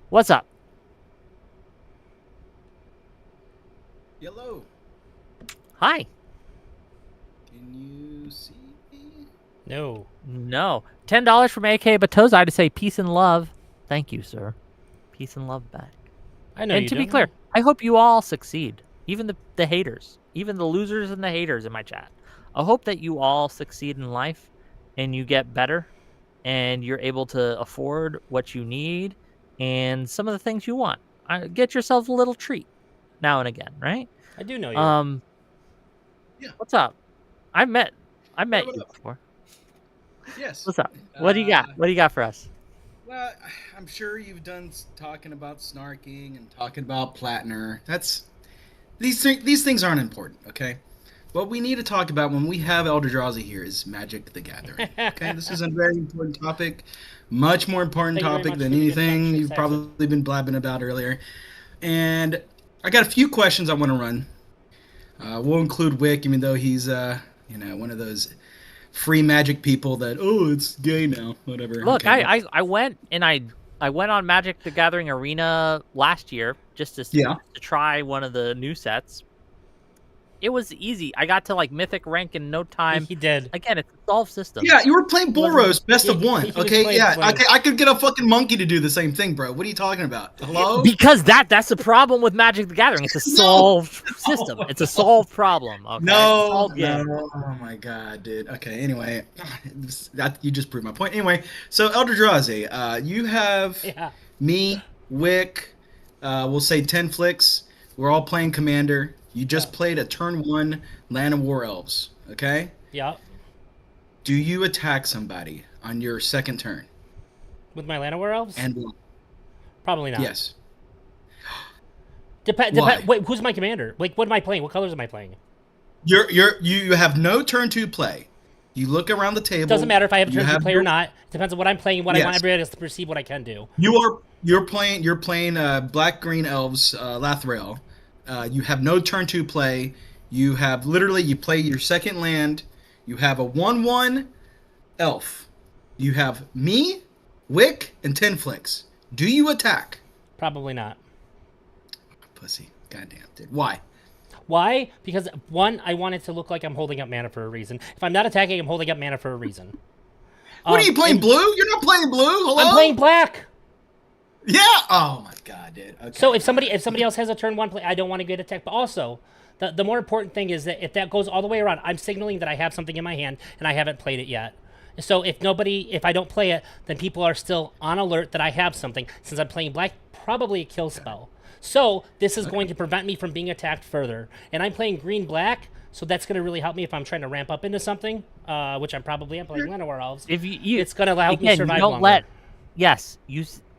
What's up? Hello. Hi. Can you see me? No. $10 from AK Batozai to say peace and love. Thank you, sir. Peace and love back. I know. And you to don't. be clear, I hope you all succeed. Even the haters, even the losers and the haters in my chat. I hope that you all succeed in life and you get better and you're able to afford what you need and some of the things you want. Get yourself a little treat now and again, right? I do know you. Yeah. What's up? I met what you up? before. Yes. What's up? What do you got? What do you got for us? Well, I'm sure you've done talking about snarking and talking about Platner. These things aren't important, okay? What we need to talk about when we have Eldrazi here is Magic the Gathering. Okay, this is a very important topic, much more important Thank you very topic much than for the gift anything box, you've Shakes probably been blabbing about earlier. And I got a few questions I want to run. We'll include Wick, even though he's one of those free Magic people that it's gay now, whatever. Look, okay, I went and I went on Magic the Gathering Arena last year just to try one of the new sets. It was easy. I got to like mythic rank in no time. He did. Again, it's a solved system. Yeah, you were playing Boros, best of one. he was Okay, playing yeah, Flame. I could get a fucking monkey to do the same thing, bro. What are you talking about? Hello? Because that's the problem with Magic the Gathering. It's a solved system. It's a solved problem. Okay? No, It's game. no. Oh my god, dude. Okay, anyway, you just proved my point. Anyway, so Eldrazi, you have me, Wick, we'll say 10 flicks. We're all playing Commander. You just played a turn 1 Land of War Elves, okay? Yeah. Do you attack somebody on your second turn? With my Land of War Elves? And probably not. yes. Wait, who's my commander? Like, what am I playing? What colors am I playing? You have no turn 2 play. You look around the table. Doesn't matter if I have a turn 2 play or your- not. Depends on what I'm playing, what I want everybody else to perceive what I can do. You're playing black green elves, Lathril. You have no turn 2 play. You have you play your second land. You have a 1/1 elf. You have me, Wick, and 10 flicks. Do you attack? Probably not. Pussy. Goddamn, dude. Why? Why? Because, one, I want it to look like I'm holding up mana for a reason. If I'm not attacking, I'm holding up mana for a reason. What are you playing, blue? You're not playing blue. Hello? I'm playing black. Yeah. Oh my god, dude. Okay. So if somebody else has a turn 1 play, I don't want to get attacked. But also, the more important thing is that if that goes all the way around, I'm signaling that I have something in my hand and I haven't played it yet. So if I don't play it, then people are still on alert that I have something. Since I'm playing black, probably a kill spell. So this is going to prevent me from being attacked further. And I'm playing green-black, so that's going to really help me if I'm trying to ramp up into something, which I'm probably playing Land of War Elves. If you it's going to help me survive longer.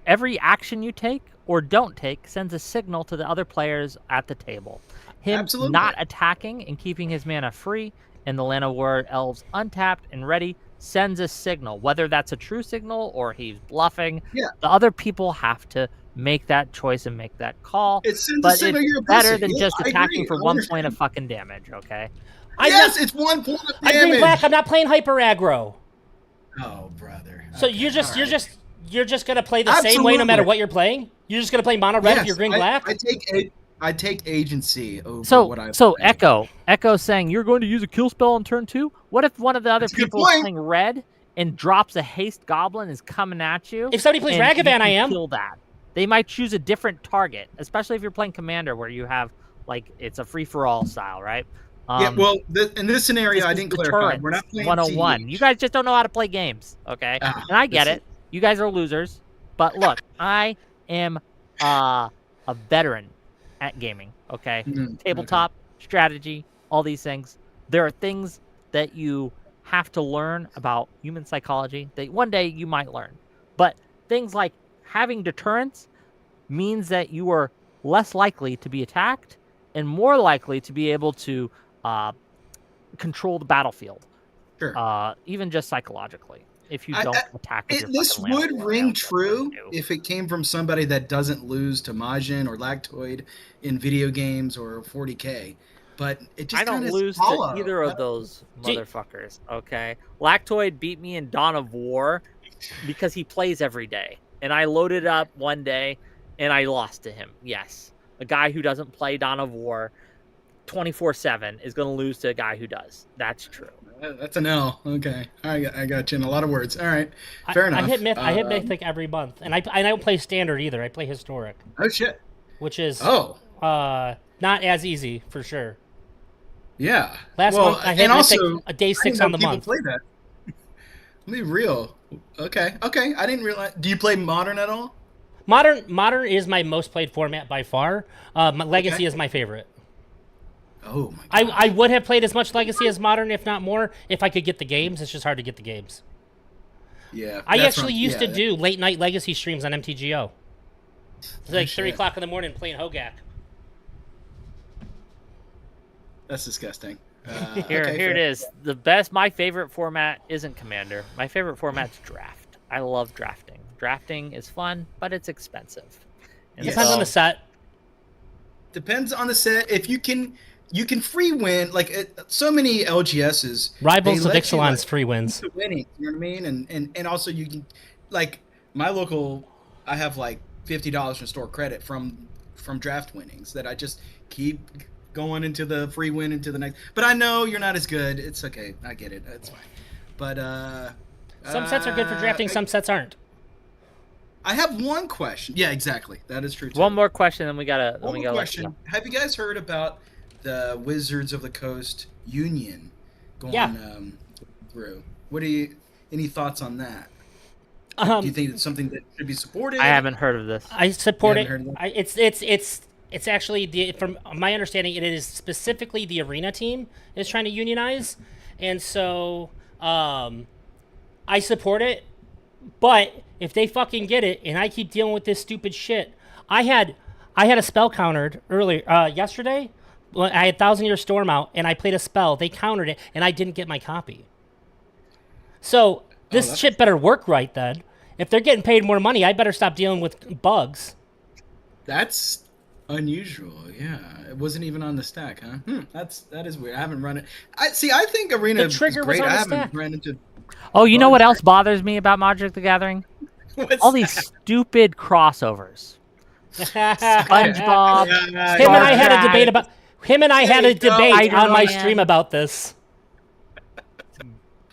Every action you take or don't take sends a signal to the other players at the table. Him Absolutely. not attacking and keeping his mana free and the Land of War Elves untapped and ready sends a signal. Whether that's a true signal or he's bluffing, the other people have to make that choice and make that call. It sends a But signal it's you're a better pussy. than Yeah, just I attacking agree. for I 1 understand. point of fucking damage, okay? Yes, it's 1 point of I damage. agree, Black. I'm not playing hyper aggro. Oh, brother. So Okay, you're just all right. you're just gonna play the same way no matter Absolutely. what you're playing. You're just gonna play mono red if you're green black. I take agency over So what I so play. Echo saying you're going to use a kill spell on turn 2? What if one of the other That's a good people is point. playing red and drops a haste goblin is coming at you? If somebody plays and you Ragavan, I can am. kill that. They might choose a different target, especially if you're playing commander where you have like it's a free for all style, right? Yeah, well, in this scenario, this I is didn't the clarify. Turrets We're not playing 101. Siege. You guys just don't know how to play games, okay? Ah, and I get this it. You guys are losers, but look, I am a veteran at gaming, okay? Tabletop, strategy, all these things. There are things that you have to learn about human psychology that one day you might learn. But things like having deterrence means that you are less likely to be attacked and more likely to be able to control the battlefield. Sure. Even just psychologically, if you don't attack with your This fucking land would war ring round. true if it came from somebody that doesn't lose to Majin or Lactoid in video games or 40K. But it just I don't kinda lose hollow. to either of those motherfuckers, okay? Lactoid beat me in Dawn of War because he plays every day. And I loaded up one day and I lost to him. Yes. A guy who doesn't play Dawn of War 24/7 is going to lose to a guy who does. That's true. That's an L. Okay. I got you in a lot of words. All right. Fair enough. I hit Mythic every month. And I don't play Standard either. I play Historic. Oh, shit. Which is not as easy, for sure. Yeah. Last month I hit Mythic a day 6 on the month. Play that. Let me be real. Okay. I didn't realize. Do you play Modern at all? Modern is my most played format by far. Legacy is my favorite. Oh my God. I would have played as much Legacy as Modern, if not more, if I could get the games. It's just hard to get the games. Yeah. I actually used to do late night Legacy streams on MTGO. It's like 3 o'clock in the morning playing Hogak. That's disgusting. Here it is. My favorite format isn't Commander. My favorite format's Draft. I love drafting. Drafting is fun, but it's expensive. And Depends on the set. Depends on the set. If you can free win so many LGSs. Rivals of Ixalan's free wins. Winning, you know what I mean? And also you can my local. I have $50 in store credit from draft winnings that I just keep going into the free win into the next. But I know you're not as good. It's okay. I get it. It's fine. But some sets are good for drafting. Some sets aren't. I have one question. Yeah, exactly. That is true too. One more question, then we gotta. One more question. Have you guys heard about the Wizards of the Coast Union going through? Any thoughts on that? Do you think it's something that should be supported? I haven't heard of this. I support it. It's actually from my understanding, it is specifically the arena team is trying to unionize, and so I support it. But if they fucking get it, and I keep dealing with this stupid shit, I had a spell countered earlier yesterday. I had 1,000-Year Storm out, and I played a spell. They countered it, and I didn't get my copy. So this shit better work right then. If they're getting paid more money, I better stop dealing with bugs. That's unusual. Yeah, it wasn't even on the stack, huh? That is weird. I haven't run it. I think Arena The trigger is great. was on I the haven't stack. ran into. Oh, you know what else bothers me about Magic the Gathering? What's All these stupid crossovers. SpongeBob. Him and I had a debate about. Him and I had a debate on my stream about this.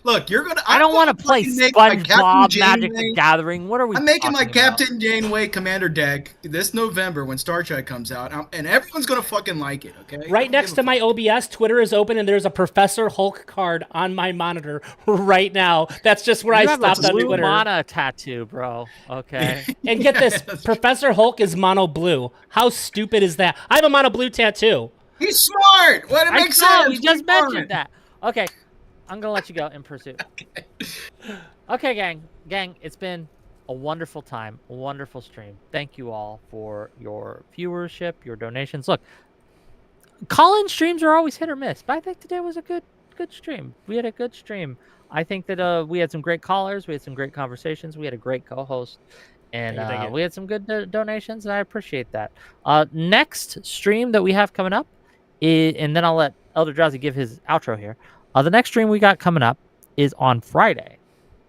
Look, you're gonna. I don't want to play SpongeBob Magic the Gathering. What are we? I'm making my talking about? Captain Janeway Commander deck this November when Star Trek comes out, and everyone's gonna fucking like it. Okay. Right next to my OBS, Twitter is open, and there's a Professor Hulk card on my monitor right now. That's just where I stopped on blue Twitter. mana tattoo, bro. Okay. And get this, Professor Hulk is mono blue. How stupid is that? I have a mono blue tattoo. He's smart. What it makes sense. You just mentioned that. Okay. I'm gonna let you go in pursuit. Okay, gang. It's been a wonderful time, a wonderful stream. Thank you all for your viewership, your donations. Look, call-in streams are always hit or miss, but I think today was a good stream. We had a good stream. I think that we had some great callers, we had some great conversations, we had a great co-host, Thank you, thank And you. we had some good donations, and I appreciate that. Next stream that we have coming up is, and then I'll let Elder Drowsy give his outro here. The next stream we got coming up is on Friday,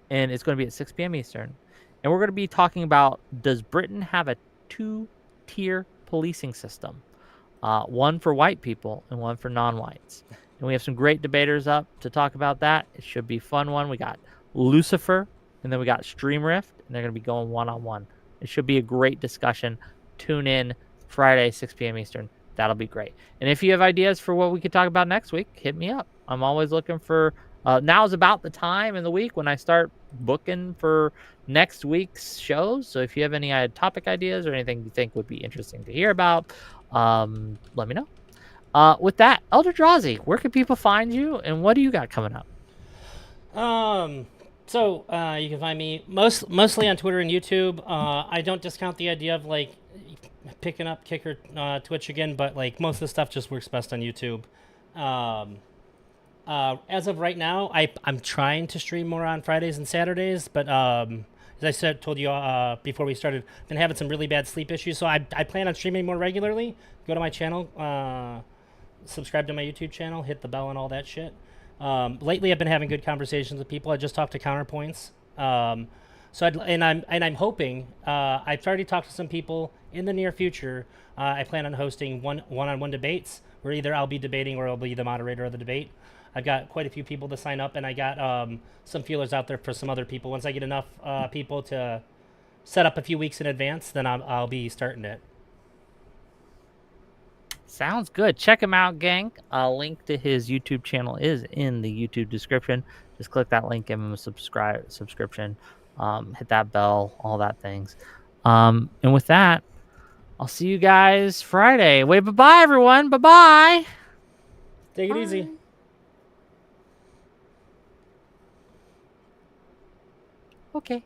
and it's going to be at 6 p.m. Eastern. And we're going to be talking about, does Britain have a 2-tier policing system? One for white people and one for non-whites. And we have some great debaters up to talk about that. It should be a fun one. We got Lucifer, and then we got Stream Rift, and they're going to be going one-on-one. It should be a great discussion. Tune in Friday, 6 p.m. Eastern. That'll be great. And if you have ideas for what we could talk about next week, hit me up. I'm always looking for now is about the time in the week when I start booking for next week's shows. So if you have any topic ideas or anything you think would be interesting to hear about, let me know. With that, Elder Drowsy, where can people find you, and what do you got coming up? So you can find me mostly on Twitter and YouTube. I don't discount the idea of like picking up Kick or Twitch again, but like most of the stuff just works best on YouTube. As of right now, I'm trying to stream more on Fridays and Saturdays, but as I told you before we started, been having some really bad sleep issues, so I plan on streaming more regularly. Go to my channel, subscribe to my YouTube channel, hit the bell and all that shit. Lately, I've been having good conversations with people. I just talked to Counterpoints. I'm hoping. I've already talked to some people in the near future. I plan on hosting one-on-one debates where either I'll be debating or I'll be the moderator of the debate. I've got quite a few people to sign up, and I got some feelers out there for some other people. Once I get enough people to set up a few weeks in advance, then I'll be starting it. Sounds good. Check him out, gang. A link to his YouTube channel is in the YouTube description. Just click that link, give him a subscription, hit that bell, all that things. And with that, I'll see you guys Friday. Wait, bye-bye, everyone. Bye-bye. Take it easy. Okay.